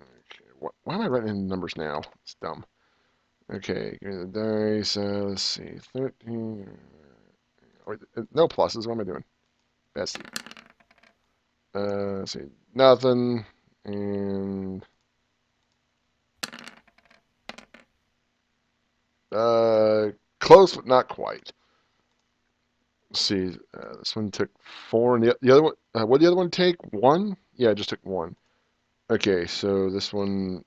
Okay, why am I writing in numbers now? It's dumb. Okay, give me the dice. Let's see, 13. Oh, wait, no pluses. What am I doing? That's let's see, nothing, and Close, but not quite. Let's see. This one took 4, and the other one. What did the other one take? 1? Yeah, it just took 1. Okay, so this one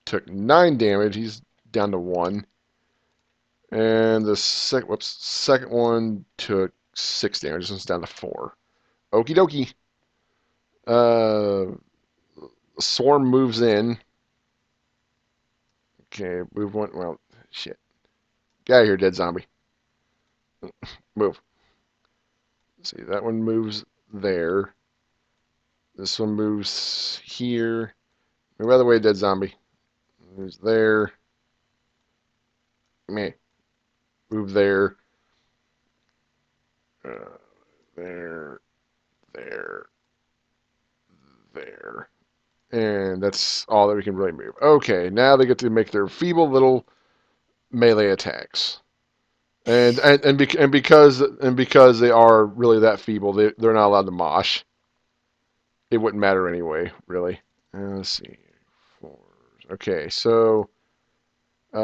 took 9 damage. He's down to 1. And the second one took 6 damage. This one's down to 4. Okie dokie. Swarm moves in. Okay, move one. Well, shit. Get out of here, dead zombie. Move. See, that one moves there. This one moves here. Move out of the way, dead zombie. Moves there. Meh. Move there. There. There. There. And that's all that we can really move. Okay, now they get to make their feeble little melee attacks. And because they are really that feeble, they're not allowed to mosh. It wouldn't matter anyway, really. Let's see. 4. Okay, so 5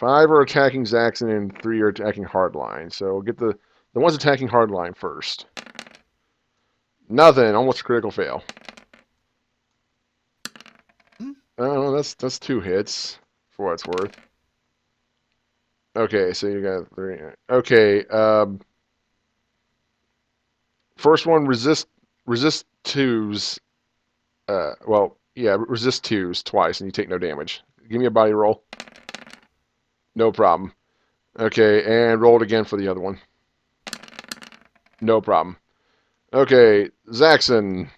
are attacking Zaxxon and 3 are attacking Hardline. So we'll get the ones attacking Hardline first. Nothing. Almost a critical fail. Oh, that's 2 hits for what it's worth. Okay, so you got 3. Okay, first one resist 2s. Well, yeah, resist 2s twice, and you take no damage. Give me a body roll. No problem. Okay, and roll it again for the other one. No problem. Okay, Zaxxon.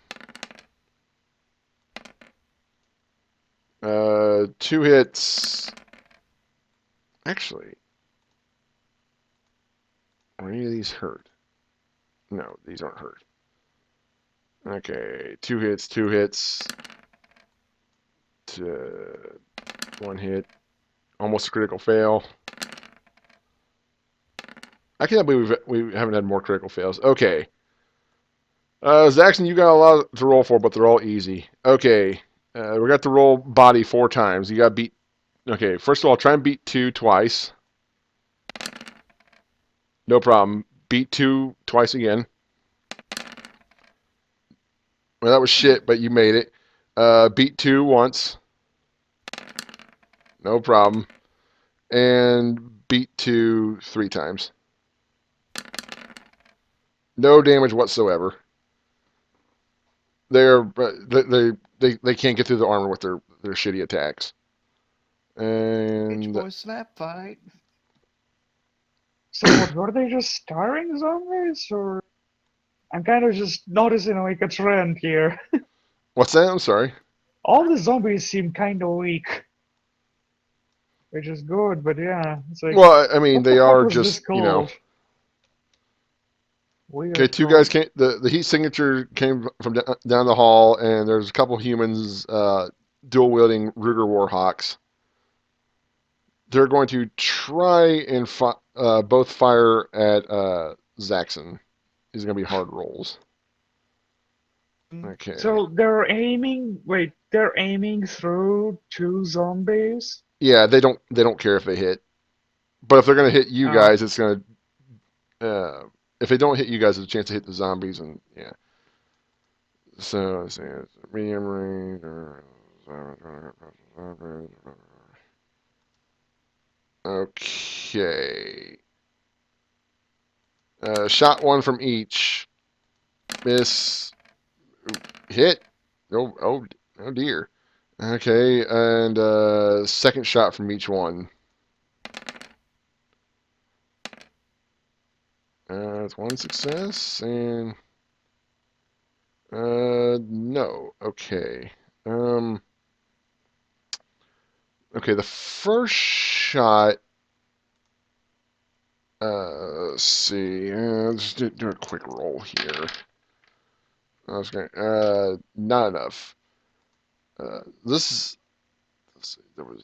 2 hits. Actually, are any of these hurt? No, these aren't hurt. Okay, 2 hits, 2 hits. 1 hit. Almost a critical fail. I can't believe we haven't had more critical fails. Okay. Zaxxon, you got a lot to roll for, but they're all easy. Okay. We got to roll body 4 times. You got beat. Okay, first of all, try and beat 2 twice. No problem. Beat 2 twice again. Well, that was shit, but you made it. Beat 2 once. No problem. And beat 2 3 times. No damage whatsoever. They can't get through the armor with their shitty attacks. And Boy snap fight. So what, were they just starving zombies, or I'm kind of just noticing like a trend here. what's that? I'm sorry. All the zombies seem kind of weak, which is good, but yeah, it's like, Well, I mean, what they the fuck are was this just, you know. called? Weird Okay, 2 call. guys came. The heat signature came from down the hall, and there's a couple humans dual wielding Ruger Warhawks. They're going to try and both fire at Zaxxon. These are going to be hard rolls. Okay. So they're aiming. Wait, they're aiming through 2 zombies. Yeah, they don't care if they hit, but if they're going to hit you Oh. guys, it's going to. If they don't hit you guys, there's a chance to hit the zombies, and yeah. So let's see, medium range. Okay. Shot 1 from each. Miss. Hit. Oh dear. Okay, and second shot from each one. That's 1 success, and no. Okay. Okay, the first shot. Let's see. Let's do a quick roll here. I was going. Not enough. This is. Let's see. There was.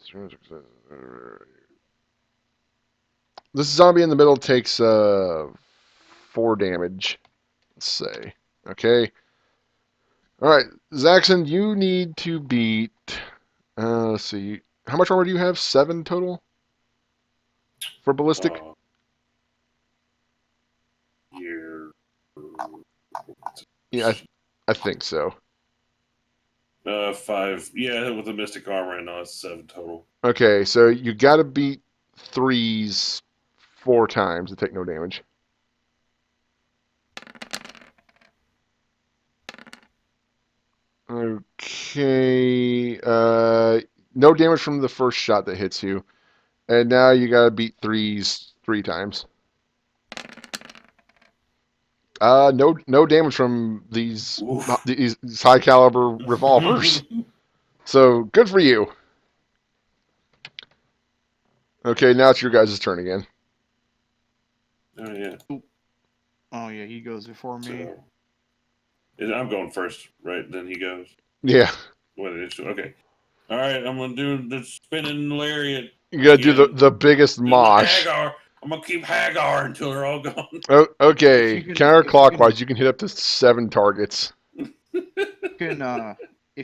This zombie in the middle takes 4 damage. Let's say. Okay. All right, Zaxxon, you need to beat. Let's see. How much armor do you have? 7 total. for ballistic? Year. Yeah, I think so. 5. Yeah, with the mystic armor, and it's 7 total. Okay, so you got to beat 3s 4 times to take no damage. Okay, no damage from the first shot that hits you, and now you got to beat 3s 3 times. No damage from these high caliber revolvers. So good for you. Okay, now it's your guys' turn again. Oh yeah. Oh yeah, he goes before me. So, I'm going first, right? Then he goes. Yeah. What it is? Okay. All right, I'm gonna do the spinning lariat. You gotta do the biggest mosh. Hagar. I'm gonna keep Hagar until they're all gone. Oh, okay, If you counterclockwise, you can hit up to 7 targets. If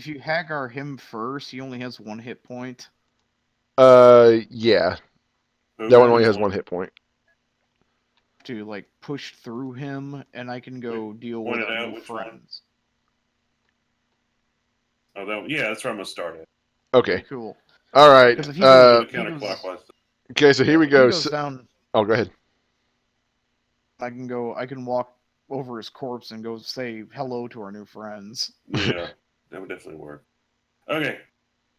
you Hagar him first, he only has 1 hit point. Yeah. That one only has 1 hit point. To like push through him, and I can go deal with our new friends. Oh, that's where I'm gonna start at. Okay. Cool. All right. Because if he goes, counterclockwise. Okay, so here we go. He goes down. Oh, go ahead. I can walk over his corpse and go say hello to our new friends. Yeah, that would definitely work. Okay,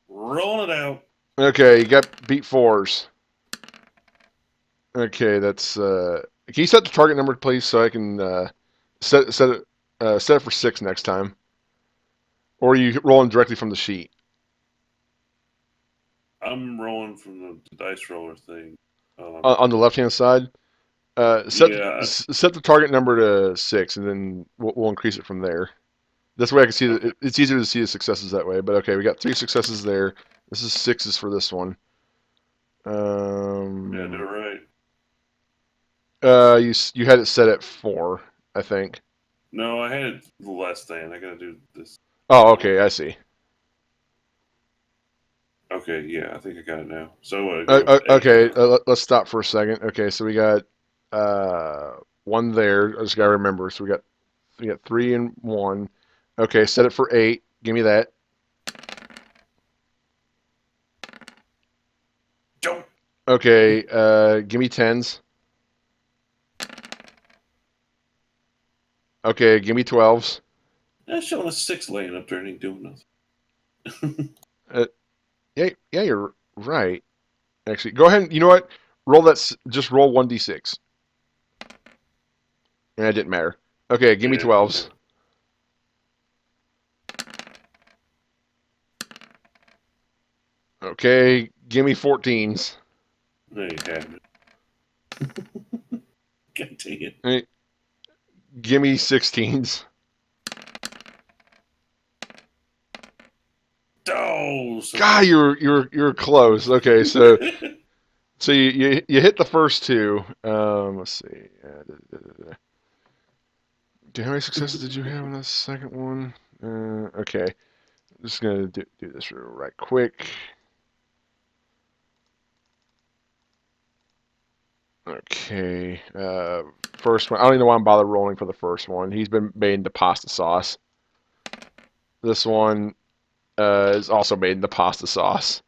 rolling it out. Okay, you got beat 4s. Okay, that's can you set the target number, please, so I can set it for 6 next time, or are you rolling directly from the sheet? I'm rolling from the dice roller thing. On the left-hand side. Set the target number to 6, and then we'll increase it from there. This way I can see that it's easier to see the successes that way. But okay, we got 3 successes there. This is 6s for this one. Yeah, do it right. You had it set at 4, I think. No, I had it less than. I gotta do this. Oh, okay, I see. Okay, yeah, I think I got it now. So okay, let's stop for a second. Okay, so we got 1 there. I just gotta remember. So we got 3 and 1. Okay, set it for 8. Give me that. Don't. Okay, give me 10s. Okay, give me 12s. That's showing a 6 laying up there and ain't doing nothing. Yeah, you're right. Actually, go ahead and, you know what? Roll that. Just roll 1d6. And it didn't matter. Okay, give me 12s. Okay, give me 14s. There you have it. God dang it. Hey, give me 16s. Oh, so God, you're close. Okay, so you hit the first 2. Let's see. How many successes did you have in the second one? Okay, I'm just gonna do this right quick. Okay, first one. I don't even want to bother rolling for the first one. He's been made into pasta sauce. This one is also made into pasta sauce.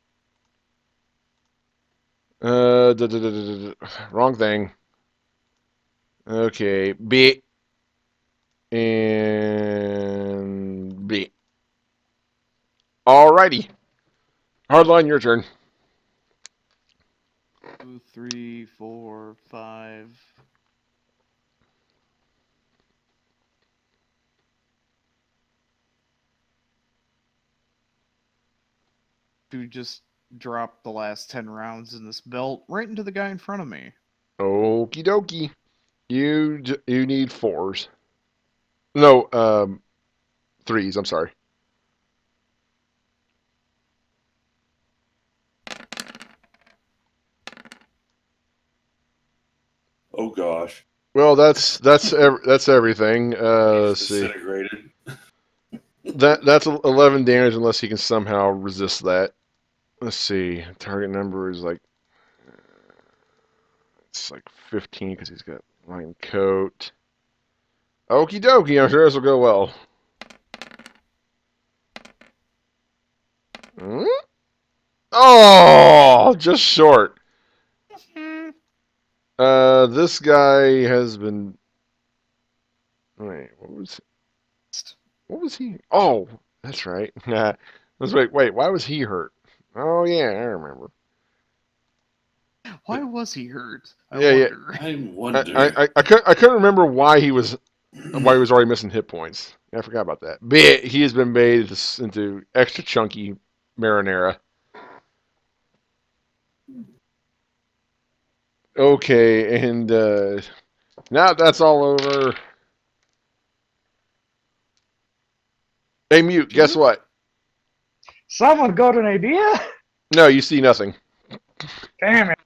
Wrong thing. Okay, B and B. Alrighty. Hardline, your turn. 2, 3, 4, 5. To just drop the last 10 rounds in this belt right into the guy in front of me. Okie dokie. You need 4s. No, 3s. I'm sorry. Oh gosh. Well, that's everything. Let's see. Disintegrated. That's 11 damage unless he can somehow resist that. Let's see. Target number is like It's like 15 because he's got line coat. Okie dokie, I'm sure this will go well. Hmm? Oh, just short. This guy has been. Wait, what was he? Oh, that's right. Let's wait. Why was he hurt? Oh yeah, I remember. Why was he hurt? I Yeah, yeah. wonder. I wonder. I couldn't remember why he was already missing hit points. Yeah, I forgot about that. But he has been made into extra chunky marinara. Okay, and now that's all over. Hey, Mute, guess what? Someone got an idea? No, you see nothing. Damn it.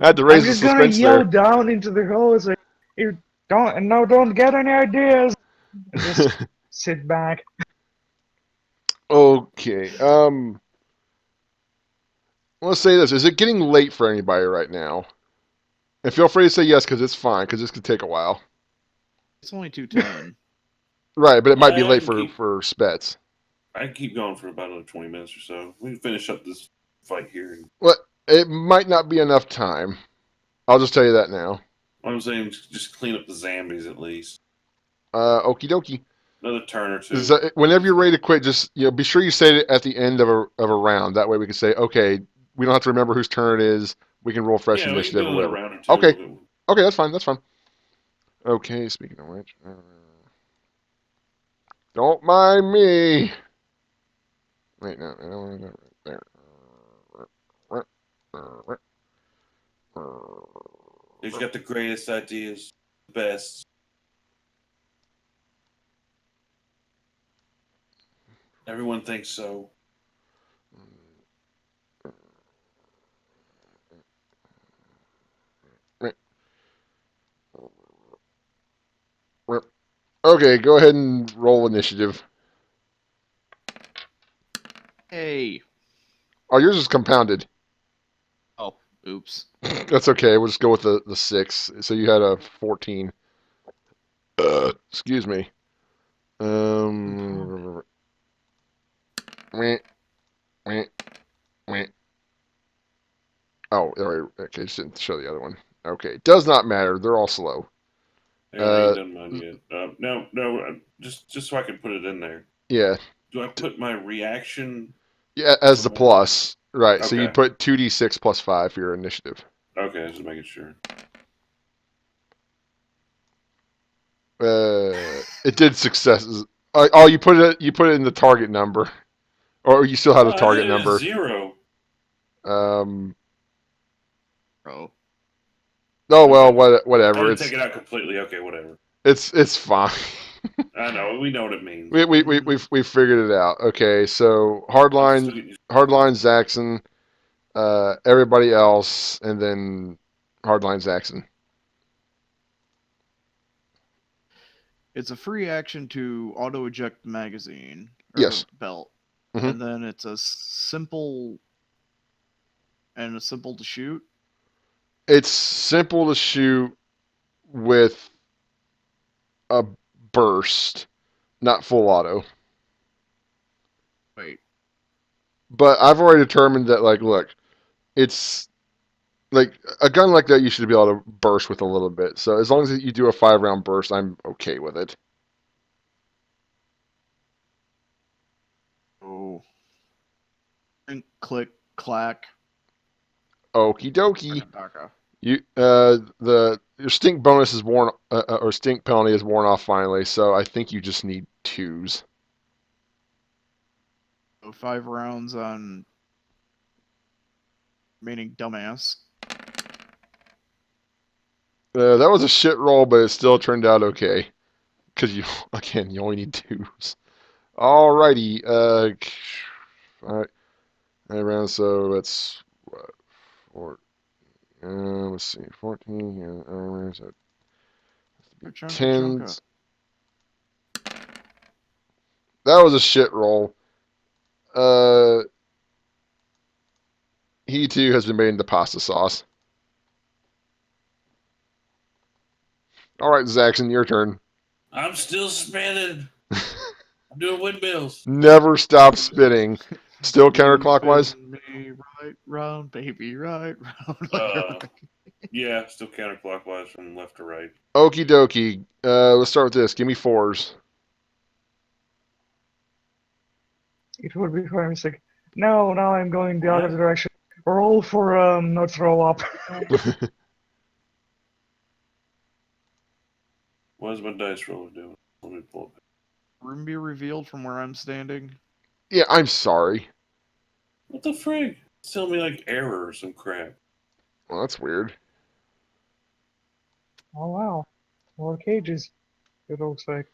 I had to I'm raise the just gonna suspense yell there. down into the hole like, you don't get any ideas. And just sit back. Okay, let's say this. Is it getting late for anybody right now? And feel free to say yes, because it's fine, because this could take a while. It's only 2:10. Right, but it might be I late can keep for Spets. I can keep going for about another 20 minutes or so. We can finish up this fight here. Well, it might not be enough time. I'll just tell you that now. What I'm saying is just clean up the zombies at least. Okie dokie. Another turn or two. So, whenever you're ready to quit, just be sure you say it at the end of a round. That way we can say, okay, we don't have to remember whose turn it is. We can roll fresh Yeah, we can initiative do or another whatever. round or two. Okay, okay, that's fine. That's fine. Okay, speaking of which, don't mind me. Wait, no, right there. He's got the greatest ideas, the best. Everyone thinks so. Okay, go ahead and roll initiative. Hey. Oh, yours is compounded. Oh, oops. That's okay. We'll just go with the 6. So you had a 14. Excuse me. Meh, meh, meh. Oh, all right. Okay, just didn't show the other one. Okay, does not matter. They're all slow. Yeah, I ain't done mine yet. No, just so I can put it in there. Yeah. Do I put my reaction? Yeah, as the somewhere? plus. Right. So you Okay. put 2d6 plus 5 for your initiative. Okay, just making sure. It did successes. Oh, you put it in the target number, or you still had a Oh, I target had it at number. 0. Um. Oh. Oh well, Okay. I whatever. didn't take it out completely. Okay, whatever. It's fine. I know. We know what it means. We figured it out. Okay, so I'm still hardline getting used Zaxxon, everybody else, and then hardline Zaxxon. It's a free action to auto eject the magazine or Yes. the belt, Mhm. and then it's a simple to shoot. It's simple to shoot with a burst, not full auto. Wait. But I've already determined that, like, look, it's like a gun like that. You should be able to burst with a little bit. So as long as you do a 5-round burst, I'm okay with it. Oh. Click, clack. Okie dokie. Taka. You your stink bonus is worn or stink penalty is worn off finally, so I think you just need 2s. So 5 rounds on remaining dumbass. That was a shit roll, but it still turned out okay. Because you only need 2s. Alrighty, alright, round, so that's what, 4, let's see, 14, yeah, so Chunka, chunka. 10s. That was a shit roll. He too has been made into pasta sauce. All right, Zaxxon, your turn. I'm still spinning. I'm doing windmills. Never stop spinning. Still counterclockwise? Spin me right round, baby, right round. Uh, yeah, still counterclockwise from left to right. Okie dokie. Let's start with this. Give me 4s. It would be for mistake. No, now I'm going the other What? direction. Roll for not throw up. What is my dice roller doing? Let me pull it. Room be revealed from where I'm standing. Yeah, I'm sorry. What the frig? It's telling me like error or some crap. Well, that's weird. Oh wow, more cages. It looks like.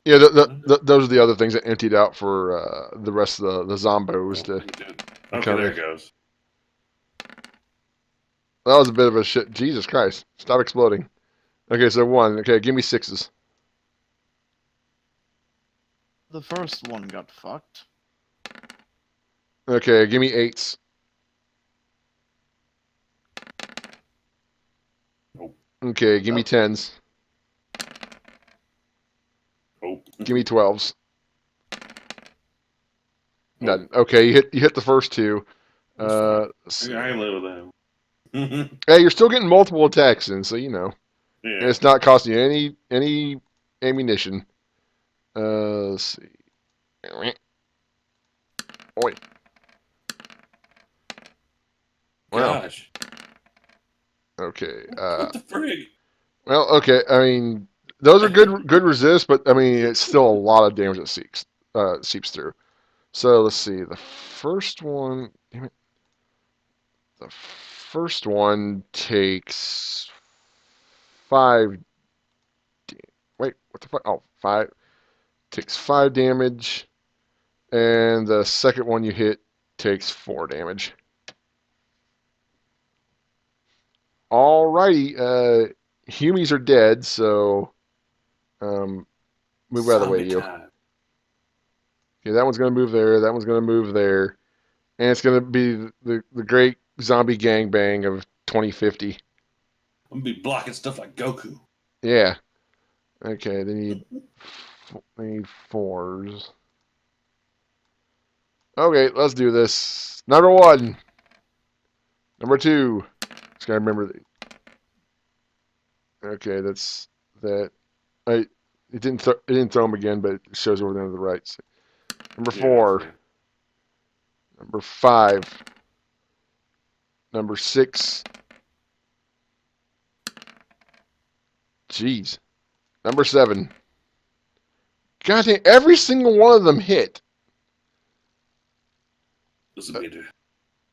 Yeah, those are the other things that emptied out for the rest of the zombos to Okay, come there in. it goes. That was a bit of a shit. Jesus Christ. Stop exploding. Okay, so 1. Okay, give me 6s. The first one got fucked. Okay, give me 8s. Nope. Okay, give me 10s. Nope. Give me 12s. Nope. None. Okay, you hit the first 2. That's fine. Let's see. I can live with that. Hey, you're still getting multiple attacks in, so you know. And Yeah. it's not costing you any ammunition. Let's see. Oi. Wow. Gosh. Okay. What the frig? Well, okay. I mean, those are good resist, but I mean, it's still a lot of damage that seeps through. So let's see. The first one. Damn it. The first one takes 5. Wait, what the fuck? Oh, 5. Takes 5 damage. And the second one you hit takes 4 damage. Alrighty, Humies are dead, so move out of the way, Zombie you. time. Okay, that one's gonna move there. That one's gonna move there, and it's gonna be the great zombie gangbang of 2050. I'm gonna be blocking stuff like Goku. Yeah. Okay, they need 4s. Okay, let's do this. Number 1. Number 2. Just gotta remember. Okay, that's that. It didn't throw them again, but it shows over there to the right. So, number Yeah, 4. yeah. Number 5. Number 6. Jeez. Number 7. God damn, every single one of them hit. Listen to me, dude.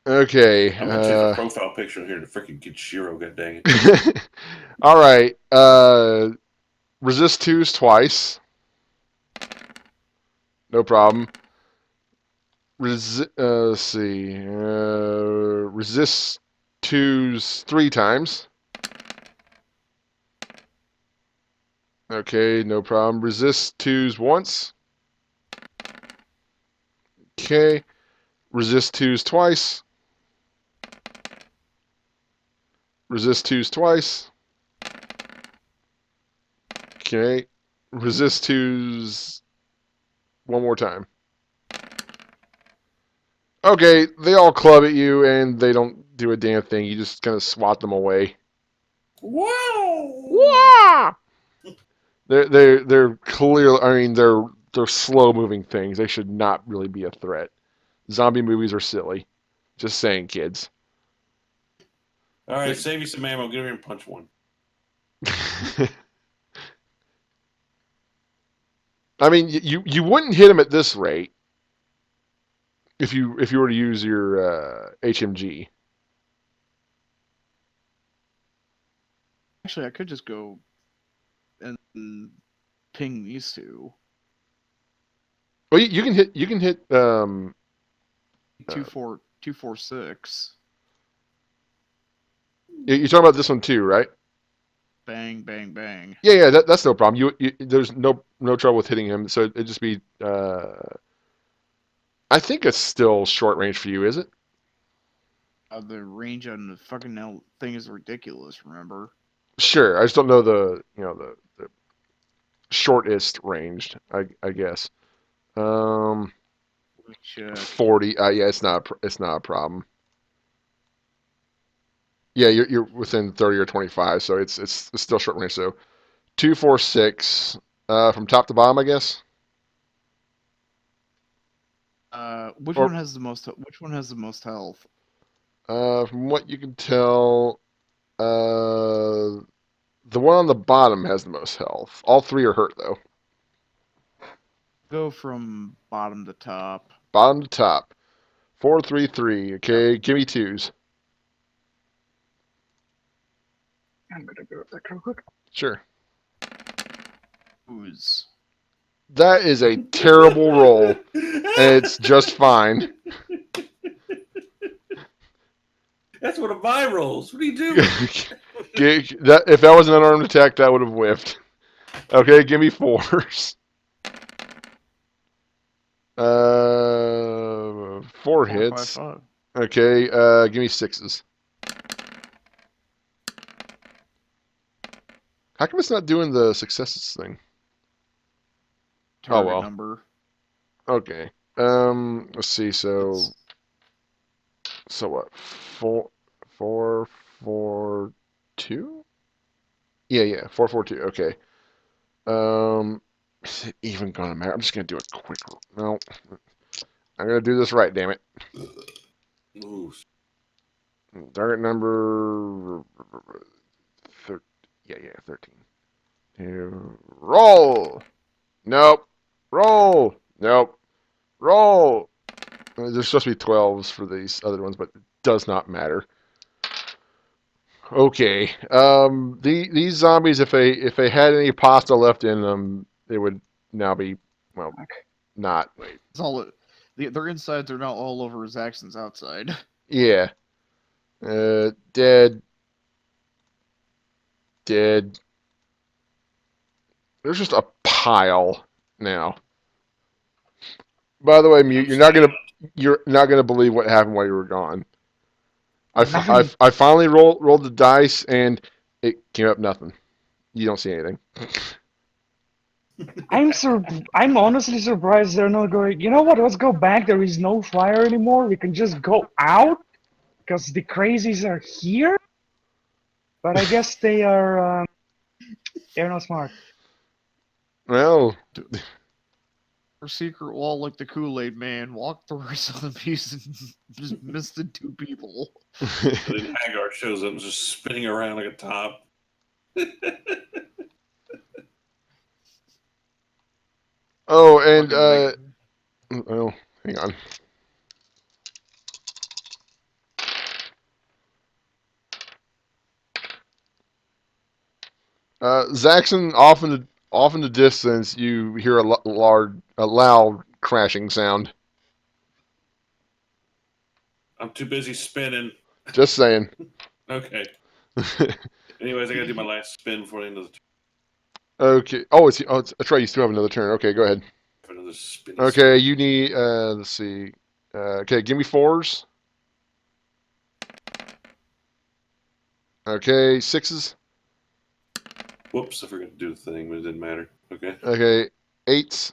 Okay. I'm gonna change the profile picture in here to freaking get Shiro. God dang it. All right. Resist 2s twice. No problem. Let's see. Resist 2s 3 times. Okay, no problem. Resist 2s once. Okay. Resist 2s twice. Resist 2s twice. Okay. Resist 2s one more time. Okay, they all club at you and they don't do a damn thing. You just kind of swat them away. Wow. Wah! They're clearly. I mean, they're slow moving things. They should not really be a threat. Zombie movies are silly. Just saying, kids. All right, save you some ammo. Get over here and punch one. I mean, you wouldn't hit him at this rate if you were to use your HMG. Actually, I could just go and ping these two. Well, you can hit 246. You're talking about this one too, right? Bang, bang, bang. Yeah, that's no problem. There's no trouble with hitting him. So it'd just be. I think it's still short range for you, is it? The range on the fucking thing is ridiculous. Remember? Sure, I just don't know the the shortest ranged. I guess. Um, Let me check. 40. Yeah, it's not a problem. Yeah, you're within 30 or 25, so it's still short range. So 246 from top to bottom, I guess. Which Or one has the most? Which one has the most health? from what you can tell, the one on the bottom has the most health. All three are hurt though. Go from bottom to top. Bottom to top. 433. Okay, give me twos. I'm gonna go that real quick. Sure. Who's That is a terrible roll, and it's just fine. That's one of my rolls. What are you doing? If that was an unarmed attack, that would have whiffed. Okay, give me fours. Four hits. 455? Okay, give me sixes. How come it's not doing the successes thing? Target well. number. Okay. Let's see. So what? Four, 4, 2. Yeah. 4, 4, 2. Okay. Is it even gonna matter? I'm just gonna do a quick. No, I'm gonna do this right. Damn it. Ooh. Target number. Yeah, 13. Roll. Nope. Roll. Nope. Roll. There's supposed to be 12s for these other ones, but it does not matter. Okay. These zombies, if they had any pasta left in them, they would now be not. It's all. Their insides are now all over Zaxxon's outside. Yeah. Dead. Dead. There's just a pile now. By the way, Mute, you're not gonna believe what happened while you were gone. I finally rolled the dice and it came up nothing. You don't see anything. I'm honestly surprised they're not going. You know what? Let's go back. There is no fire anymore. We can just go out because the crazies are here. But I guess they're not smart. Well, Her secret wall like the Kool-Aid man walked through her zombies and just missed the 2 people. And then Hagar shows up and just spinning around like a top. oh, and well, hang on. Zaxxon, off in the distance, you hear a loud crashing sound. I'm too busy spinning. Just saying. Okay. Anyways, I gotta do my last spin before the end of the turn. Okay. That's right. You still have another turn. Okay, go ahead. Another spinny Okay, spin. you need. Let's see. Okay, give me fours. Okay, sixes. Whoops, I forgot to do the thing, but it didn't matter. Okay. Okay, eights.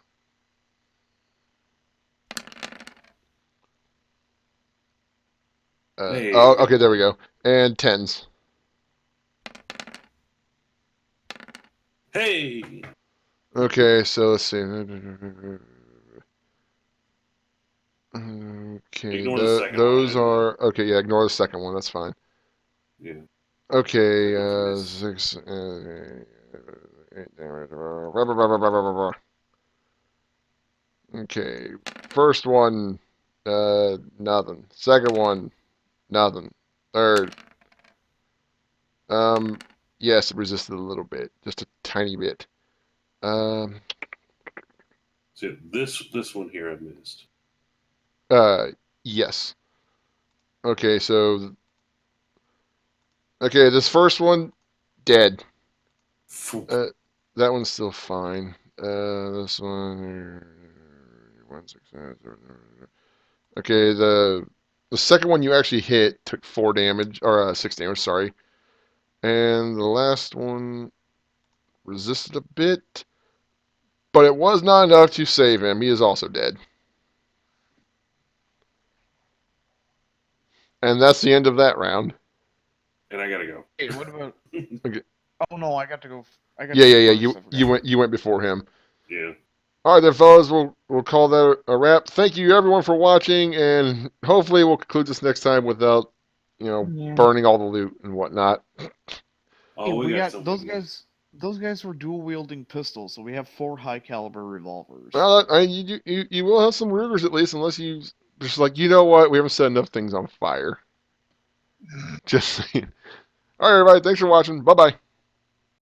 Hey. Okay, there we go. And tens. Hey. Okay, so let's see. Okay, Ignore the second those one. are okay. Yeah, ignore the second one. That's fine. Yeah. Okay, There goes this. 6. Okay, first one, nothing. Second one, nothing. Third, yes, it resisted a little bit, just a tiny bit. Um, So this one here I missed. yes. Okay, so this first one, dead. That one's still fine. This one, 1 success. Okay, the The second one you actually hit took 4 damage, or 6 damage, sorry. And the last one resisted a bit, but it was not enough to save him. He is also dead. And that's the end of that round. And I gotta go. Hey, what about? Okay. Oh no, I got to go. I got Yeah, to yeah, go yeah. first, I You forgot. went before him. Yeah. All right, then, fellas. We'll call that a wrap. Thank you, everyone, for watching, and hopefully we'll conclude this next time without, Yeah. burning all the loot and whatnot. Oh, Hey, we we got got those something. guys. Those guys were dual wielding pistols, so we have 4 high caliber revolvers. Well, you will have some Rugers at least, unless you just like, you know what, we haven't set enough things on fire. Just saying. All right, everybody. Thanks for watching. Bye bye.